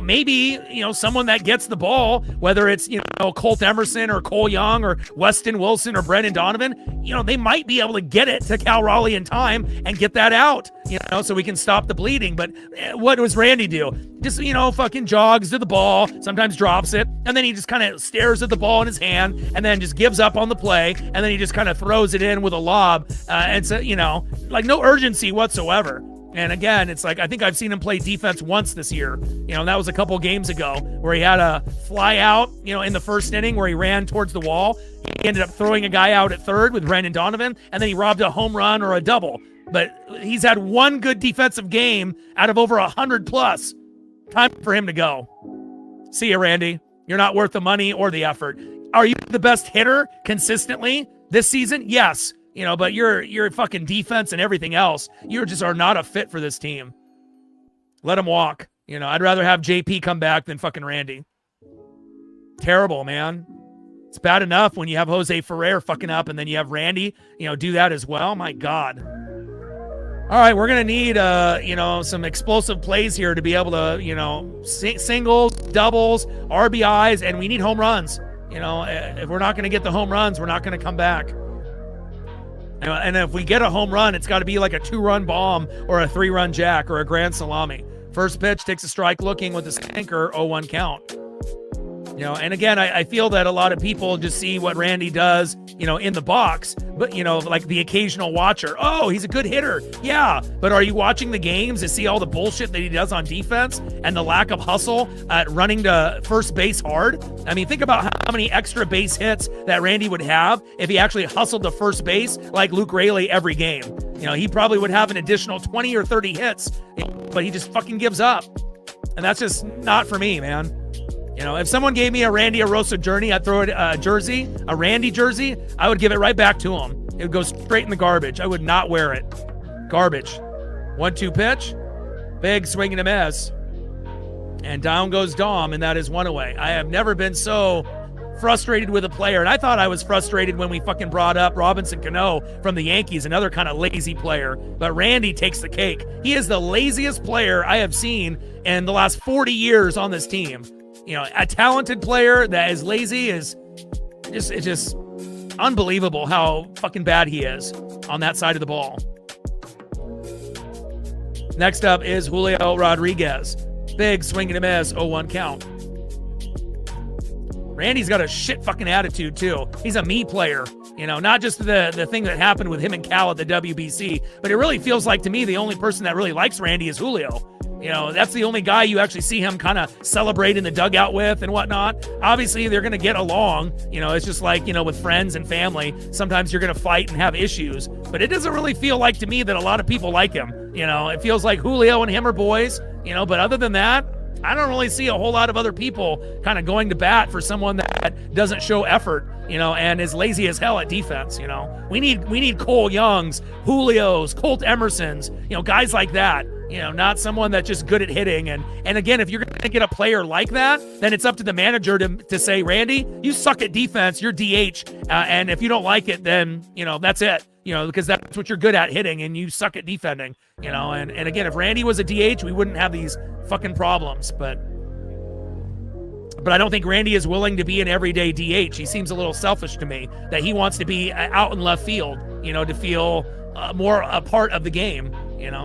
Speaker 1: maybe, someone that gets the ball, whether it's, Colt Emerson or Cole Young or Weston Wilson or Brendan Donovan, they might be able to get it to Cal Raleigh in time and get that out, so we can stop the bleeding. But what does Randy do? Just, fucking jogs to the ball, sometimes drops it, and then he just kind of stares at the ball in his hand and then just gives up on the play, and then he just kind of throws it in with a lob, and so, like no urgency whatsoever. And again, it's like, I think I've seen him play defense once this year. And that was a couple games ago where he had a fly out, in the first inning where he ran towards the wall. He ended up throwing a guy out at third with Brendan Donovan, and then he robbed a home run or a double. But he's had one good defensive game out of over 100 plus. Time for him to go. See you, Randy. You're not worth the money or the effort. Are you the best hitter consistently this season? Yes. But your fucking defense and everything else, you just are not a fit for this team. Let him walk. I'd rather have JP come back than fucking Randy. Terrible, man. It's bad enough when you have Jose Ferrer fucking up and then you have Randy, do that as well. My God. All right, we're going to need, some explosive plays here to be able to, singles, doubles, RBIs, and we need home runs. If we're not going to get the home runs, we're not going to come back. And if we get a home run, it's got to be like a 2-run bomb or a 3-run jack or a grand salami. First pitch takes a strike looking with the sinker, 0-1 count. And again, I feel that a lot of people just see what Randy does, in the box, but, like the occasional watcher. Oh, he's a good hitter. Yeah. But are you watching the games to see all the bullshit that he does on defense and the lack of hustle at running to first base hard? I mean, think about how many extra base hits that Randy would have if he actually hustled to first base like Luke Raley every game. He probably would have an additional 20 or 30 hits, but he just fucking gives up. And that's just not for me, man. If someone gave me a Randy Arosa journey, I'd throw it a Randy jersey, I would give it right back to him. It would go straight in the garbage. I would not wear it. Garbage. 1-2 pitch. Big swing and a miss. And down goes Dom, and that is one away. I have never been so frustrated with a player. And I thought I was frustrated when we fucking brought up Robinson Cano from the Yankees, another kind of lazy player. But Randy takes the cake. He is the laziest player I have seen in the last 40 years on this team. A talented player that is lazy is just unbelievable how fucking bad he is on that side of the ball. Next up is Julio Rodriguez. Big swing and a miss, 0-1 count. Randy's got a shit fucking attitude too. He's a me player. Not just the thing that happened with him and Cal at the WBC, but it really feels like to me the only person that really likes Randy is Julio. That's the only guy you actually see him kind of celebrate in the dugout with and whatnot. Obviously, they're going to get along. It's just like, with friends and family. Sometimes you're going to fight and have issues. But it doesn't really feel like to me that a lot of people like him. It feels like Julio and him are boys. But other than that, I don't really see a whole lot of other people kind of going to bat for someone that doesn't show effort, and is lazy as hell at defense. We need Cole Youngs, Julios, Colt Emersons, guys like that. Not someone that's just good at hitting. And again, if you're going to get a player like that, then it's up to the manager to say, Randy, you suck at defense, you're DH. And if you don't like it, then, that's it. Because that's what you're good at, hitting, and you suck at defending. And again, if Randy was a DH, we wouldn't have these fucking problems. But I don't think Randy is willing to be an everyday DH. He seems a little selfish to me that he wants to be out in left field, to feel more a part of the game.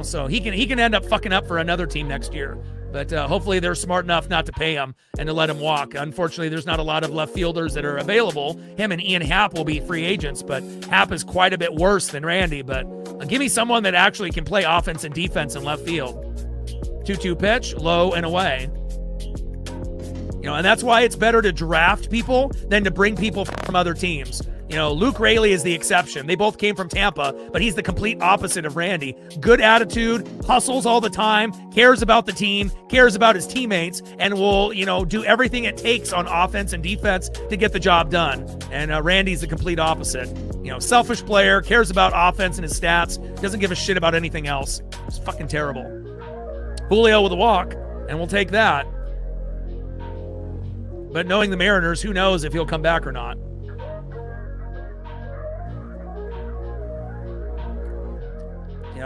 Speaker 1: So he can end up fucking up for another team next year. But hopefully they're smart enough not to pay him and to let him walk. Unfortunately, there's not a lot of left fielders that are available. Him and Ian Happ will be free agents, but Happ is quite a bit worse than Randy. But give me someone that actually can play offense and defense in left field. 2-2 pitch, low and away. And that's why it's better to draft people than to bring people from other teams. Luke Raley is the exception. They both came from Tampa, but he's the complete opposite of Randy. Good attitude, hustles all the time, cares about the team, cares about his teammates, and will, do everything it takes on offense and defense to get the job done. And Randy's the complete opposite. Selfish player, cares about offense and his stats, doesn't give a shit about anything else. It's fucking terrible. Julio with a walk, and we'll take that. But knowing the Mariners, who knows if he'll come back or not.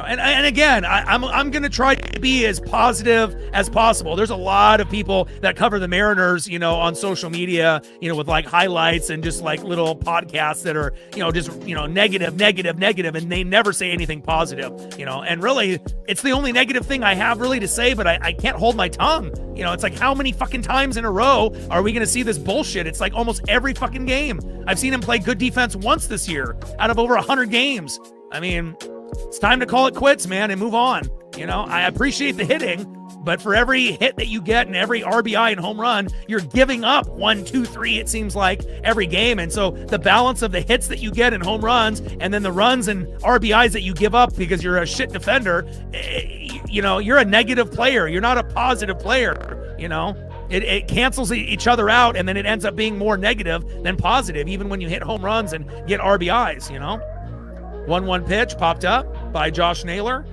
Speaker 1: And again, I'm going to try to be as positive as possible. There's a lot of people that cover the Mariners, on social media, with like highlights and just like little podcasts that are, just, negative, and they never say anything positive, and really it's the only negative thing I have really to say, but I can't hold my tongue. It's like, how many fucking times in a row are we going to see this bullshit? It's like almost every fucking game. I've seen him play good defense once this year out of over 100 games. I mean, it's time to call it quits, man, and move on. I appreciate the hitting, but for every hit that you get and every RBI and home run, you're giving up 1, 2, 3, it seems like, every game. And so the balance of the hits that you get and home runs and then the runs and RBIs that you give up because you're a shit defender, you're a negative player. You're not a positive player, It cancels each other out, and then it ends up being more negative than positive, even when you hit home runs and get RBIs, 1-1 pitch popped up by Josh Naylor,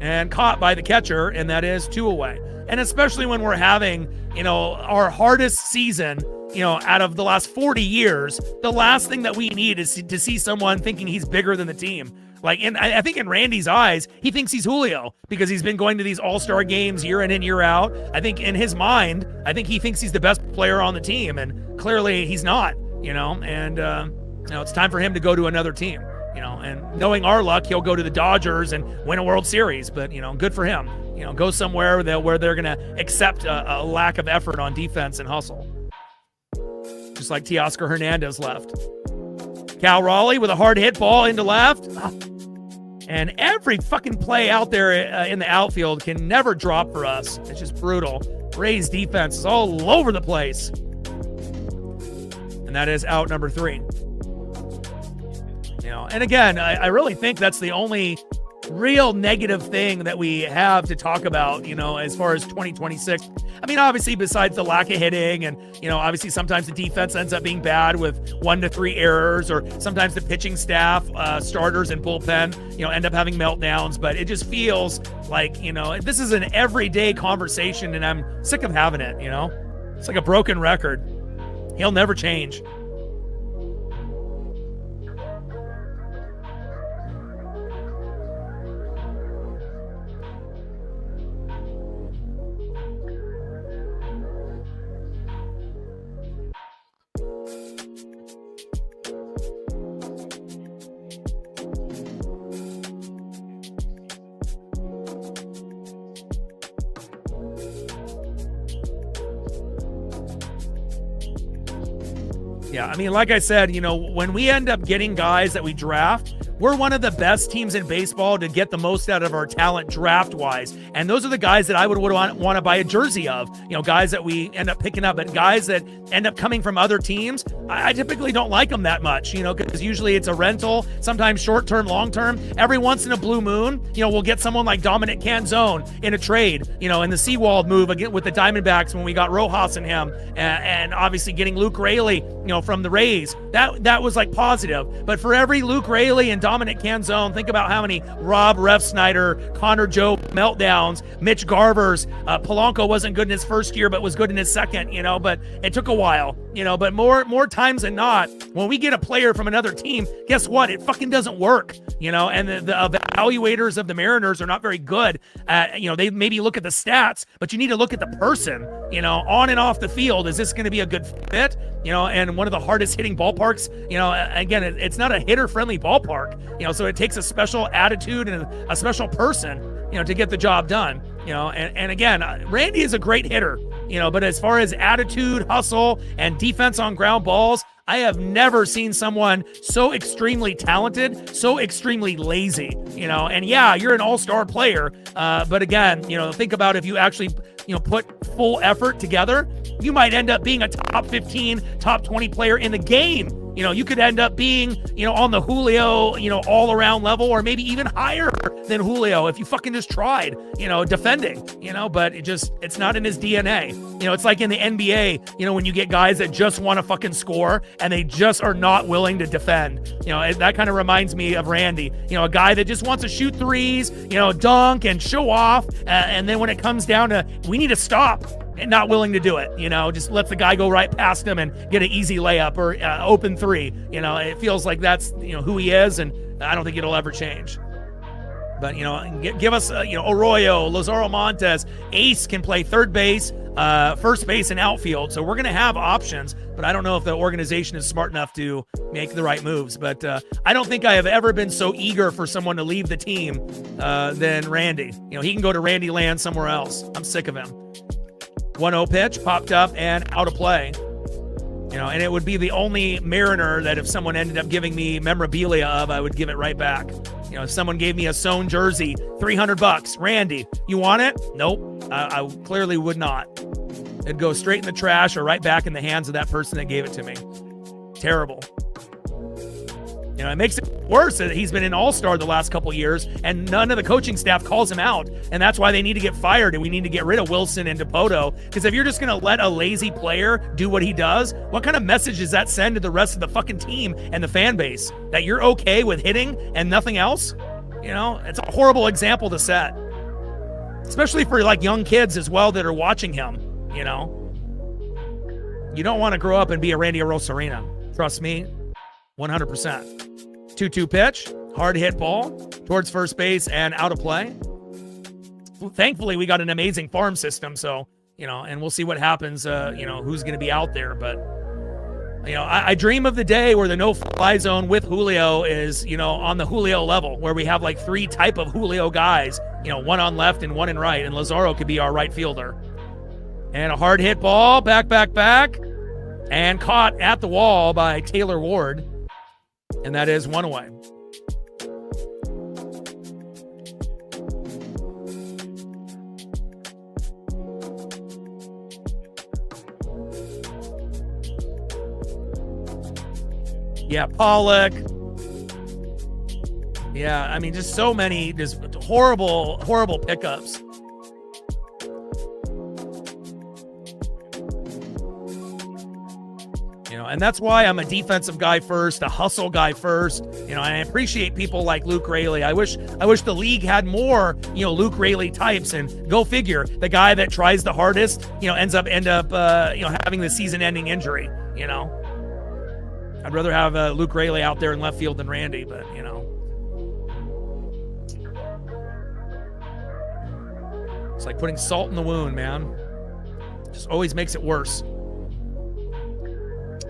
Speaker 1: and caught by the catcher, and that is 2 away. And especially when we're having, our hardest season, out of the last 40 years, the last thing that we need is to see someone thinking he's bigger than the team. I think in Randy's eyes, he thinks he's Julio because he's been going to these all-star games year in and year out. I think in his mind, he thinks he's the best player on the team, and clearly he's not, and it's time for him to go to another team. And knowing our luck, he'll go to the Dodgers and win a World Series. But, good for him. Go somewhere where they're going to accept a lack of effort on defense and hustle. just like Teoscar Hernandez left. Cal Raleigh with a hard hit ball into left. And every fucking play out there in the outfield can never drop for us. It's just brutal. Rays defense is all over the place. And that is out number 3. And again, I really think that's the only real negative thing that we have to talk about, as far as 2026. I mean, obviously, besides the lack of hitting and, obviously sometimes the defense ends up being bad with 1 to 3 errors, or sometimes the pitching staff, starters and bullpen, end up having meltdowns. But it just feels like, this is an everyday conversation, and I'm sick of having it, It's like a broken record. He'll never change. Yeah, I mean, like I said, when we end up getting guys that we draft, we're one of the best teams in baseball to get the most out of our talent draft-wise. And those are the guys that I would want to buy a jersey of, guys that we end up picking up. But guys that end up coming from other teams, I typically don't like them that much, because usually it's a rental, sometimes short-term, long-term. Every once in a blue moon, we'll get someone like Dominic Canzone in a trade, in the Seawald move again with the Diamondbacks when we got Rojas and him, and obviously getting Luke Raley, from the Rays. That was like positive. But for every Luke Raley and Dominic Canzone, think about how many Rob Refsnyder, Connor Joe meltdowns, Mitch Garvers, Polanco wasn't good in his first year, but was good in his second, but it took a while, but more times than not, when we get a player from another team, guess what? It fucking doesn't work, and the evaluators of the Mariners are not very good at, they maybe look at the stats, but you need to look at the person, on and off the field. Is this going to be a good fit? And one of the hardest hitting ballparks, again, it's not a hitter friendly ballpark, so it takes a special attitude and a special person, to get the job done, and again, Randy is a great hitter, but as far as attitude, hustle, and defense on ground balls, I have never seen someone so extremely talented, so extremely lazy, and yeah, you're an all-star player, but again, think about if you actually, put full effort together, you might end up being a top 15, top 20 player in the game. You could end up being, on the Julio, all around level, or maybe even higher than Julio if you fucking just tried, defending, but it's not in his DNA. It's like in the NBA, when you get guys that just want to fucking score and they just are not willing to defend. That kind of reminds me of Randy, a guy that just wants to shoot threes, dunk and show off. And then when it comes down to, we need to stop, and not willing to do it, just let the guy go right past him and get an easy layup or open three. It feels like that's, who he is, and I don't think it'll ever change. But, give us, Arroyo, Lazaro Montes, Ace can play third base, first base, and outfield. So we're going to have options, but I don't know if the organization is smart enough to make the right moves. But I don't think I have ever been so eager for someone to leave the team than Randy. He can go to Randy land somewhere else. I'm sick of him. 1-0 pitch popped up and out of play. And it would be the only Mariner that if someone ended up giving me memorabilia of, I would give it right back. If someone gave me a sewn jersey, $300, Randy, you want it? Nope, I clearly would not. It'd go straight in the trash or right back in the hands of that person that gave it to me. Terrible. It makes it worse that he's been an all-star the last couple years and none of the coaching staff calls him out. And that's why they need to get fired and we need to get rid of Wilson and DePoto. Because if you're just going to let a lazy player do what he does, what kind of message does that send to the rest of the fucking team and the fan base? That you're okay with hitting and nothing else? It's a horrible example to set. Especially for like young kids as well that are watching him, You don't want to grow up and be a Randy Arozarena. Trust me, 100%. 2-2 pitch, hard hit ball towards first base and out of play. Thankfully, we got an amazing farm system, so, and we'll see what happens, who's going to be out there. But, I dream of the day where the no-fly zone with Julio is, on the Julio level, where we have like 3 type of Julio guys, one on left and one in right, and Lazaro could be our right fielder. And a hard hit ball, back. And caught at the wall by Taylor Ward. And that is 1 away. Yeah, Pollock. Yeah, I mean, just so many, just horrible, horrible pickups. You know, and that's why I'm a defensive guy first, a hustle guy first. You know, and I appreciate people like Luke Raley. I wish the league had more, you know, Luke Raley types. And go figure, the guy that tries the hardest, you know, end up, you know, having the season-ending injury. You know, I'd rather have Luke Raley out there in left field than Randy, but you know, it's like putting salt in the wound, man. Just always makes it worse.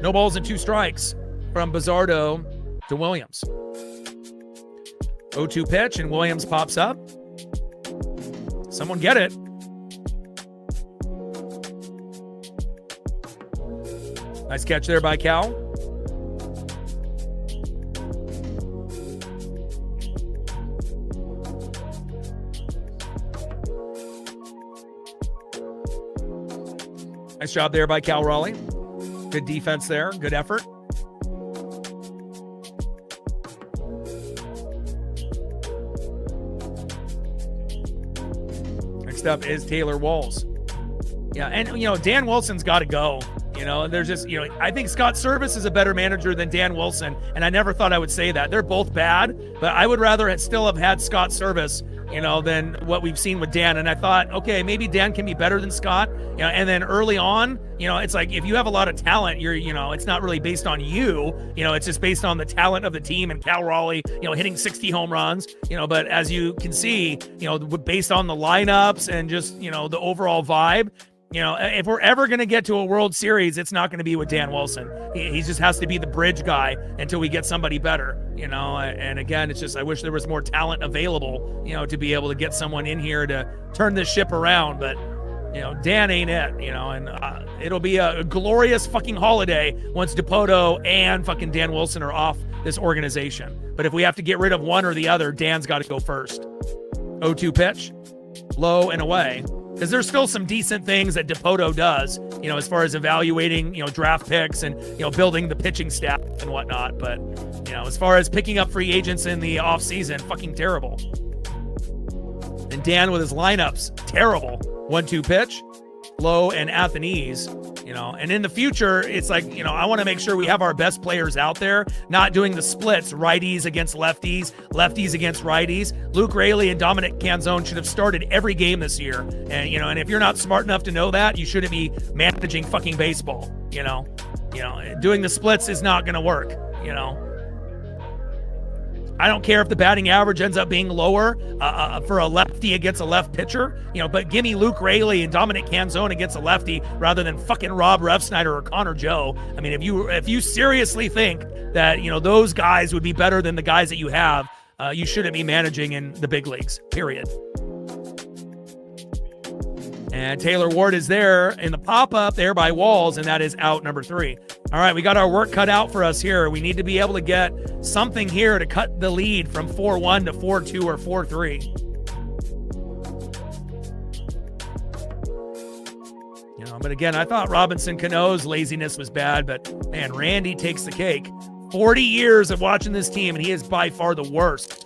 Speaker 1: No balls and 2 strikes from Bizzardo to Williams. 0-2 pitch, and Williams pops up. Someone get it. Nice catch there by Cal. Nice job there by Cal Raleigh. Good defense there. Good effort. Next up is Taylor Walls. Yeah, and, you know, Dan Wilson's got to go. You know, there's just, you know, I think Scott Service is a better manager than Dan Wilson, and I never thought I would say that. They're both bad, but I would rather still have had Scott Service, you know, than what we've seen with Dan. And I thought, okay, maybe Dan can be better than Scott. You know, and then early on, you know, it's like if you have a lot of talent, you know, it's not really based on you. You know, it's just based on the talent of the team and Cal Raleigh, you know, hitting 60 home runs. You know, but as you can see, you know, based on the lineups and just, you know, the overall vibe. You know, if we're ever going to get to a World Series, it's not going to be with Dan Wilson. He just has to be the bridge guy until we get somebody better, you know. And again, it's just I wish there was more talent available, you know, to be able to get someone in here to turn this ship around. But, you know, Dan ain't it, you know, and it'll be a glorious fucking holiday once Dipoto and fucking Dan Wilson are off this organization. But if we have to get rid of one or the other, Dan's got to go first. 0-2 pitch, low and away. Because there's still some decent things that Dipoto does, you know, as far as evaluating, you know, draft picks and, you know, building the pitching staff and whatnot. But, you know, as far as picking up free agents in the offseason, fucking terrible. And Dan with his lineups, terrible. 1-2 pitch, low and Athens, you know, and in the future, it's like, you know, I want to make sure we have our best players out there, not doing the splits, righties against lefties, lefties against righties. Luke Raley and Dominic Canzone should have started every game this year. And, you know, and if you're not smart enough to know that, you shouldn't be managing fucking baseball, you know, doing the splits is not going to work, you know. I don't care if the batting average ends up being lower for a lefty against a left pitcher, you know, but give me Luke Raley and Dominic Canzone against a lefty rather than fucking Rob Refsnyder or Connor Joe. I mean, if you seriously think that, you know, those guys would be better than the guys that you have, you shouldn't be managing in the big leagues, period. And Taylor Ward is there in the pop-up there by Walls, and that is out number 3. All right, we got our work cut out for us here. We need to be able to get something here to cut the lead from 4-1 to 4-2 or 4-3. You know, but again, I thought Robinson Cano's laziness was bad, but man, Randy takes the cake. 40 years of watching this team, and he is by far the worst.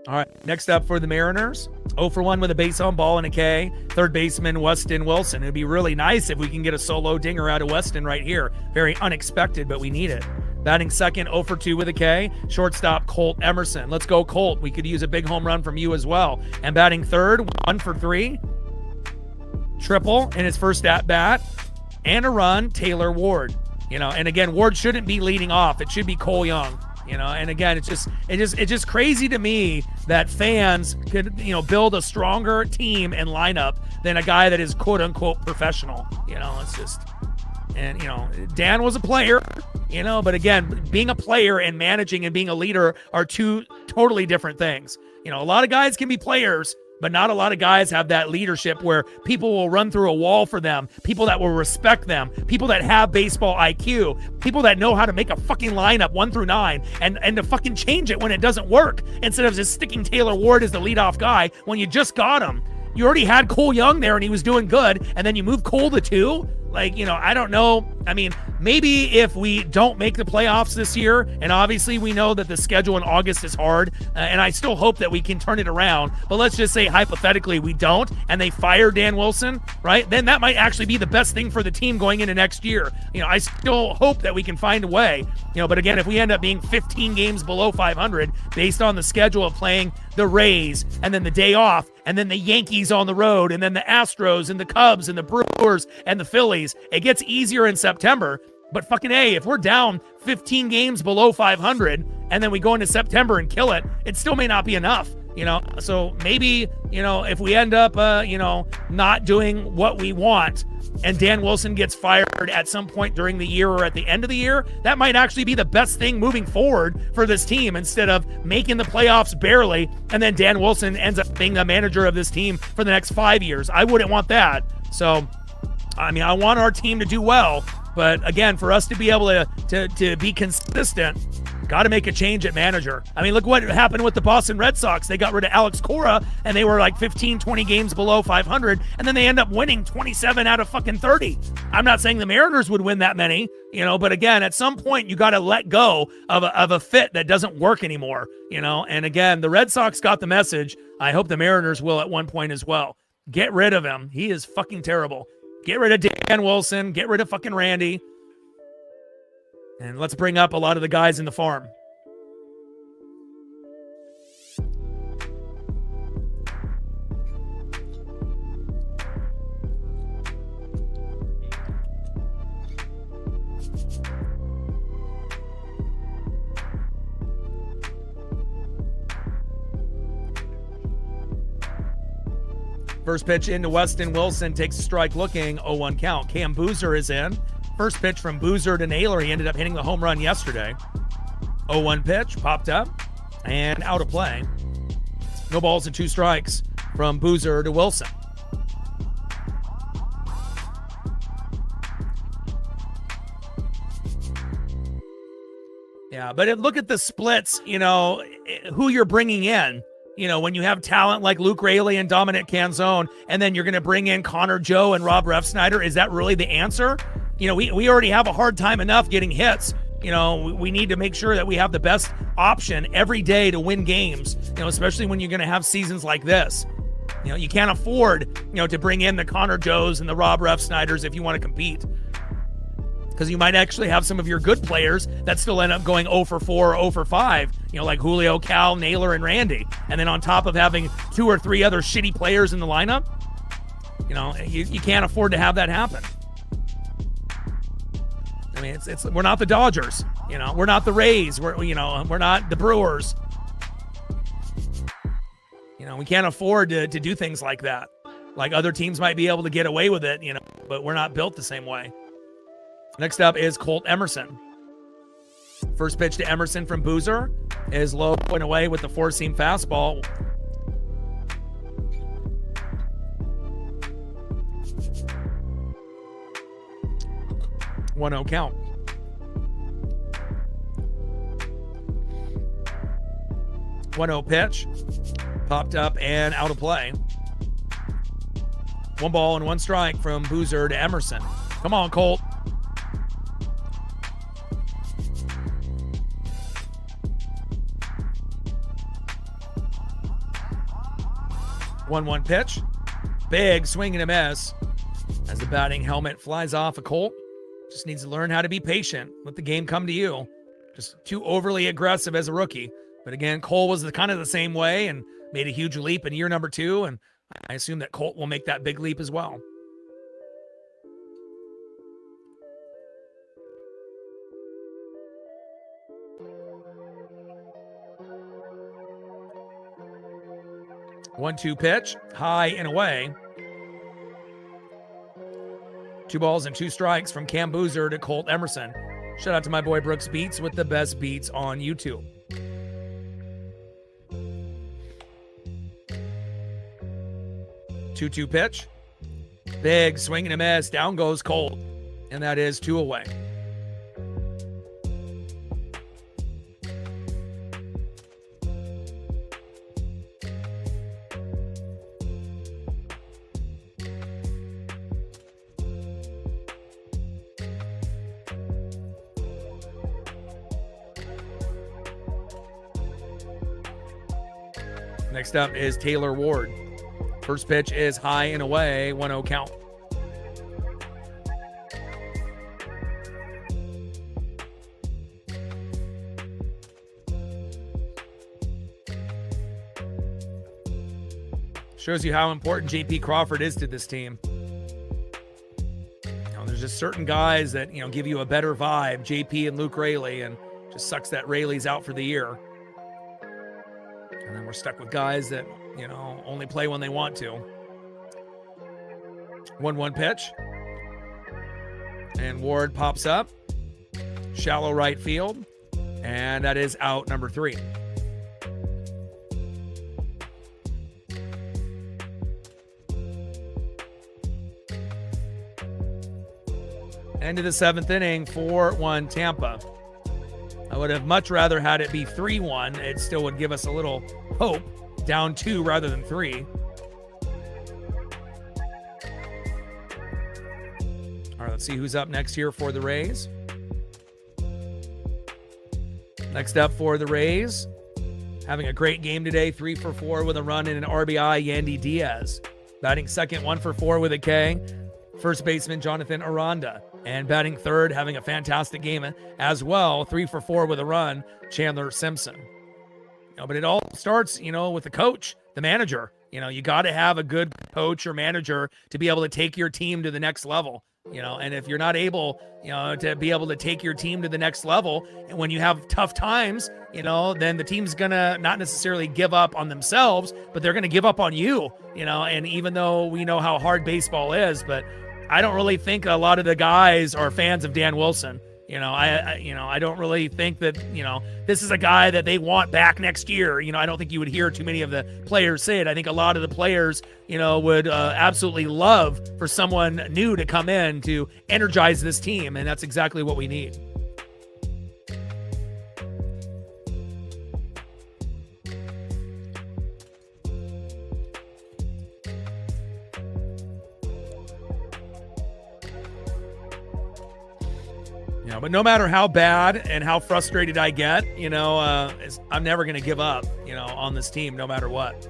Speaker 1: All right, next up for the Mariners, 0-for-1 with a base on ball and a K. Third baseman, Weston Wilson. It'd be really nice if we can get a solo dinger out of Weston right here. Very unexpected, but we need it. Batting second, 0-for-2 with a K. Shortstop, Colt Emerson. Let's go, Colt. We could use a big home run from you as well. And batting third, 1-for-3. Triple in his first at-bat. And a run, Taylor Ward. You know, and again, Ward shouldn't be leading off. It should be Cole Young. You know, and again, it's just crazy to me that fans could, you know, build a stronger team and lineup than a guy that is quote unquote professional. You know, And, Dan was a player, but again, being a player and managing and being a leader are two totally different things. A lot of guys can be players, but not a lot of guys have that leadership where people will run through a wall for them, people that will respect them, people that have baseball IQ, people that know how to make a fucking lineup 1 through 9 and to fucking change it when it doesn't work instead of just sticking Taylor Ward as the leadoff guy when you just got him. You already had Cole Young there and he was doing good, and then you move Cole to 2? I don't know. I mean, maybe if we don't make the playoffs this year, and obviously we know that the schedule in August is hard, and I still hope that we can turn it around, but let's just say hypothetically we don't, and they fire Dan Wilson, right? Then that might actually be the best thing for the team going into next year. I still hope that we can find a way, but again, if we end up being 15 games below 500 based on the schedule of playing the Rays and then the day off, and then the Yankees on the road, and then the Astros and the Cubs and the Brewers and the Phillies, it gets easier in September. But fucking A, if we're down 15 games below 500 and then we go into September and kill it, it still may not be enough. So maybe, if we end up, not doing what we want and Dan Wilson gets fired at some point during the year or at the end of the year, that might actually be the best thing moving forward for this team instead of making the playoffs barely and then Dan Wilson ends up being the manager of this team for the next 5 years. I wouldn't want that. So, I want our team to do well, but again, for us to be able to be consistent, got to make a change at manager. Look what happened with the Boston Red Sox. They got rid of Alex Cora, and they were like 15, 20 games below 500, and then they end up winning 27 out of fucking 30. I'm not saying the Mariners would win that many, but again, at some point, you got to let go of a fit that doesn't work anymore, and again, the Red Sox got the message. I hope the Mariners will at one point as well. Get rid of him. He is fucking terrible. Get rid of Dan Wilson. Get rid of fucking Randy. And let's bring up a lot of the guys in the farm. First pitch into Weston Wilson, takes a strike looking, 0-1 count. Cam Boozer is in. First pitch from Boozer to Naylor. He ended up hitting the home run yesterday. 0-1 pitch, popped up, and out of play. No balls and 2 strikes from Boozer to Wilson. Yeah, but look at the splits, who you're bringing in. When you have talent like Luke Raley and Dominic Canzone, and then you're going to bring in Connor Joe and Rob Refsnyder, is that really the answer? We already have a hard time enough getting hits. We need to make sure that we have the best option every day to win games, especially when you're going to have seasons like this. You can't afford, to bring in the Connor Joes and the Rob Refsnyders if you want to compete. Because you might actually have some of your good players that still end up going 0 for 4 or 0 for 5, like Julio, Cal, Naylor, and Randy. And then on top of having 2 or 3 other shitty players in the lineup, you can't afford to have that happen. We're not the Dodgers, we're not the Rays, we're not the Brewers. We can't afford to do things like that. Like other teams might be able to get away with it, but we're not built the same way. Next up is Colt Emerson. First pitch to Emerson from Boozer is low and away with the 4-seam fastball. One 0 count. One 0 pitch. Popped up and out of play. 1 ball and 1 strike from Boozer to Emerson. Come on, Colt. One pitch. Big swing and a miss as the batting helmet flies off a Colt. Just needs to learn how to be patient. Let the game come to you. Just too overly aggressive as a rookie. But again, Cole was kind of the same way and made a huge leap in year number 2. And I assume that Colt will make that big leap as well. One 2 pitch, high and away. 2 balls and 2 strikes from Cam Boozer to Colt Emerson. Shout out to my boy Brooks Beats with the best beats on YouTube. 2-2 pitch. Big swing and a miss. Down goes Colt. And that is 2 away. Next up is Taylor Ward. First pitch is high and away, 1-0 count. Shows you how important J.P. Crawford is to this team. There's just certain guys that, give you a better vibe, J.P. and Luke Raley, and just sucks that Raley's out for the year. And then we're stuck with guys that, only play when they want to. 1-1 pitch. And Ward pops up. Shallow right field. And that is out number 3. End of the 7th inning, 4-1 Tampa. I would have much rather had it be 3-1. It still would give us a little hope. Down 2 rather than 3. All right, let's see who's up next here for the Rays. Next up for the Rays, having a great game today, 3 for 4 with a run and an RBI, Yandy Diaz. Batting second, 1 for 4 with a K, first baseman Jonathan Aranda. And batting third, having a fantastic game as well, 3 for 4 with a run, Chandler Simpson. But it all starts, with the coach, the manager. You got to have a good coach or manager to be able to take your team to the next level. And if you're not able, to be able to take your team to the next level, and when you have tough times, then the team's gonna not necessarily give up on themselves, but they're gonna give up on you. And even though we know how hard baseball is, but I don't really think a lot of the guys are fans of Dan Wilson. I don't really think that, this is a guy that they want back next year. I don't think you would hear too many of the players say it. I think a lot of the players, would absolutely love for someone new to come in to energize this team. And that's exactly what we need. But no matter how bad and how frustrated I get, I'm never going to give up, on this team, no matter what.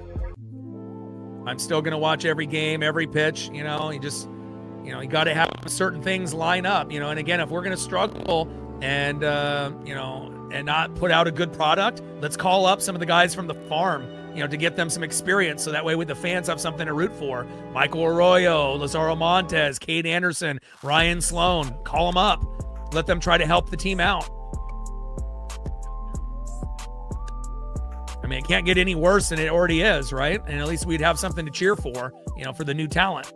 Speaker 1: I'm still going to watch every game, every pitch, you got to have certain things line up, and again, if we're going to struggle and, and not put out a good product, let's call up some of the guys from the farm, to get them some experience. So that way with the fans have something to root for. Michael Arroyo, Lazaro Montes, Cade Anderson, Ryan Sloan, call them up. Let them try to help the team out. I mean, it can't get any worse than it already is, right? And at least we'd have something to cheer for, for the new talent.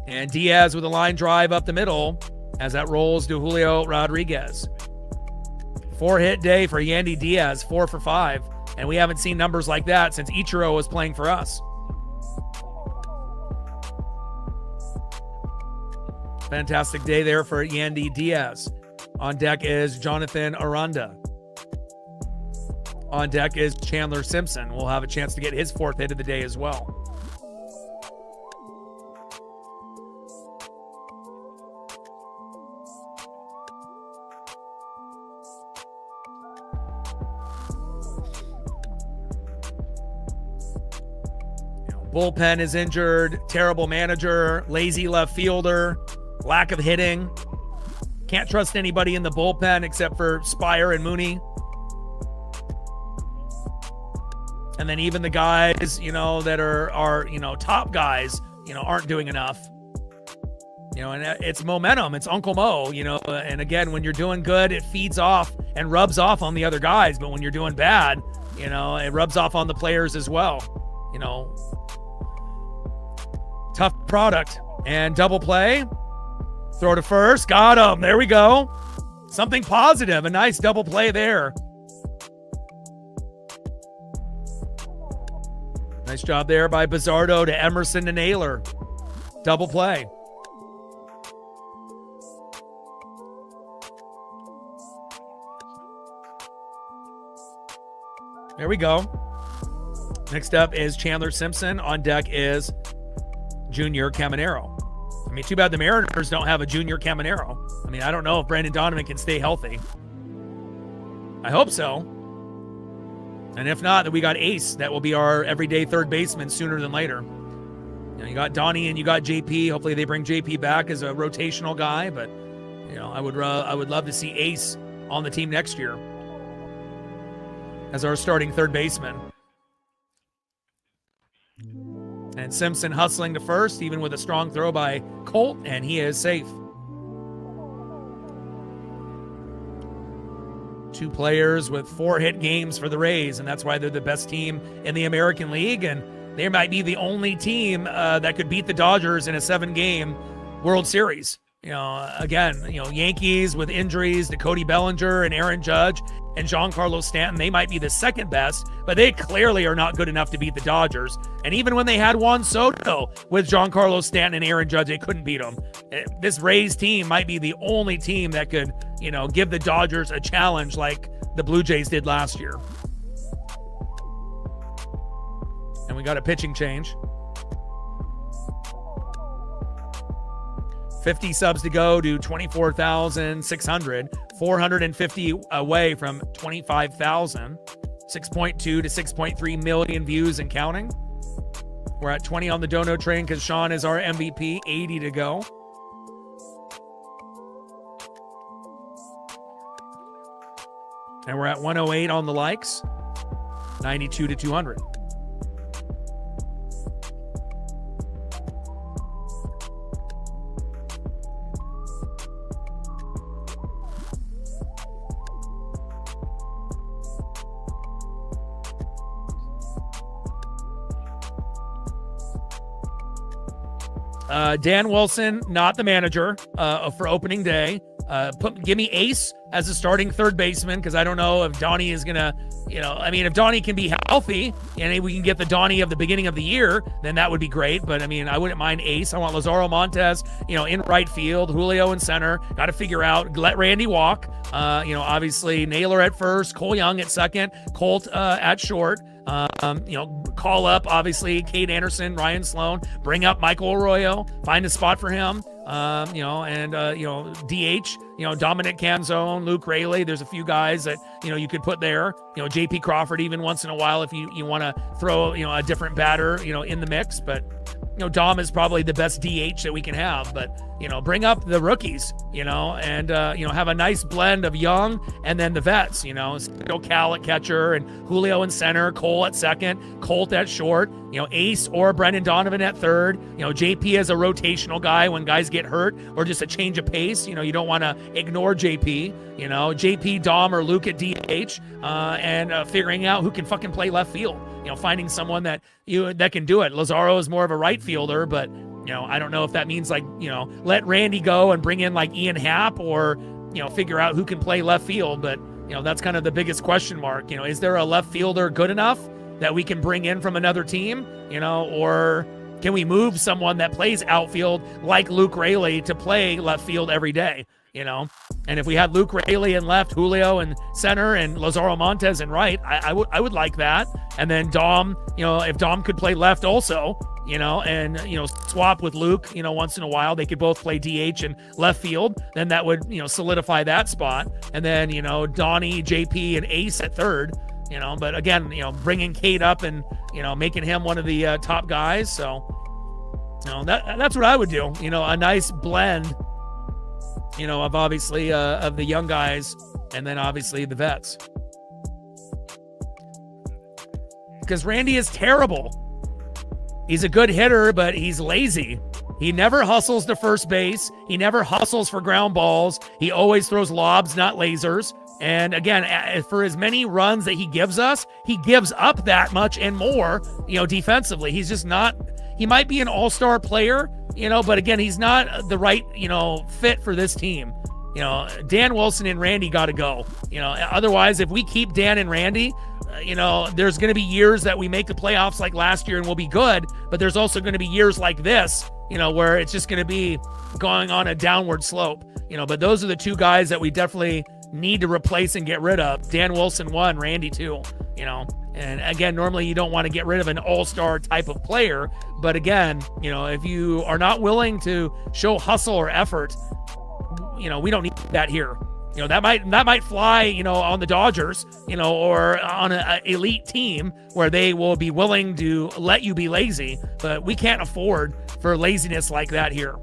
Speaker 1: And Diaz with a line drive up the middle as that rolls to Julio Rodriguez. 4-hit day for Yandy Diaz, 4 for 5. And we haven't seen numbers like that since Ichiro was playing for us. Fantastic day there for Yandy Diaz. On deck is Jonathan Aranda. On deck is Chandler Simpson. We'll have a chance to get his 4th hit of the day as well. Bullpen is injured. Terrible manager. Lazy left fielder. Lack of hitting. Can't trust anybody in the bullpen except for Spire and Mooney. And then even the guys, that are top guys, aren't doing enough. And it's momentum. It's Uncle Mo, and again, when you're doing good, it feeds off and rubs off on the other guys. But when you're doing bad, it rubs off on the players as well. Tough product. And double play. Throw to first. Got him. There we go. Something positive. A nice double play there. Nice job there by Bizzardo to Emerson to Naylor. Double play. There we go. Next up is Chandler Simpson. On deck is Junior Caminero. I mean, too bad the Mariners don't have a Junior Caminero. I mean, I don't know if Brandon Donovan can stay healthy. I hope so. And if not, then we got Ace. That will be our everyday third baseman sooner than later. You got Donnie and you got JP. Hopefully they bring JP back as a rotational guy. But, I would love to see Ace on the team next year as our starting third baseman. And Simpson hustling to first, even with a strong throw by Colt, and he is safe. 2 players with 4 hit games for the Rays, and that's why they're the best team in the American League, and they might be the only team that could beat the Dodgers in a 7-game World Series. Yankees with injuries to Cody Bellinger and Aaron Judge and Giancarlo Stanton, they might be the second best, but they clearly are not good enough to beat the Dodgers. And even when they had Juan Soto with Giancarlo Stanton and Aaron Judge, they couldn't beat them. This Rays team might be the only team that could, give the Dodgers a challenge like the Blue Jays did last year. And we got a pitching change. 50 subs to go to 24,600, 450 away from 25,000, 6.2 to 6.3 million views and counting. We're at 20 on the dono train because Sean is our MVP, 80 to go. And we're at 108 on the likes, 92 to 200. Dan Wilson, not the manager for opening day. Give me Ace as a starting third baseman because I don't know if Donnie is going to, if Donnie can be healthy and we can get the Donnie of the beginning of the year, then that would be great. But, I wouldn't mind Ace. I want Lazaro Montes, in right field, Julio in center. Got to figure out, let Randy walk. Obviously Naylor at first, Cole Young at second, Colt at short. Call up, obviously, Cade Anderson, Ryan Sloan, bring up Michael Arroyo, find a spot for him, DH, Dominic Canzone, Luke Raley. There's a few guys that, you could put there, JP Crawford even once in a while if you want to throw, a different batter, in the mix. But, Dom is probably the best DH that we can have. But, bring up the rookies, and, have a nice blend of young and then the vets, Cal at catcher and Julio in center, Cole at second, Colt at short, Ace or Brendan Donovan at third, JP as a rotational guy when guys get hurt or just a change of pace. You don't want to ignore JP, JP, Dom, or Luke at DH, and figuring out who can fucking play left field, finding someone that can do it. Lazaro is more of a right fielder, but I don't know if that means let Randy go and bring in like Ian Happ or, figure out who can play left field. But, that's kind of the biggest question mark. Is there a left fielder good enough that we can bring in from another team, or can we move someone that plays outfield like Luke Raley to play left field every day, And if we had Luke Raley in left, Julio in center, and Lazaro Montes in right, I would like that. And then Dom, if Dom could play left also, and, swap with Luke, once in a while, they could both play DH and left field, then that would, solidify that spot. And then, Donnie, JP, and Ace at third, but again, bringing Cade up and, making him one of the top guys. So, that's what I would do, a nice blend, of obviously of the young guys and then obviously the vets. Because Randy is terrible. He's a good hitter, but he's lazy. He never hustles to first base. He never hustles for ground balls. He always throws lobs, not lasers. And again, for as many runs that he gives us, he gives up that much and more, defensively. He's just not, he might be an all-star player, but again, he's not the right, fit for this team. Dan Wilson and Randy got to go. Otherwise, if we keep Dan and Randy, there's going to be years that we make the playoffs like last year and we'll be good, but there's also going to be years like this, where it's just going to be going on a downward slope. But those are the two guys that we definitely need to replace and get rid of. Dan Wilson 1, Randy 2, And again, normally you don't want to get rid of an all-star type of player. But again, if you are not willing to show hustle or effort, we don't need that here. That might fly, on the Dodgers, or on an elite team where they will be willing to let you be lazy. But we can't afford for laziness like that here.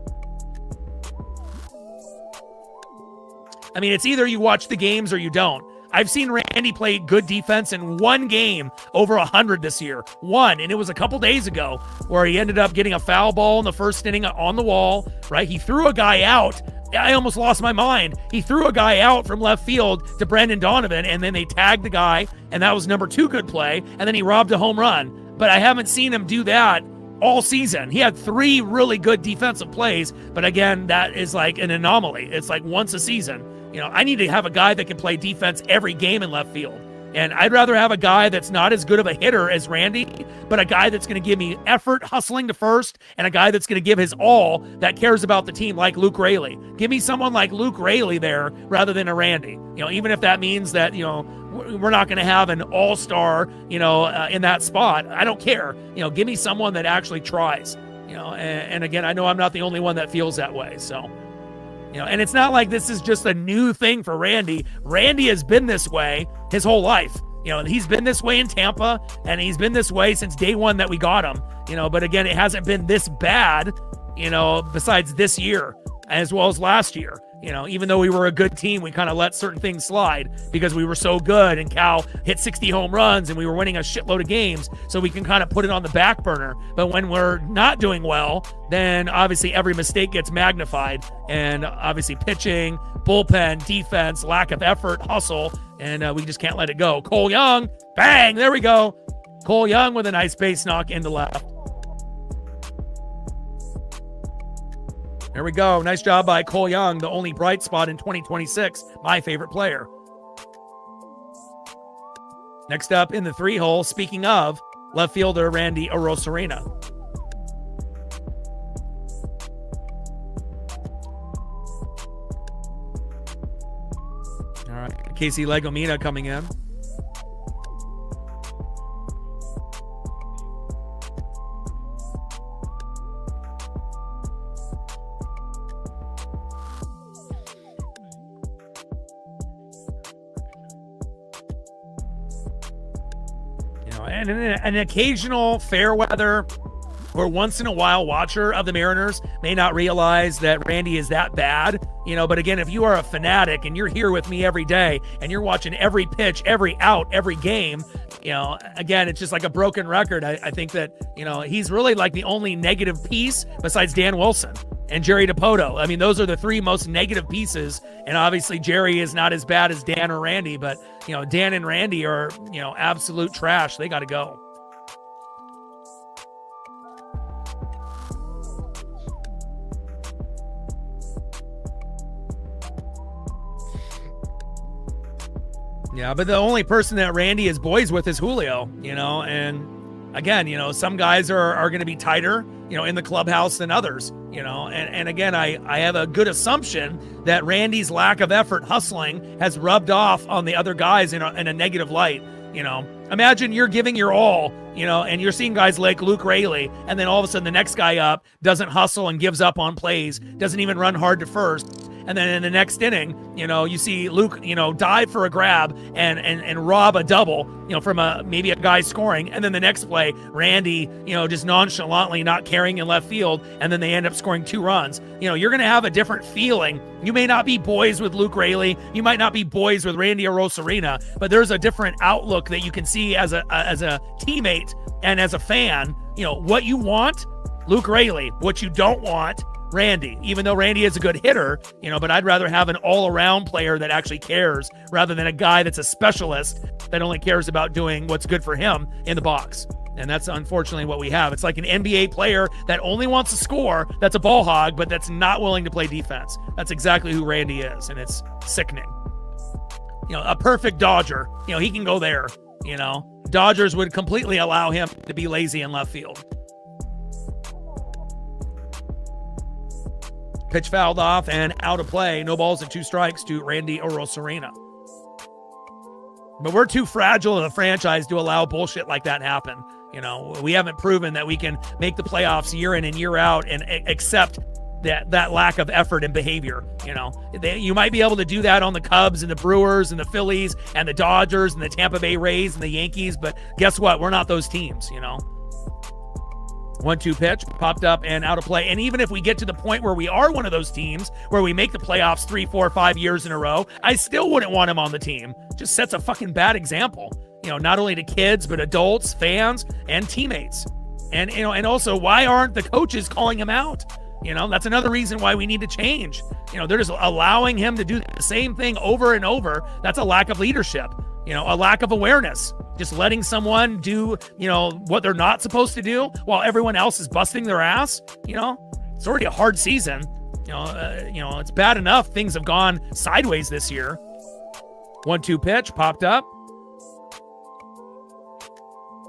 Speaker 1: I mean, it's either you watch the games or you don't. I've seen Randy play good defense in one game over 100 this year. One, and it was a couple days ago where he ended up getting a foul ball in the first inning on the wall, right? He threw a guy out. I almost lost my mind. He threw a guy out from left field to Brendan Donovan, and then they tagged the guy, and that was number 2 good play, and then he robbed a home run. But I haven't seen him do that all season. He had 3 really good defensive plays, but again, that is like an anomaly. It's like once a season. I need to have a guy that can play defense every game in left field. And I'd rather have a guy that's not as good of a hitter as Randy, but a guy that's going to give me effort hustling to first, and a guy that's going to give his all that cares about the team like Luke Raley. Give me someone like Luke Raley there rather than a Randy. Even if that means that, we're not going to have an all-star, in that spot. I don't care. Give me someone that actually tries. And again, I know I'm not the only one that feels that way. So, and it's not like this is just a new thing for Randy. Randy has been this way his whole life. He's been this way in Tampa, and he's been this way since day one that we got him. But again, it hasn't been this bad, besides this year as well as last year. Even though we were a good team, we kind of let certain things slide because we were so good, and Cal hit 60 home runs and we were winning a shitload of games, so we can kind of put it on the back burner. But when we're not doing well, then obviously every mistake gets magnified, and obviously pitching, bullpen, defense, lack of effort, hustle, and we just can't let it go. Cole Young, bang, there we go. Cole Young with a nice base knock into left. There we go. Nice job by Cole Young, the only bright spot in 2026. My favorite player. Next up in the 3-hole, speaking of, left fielder Randy Arozarena. All right, Casey Legomina coming in. And an occasional fair weather or once in a while watcher of the Mariners may not realize that Randy is that bad, but again, if you are a fanatic and you're here with me every day and you're watching every pitch, every out, every game, again, it's just like a broken record. I think that, he's really like the only negative piece besides Dan Wilson and Jerry DiPoto. I mean, those are the 3 most negative pieces. And obviously Jerry is not as bad as Dan or Randy, but, Dan and Randy are, absolute trash. They got to go. Yeah, but the only person that Randy is boys with is Julio, and again, some guys are going to be tighter, in the clubhouse than others, and again, I have a good assumption that Randy's lack of effort hustling has rubbed off on the other guys in a negative light. Imagine you're giving your all, and you're seeing guys like Luke Raley, and then all of a sudden the next guy up doesn't hustle and gives up on plays, doesn't even run hard to first. And then in the next inning, you see Luke, dive for a grab and rob a double, from maybe a guy scoring. And then the next play, Randy, just nonchalantly not carrying in left field. And then they end up scoring 2 runs. You're going to have a different feeling. You may not be boys with Luke Raley. You might not be boys with Randy Arozarena, but there's a different outlook that you can see as a teammate and as a fan. What you want, Luke Raley. What you don't want, Randy, even though Randy is a good hitter, but I'd rather have an all-around player that actually cares rather than a guy that's a specialist that only cares about doing what's good for him in the box. And that's unfortunately what we have. It's like an NBA player that only wants to score, that's a ball hog, but that's not willing to play defense. That's exactly who Randy is, and it's sickening. A perfect Dodger, he can go there, Dodgers would completely allow him to be lazy in left field. Pitch fouled off and out of play. No balls and 2 strikes to Randy Arozarena. But we're too fragile of a franchise to allow bullshit like that happen. We haven't proven that we can make the playoffs year in and year out and accept that lack of effort and behavior. You might be able to do that on the Cubs and the Brewers and the Phillies and the Dodgers and the Tampa Bay Rays and the Yankees, but guess what? We're not those teams, 1-2 pitch, popped up and out of play. And even if we get to the point where we are one of those teams where we make the playoffs 3, 4, 5 years in a row, I still wouldn't want him on the team. Just sets a fucking bad example, not only to kids, but adults, fans, and teammates. And, and also, why aren't the coaches calling him out? That's another reason why we need to change. They're just allowing him to do the same thing over and over. That's a lack of leadership, a lack of awareness. Just letting someone do, what they're not supposed to do while everyone else is busting their ass. It's already a hard season. It's bad enough things have gone sideways this year. 1-2 pitch, popped up.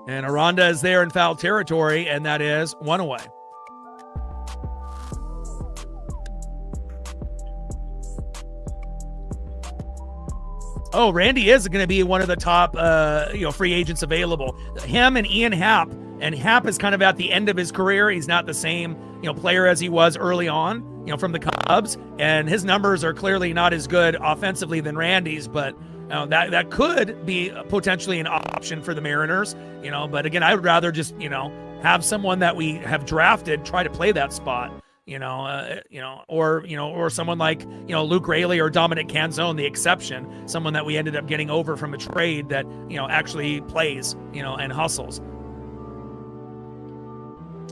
Speaker 1: And Aranda is there in foul territory, and that is 1 away. Oh, Randy is going to be one of the top, free agents available. Him and Ian Happ. And Happ is kind of at the end of his career. He's not the same, player as he was early on, from the Cubs. And his numbers are clearly not as good offensively than Randy's, but that could be potentially an option for the Mariners, But again, I would rather just, have someone that we have drafted try to play that spot. Or someone like, Luke Raley or Dominic Canzone, the exception, someone that we ended up getting over from a trade that, actually plays, and hustles.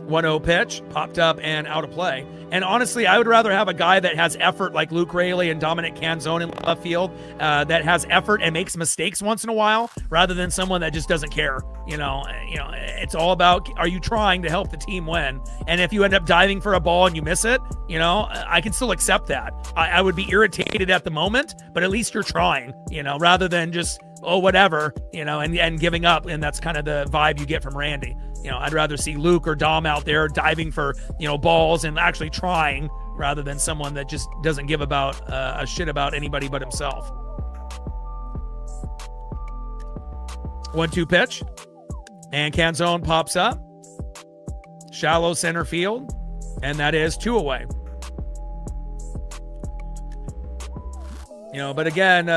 Speaker 1: 1-0 pitch, popped up and out of play. And honestly, I would rather have a guy that has effort like Luke Raley and Dominic Canzone in left field, that has effort and makes mistakes once in a while, rather than someone that just doesn't care. It's all about, are you trying to help the team win? And if you end up diving for a ball and you miss it, I can still accept that. I would be irritated at the moment, but at least you're trying, rather than just, whatever, and giving up. And that's kind of the vibe you get from Randy. I'd rather see Luke or Dom out there diving for, balls and actually trying, rather than someone that just doesn't give about a shit about anybody but himself. 1-2 pitch. And Canzone pops up. Shallow center field. And that is 2 away. But again,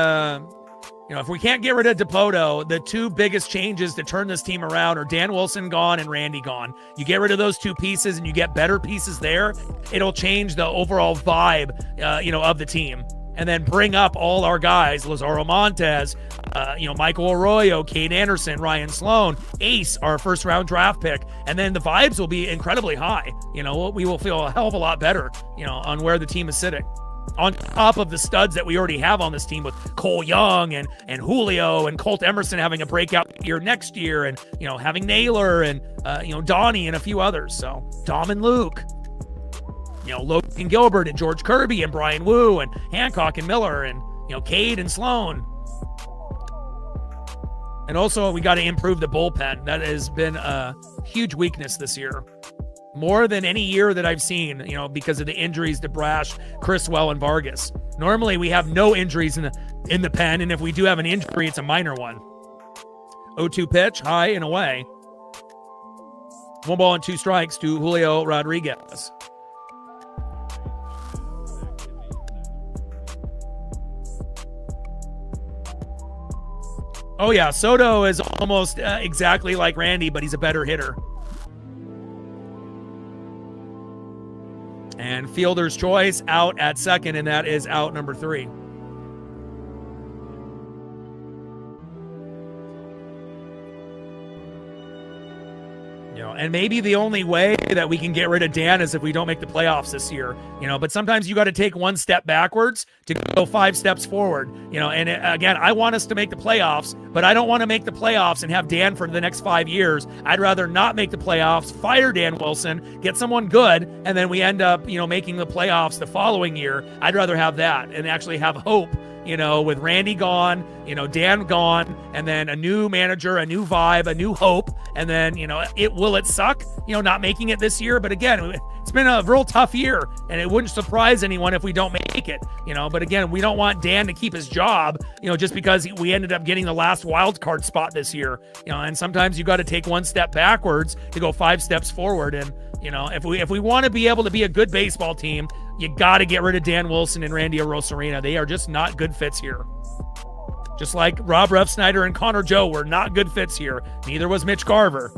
Speaker 1: if we can't get rid of DePoto, the 2 biggest changes to turn this team around are Dan Wilson gone and Randy gone. You get rid of those 2 pieces and you get better pieces there, it'll change the overall vibe, of the team. And then bring up all our guys, Lazaro Montes, Michael Arroyo, Cade Anderson, Ryan Sloan, Ace, our first-round draft pick. And then the vibes will be incredibly high. We will feel a hell of a lot better, on where the team is sitting. On top of the studs that we already have on this team with Cole Young and Julio and Colt Emerson having a breakout year next year, and, having Naylor and, Donnie and a few others. So Dom and Luke, Logan Gilbert and George Kirby and Brian Wu and Hancock and Miller and, Cade and Sloan. And also we got to improve the bullpen. That has been a huge weakness this year. More than any year that I've seen, because of the injuries to Brash, Criswell, and Vargas. Normally, we have no injuries in the pen, and if we do have an injury, it's a minor one. 0-2 pitch, high and away. 1 ball and 2 strikes to Julio Rodriguez. Oh yeah, Soto is almost exactly like Randy, but he's a better hitter. And fielder's choice out at second, and that is out number 3. and maybe the only way that we can get rid of Dan is if we don't make the playoffs this year, but sometimes you got to take one step backwards to go 5 steps forward, and again, I want us to make the playoffs, but I don't want to make the playoffs and have Dan for the next 5 years. I'd rather not make the playoffs, fire Dan Wilson, get someone good, and then we end up, making the playoffs the following year. I'd rather have that and actually have hope, with Randy gone, Dan gone, and then a new manager, a new vibe, a new hope. And then, it suck, not making it this year. But again, it's been a real tough year, and it wouldn't surprise anyone if we don't make it, but again, we don't want Dan to keep his job, just because we ended up getting the last wild card spot this year, and sometimes you got to take one step backwards to go 5 steps forward. And, if we want to be able to be a good baseball team, you got to get rid of Dan Wilson and Randy Arozarena. They are just not good fits here. Just like Rob Refsnyder and Connor Joe were not good fits here. Neither was Mitch Garver.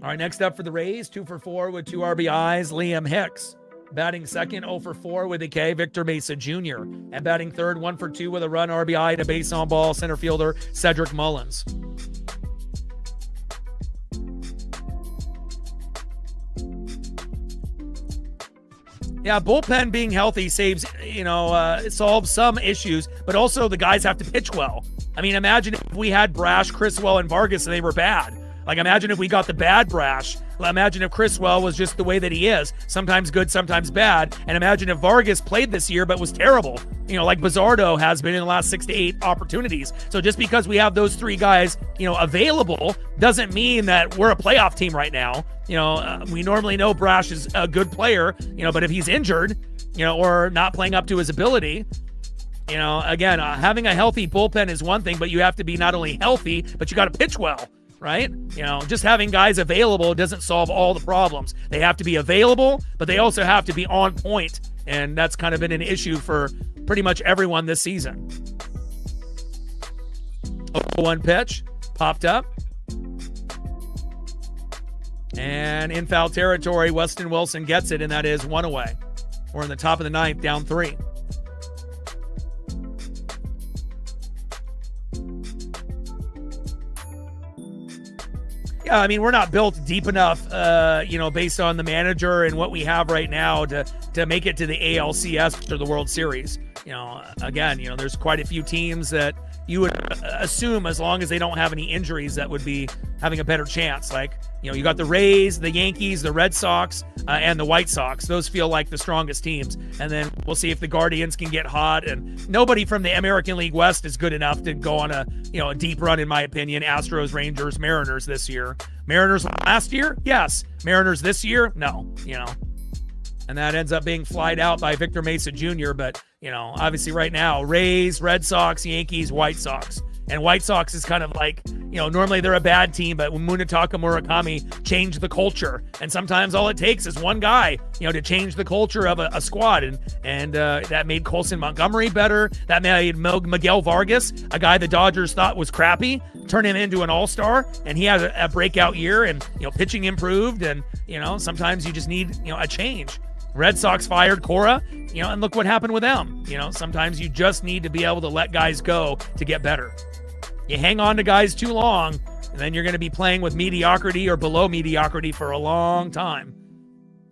Speaker 1: All right, next up for the Rays, 2 for 4 with 2 RBIs, Liam Hicks. Batting second, 0 for 4 with a K, Victor Mesa Jr. And batting third, 1 for 2 with a run, RBI, and a base on ball, center fielder Cedric Mullins. Yeah, bullpen being healthy saves, it solves some issues, but also the guys have to pitch well. I mean, imagine if we had Brash, Criswell, and Vargas and they were bad. Like, imagine if we got the bad Brash. Imagine if Criswell was just the way that he is, sometimes good, sometimes bad. And imagine if Vargas played this year but was terrible, like Bizardo has been in the last 6 to 8 opportunities. So just because we have those 3 guys, available doesn't mean that we're a playoff team right now. We normally know Brash is a good player, but if he's injured, or not playing up to his ability, again, having a healthy bullpen is one thing, but you have to be not only healthy, but you got to pitch well. Right? Just having guys available doesn't solve all the problems. They have to be available, but they also have to be on point. And that's kind of been an issue for pretty much everyone this season. 0-1 pitch, popped up. And in foul territory, Weston Wilson gets it, and that is 1 away. We're in the top of the 9th, down 3. Yeah, I mean, we're not built deep enough, based on the manager and what we have right now to make it to the ALCS or the World Series. Again, there's quite a few teams that you would assume, as long as they don't have any injuries, that would be having a better chance. Like, you got the Rays, the Yankees, the Red Sox, and the White Sox. Those feel like the strongest teams. And then we'll see if the Guardians can get hot. And nobody from the American League West is good enough to go on a deep run, in my opinion. Astros, Rangers, Mariners this year. Mariners last year? Yes. Mariners this year? No. And that ends up being flied out by Victor Mesa Jr. But, obviously right now, Rays, Red Sox, Yankees, White Sox. And White Sox is kind of like, normally they're a bad team, but when Munetaka Murakami changed the culture, and sometimes all it takes is one guy, to change the culture of a squad. And that made Colson Montgomery better. That made Miguel Vargas, a guy the Dodgers thought was crappy, turn him into an all-star, and he had a breakout year, and, pitching improved. And, sometimes you just need, a change. Red Sox fired Cora, and look what happened with them. Sometimes you just need to be able to let guys go to get better. You hang on to guys too long, and then you're going to be playing with mediocrity or below mediocrity for a long time.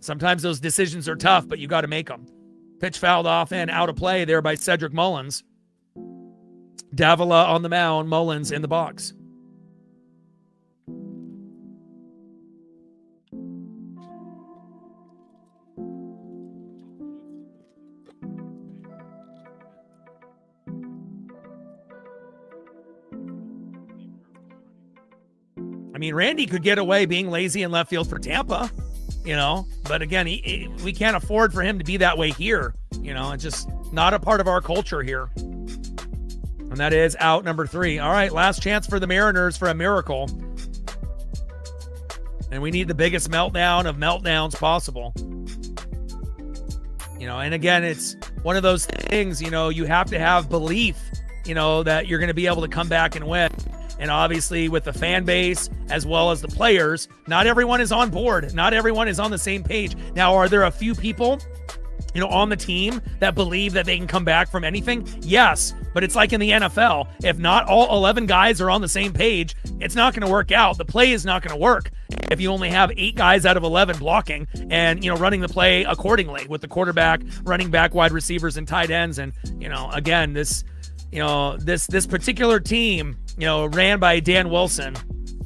Speaker 1: Sometimes those decisions are tough, but you got to make them. Pitch fouled off and out of play there by Cedric Mullins. Davila on the mound, Mullins in the box. I mean, Randy could get away being lazy in left field for Tampa, but again, we can't afford for him to be that way here. It's just not a part of our culture here. And that is out number 3. All right, last chance for the Mariners for a miracle. And we need the biggest meltdown of meltdowns possible. And again, it's one of those things, you have to have belief, that you're going to be able to come back and win. and obviously with the fan base as well as the players, not everyone is on board. Not everyone is on the same page. Now, are there a few people, on the team that believe that they can come back from anything? Yes, but it's like in the NFL. If not all 11 guys are on the same page, it's not going to work out. The play is not going to work if you only have 8 guys out of 11 blocking and, running the play accordingly with the quarterback, running back, wide receivers, and tight ends. And, again, this particular team, ran by Dan Wilson.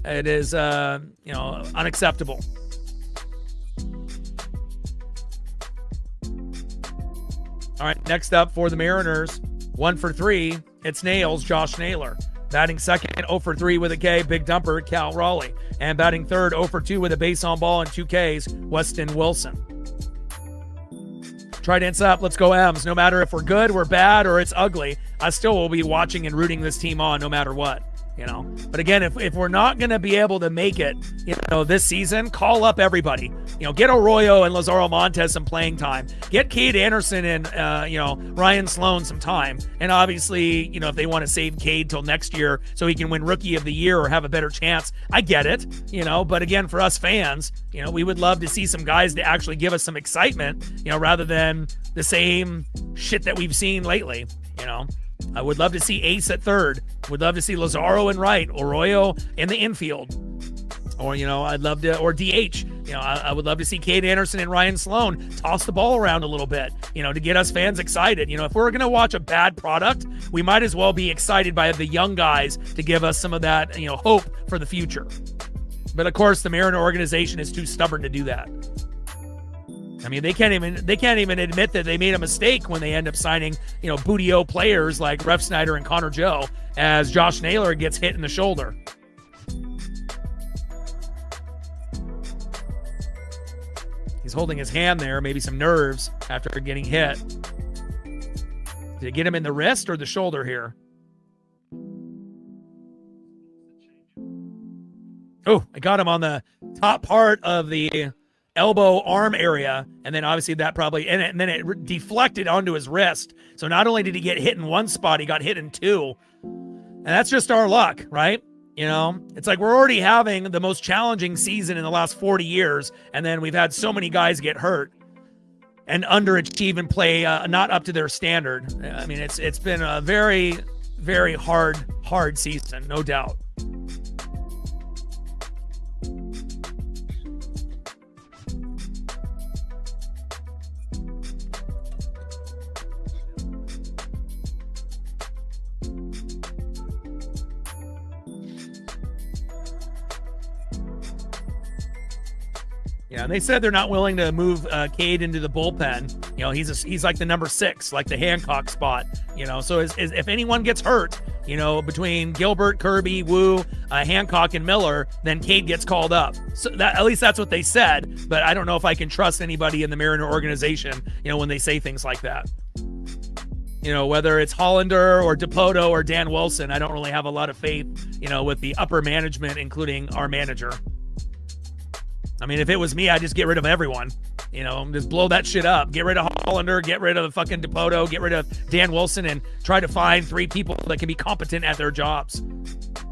Speaker 1: It is, unacceptable. All right, next up for the Mariners, 1 for 3, it's Nails, Josh Naylor. Batting second, 0 for 3 with a K, big dumper, Cal Raleigh. And batting third, 0 for 2 with a base on ball and 2 Ks, Weston Wilson. Trident's up, let's go M's. No matter if we're good, we're bad, or it's ugly, I still will be watching and rooting this team on no matter what. But again, if we're not going to be able to make it, this season, call up everybody. Get Arroyo and Lazaro Montes some playing time. Get Cade Anderson and, Ryan Sloan some time. And obviously, if they want to save Cade till next year so he can win Rookie of the Year or have a better chance, I get it, But again, for us fans, we would love to see some guys to actually give us some excitement, rather than the same shit that we've seen lately, I would love to see Ace at third. Would love to see Lazaro in right, Arroyo in the infield. Or, I'd love to, or DH. I would love to see Cade Anderson and Ryan Sloan toss the ball around a little bit, to get us fans excited. If we're going to watch a bad product, we might as well be excited by the young guys to give us some of that, hope for the future. But of course, the Mariner organization is too stubborn to do that. I mean, they can't even admit that they made a mistake when they end up signing, Bootio players like Ref Snyder and Connor Joe as Josh Naylor gets hit in the shoulder. He's holding his hand there, maybe some nerves after getting hit. Did it get him in the wrist or the shoulder here? Oh, I got him on the top part of the elbow arm area, and then obviously that probably and then it deflected onto his wrist. So not only did he get hit in one spot, he got hit in 2. And that's just our luck, right? It's like we're already having the most challenging season in the last 40 years, and then we've had so many guys get hurt and underachieve and play not up to their standard. I mean, it's been a very, very hard season, no doubt. Yeah, and they said they're not willing to move Cade into the bullpen. He's like the number 6, like the Hancock spot. So if anyone gets hurt, between Gilbert, Kirby, Wu, Hancock, and Miller, then Cade gets called up. So that, at least that's what they said. But I don't know if I can trust anybody in the Mariner organization, when they say things like that. Whether it's Hollander or DePoto or Dan Wilson, I don't really have a lot of faith, with the upper management, including our manager. I mean, if it was me, I'd just get rid of everyone. Just blow that shit up. Get rid of Hollander, get rid of fucking DePoto, get rid of Dan Wilson, and try to find 3 people that can be competent at their jobs.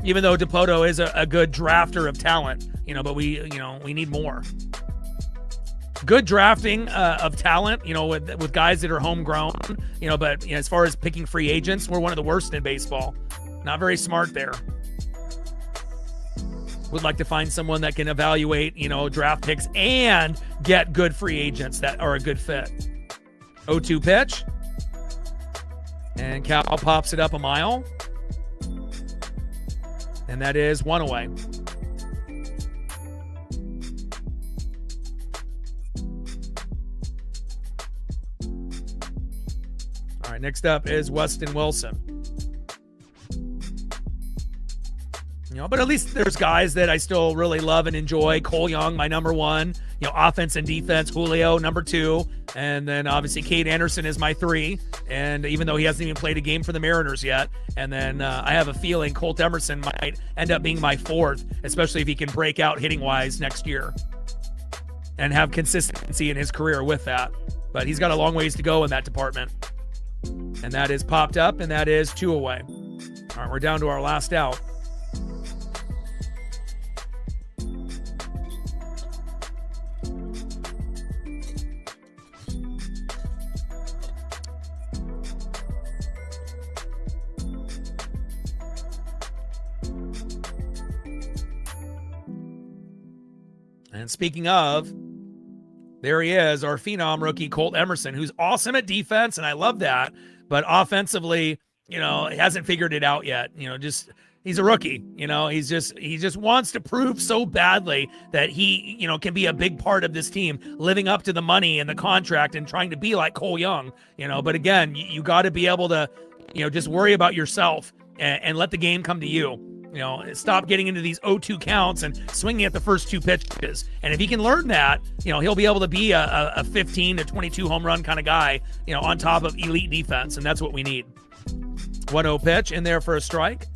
Speaker 1: Even though DePoto is a good drafter of talent, but we need more. Good drafting of talent, with guys that are homegrown, but as far as picking free agents, we're one of the worst in baseball. Not very smart there. Would like to find someone that can evaluate, draft picks and get good free agents that are a good fit. 0-2 pitch. And Cal pops it up a mile. And that is 1 away. All right, next up is Weston Wilson. But at least there's guys that I still really love and enjoy. Cole Young, my number 1. Offense and defense. Julio, number 2. And then obviously Cade Anderson is my 3. And even though he hasn't even played a game for the Mariners yet. And then I have a feeling Colt Emerson might end up being my 4th, especially if he can break out hitting-wise next year and have consistency in his career with that. But he's got a long ways to go in that department. And that is popped up, and that is 2 away. All right, we're down to our last out. And speaking of, there he is, our phenom rookie, Colt Emerson, who's awesome at defense, and I love that. But offensively, he hasn't figured it out yet. He's a rookie. He just wants to prove so badly that he, can be a big part of this team, living up to the money and the contract and trying to be like Cole Young. But again, you got to be able to, just worry about yourself and let the game come to you. Stop getting into these 0-2 counts and swinging at the first two pitches. And if he can learn that, he'll be able to be a 15 to 22 home run kind of guy, on top of elite defense. And that's what we need. 1-0 pitch in there for a strike.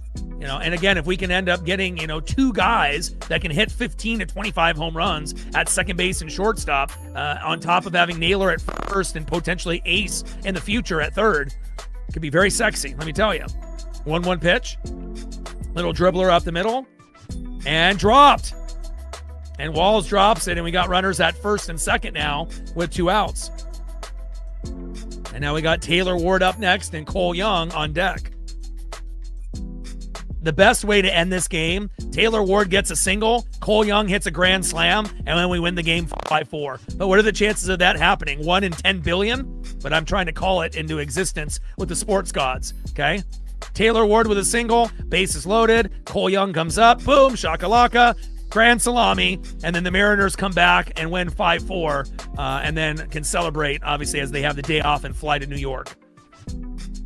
Speaker 1: And again, if we can end up getting, two guys that can hit 15 to 25 home runs at second base and shortstop, on top of having Naylor at first and potentially Ace in the future at third, could be very sexy, let me tell you. 1-1 pitch. Little dribbler up the middle, and dropped. And Walls drops it, and we got runners at first and second now with 2 outs. And now we got Taylor Ward up next and Cole Young on deck. The best way to end this game, Taylor Ward gets a single, Cole Young hits a grand slam, and then we win the game 5-4. But what are the chances of that happening? 1 in 10 billion? But I'm trying to call it into existence with the sports gods, okay? Taylor Ward with a single, bases loaded, Cole Young comes up, boom, shakalaka, grand salami, and then the Mariners come back and win 5-4, and then can celebrate, obviously, as they have the day off and fly to New York.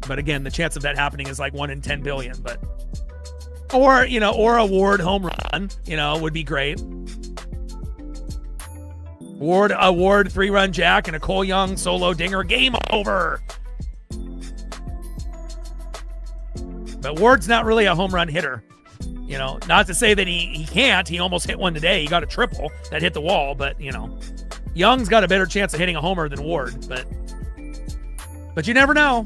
Speaker 1: But again, the chance of that happening is like 1 in 10 billion, or a Ward home run, would be great. A Ward 3-run jack and a Cole Young solo dinger, game over. But Ward's not really a home run hitter. Not to say that he can't. He almost hit one today. He got a triple that hit the wall. But, Young's got a better chance of hitting a homer than Ward. But you never know.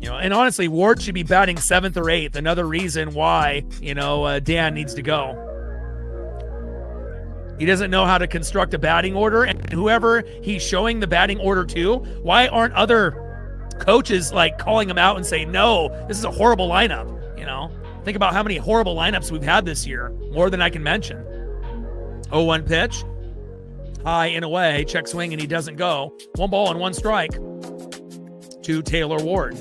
Speaker 1: And honestly, Ward should be batting 7th or 8th. Another reason why, Dan needs to go. He doesn't know how to construct a batting order, and whoever he's showing the batting order to, why aren't other coaches calling him out and saying, no, this is a horrible lineup? Think about how many horrible lineups we've had this year, more than I can mention. 0-1 pitch, high and away, check swing, and he doesn't go. 1 ball and 1 strike to Taylor Ward.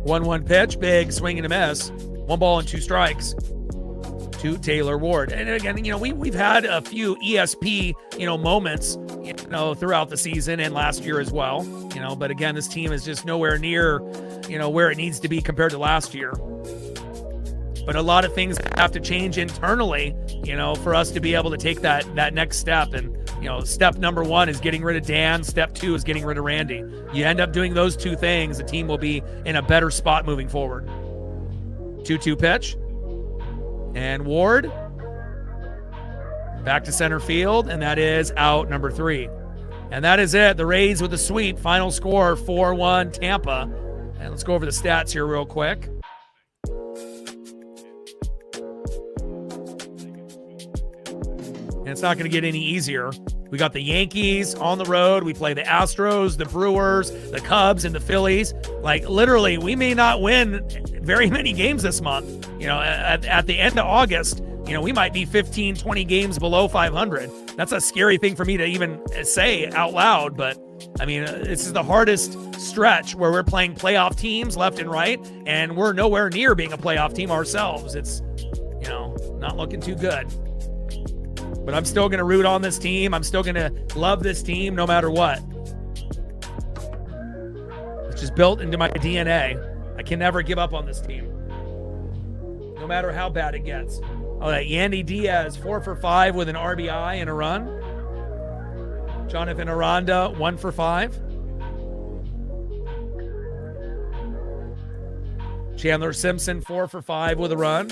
Speaker 1: One pitch, big swing and a miss. 1 ball and 2 strikes to Taylor Ward. And again, we've had a few ESP, moments, throughout the season and last year as well. But again, this team is just nowhere near, where it needs to be compared to last year. But a lot of things have to change internally, for us to be able to take that next step. And, step number 1 is getting rid of Dan. Step 2 is getting rid of Randy. You end up doing those 2 things, the team will be in a better spot moving forward. 2-2 pitch. And Ward back to center field, and that is out number 3. And that is it. The Rays with a sweep. Final score 4-1 Tampa. And let's go over the stats here real quick. And it's not going to get any easier. We got the Yankees on the road. We play the Astros, the Brewers, the Cubs, and the Phillies. Literally, we may not win very many games this month. At the end of August, we might be 15, 20 games below 500. That's a scary thing for me to even say out loud. But, this is the hardest stretch where we're playing playoff teams left and right, and we're nowhere near being a playoff team ourselves. It's, not looking too good. But I'm still going to root on this team. I'm still going to love this team no matter what. It's just built into my DNA. I can never give up on this team, no matter how bad it gets. Oh, that Yandy Diaz, 4 for 5 with an RBI and a run. Jonathan Aranda, 1 for 5. Chandler Simpson, 4 for 5 with a run.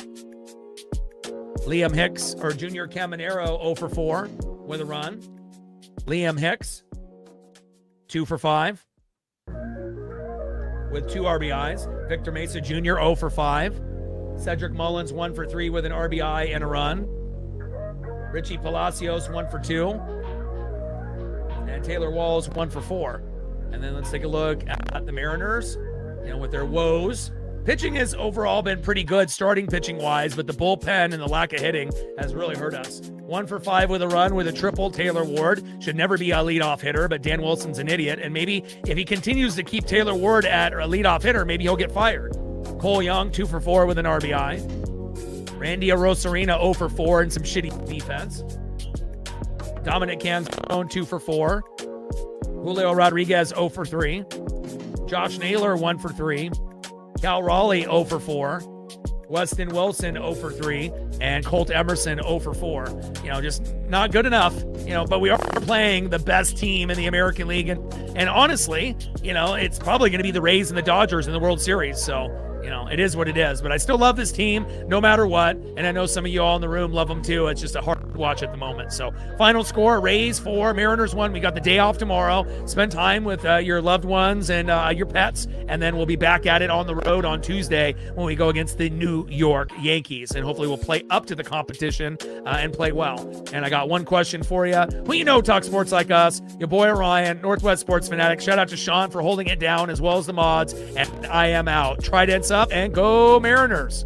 Speaker 1: Liam Hicks, or Junior Caminero, 0 for 4 with a run. Liam Hicks, 2 for 5 with 2 RBIs. Victor Mesa Jr., 0 for 5. Cedric Mullins, 1 for 3 with an RBI and a run. Richie Palacios, 1 for 2. And Taylor Walls, 1 for 4. And then let's take a look at the Mariners, with their woes. Pitching has overall been pretty good, starting pitching-wise, but the bullpen and the lack of hitting has really hurt us. 1 for 5 with a run with a triple. Taylor Ward should never be a leadoff hitter, but Dan Wilson's an idiot. And maybe if he continues to keep Taylor Ward at a leadoff hitter, maybe he'll get fired. Cole Young, 2 for 4 with an RBI. Randy Arozarena, 0 for 4 and some shitty defense. Dominic Canzone, 2 for 4. Julio Rodriguez, 0 for 3. Josh Naylor, 1 for 3. Cal Raleigh, 0 for 4. Weston Wilson, 0 for 3. And Colt Emerson, 0 for 4. Just not good enough, but we are playing the best team in the American League. And honestly, it's probably going to be the Rays and the Dodgers in the World Series. So, it is what it is. But I still love this team no matter what. And I know some of you all in the room love them too. It's just a hard watch at the moment. So final score, Rays 4, Mariners 1. We got the day off tomorrow. Spend time with your loved ones and your pets. And then we'll be back at it on the road on Tuesday when we go against the New York Yankees. And hopefully we'll play up to the competition and play well. And I got one question for you. Who talk sports like us? Your boy Orion, Northwest Sports Fanatics. Shout out to Sean for holding it down as well as the mods. And I am out. Tridents up and go Mariners.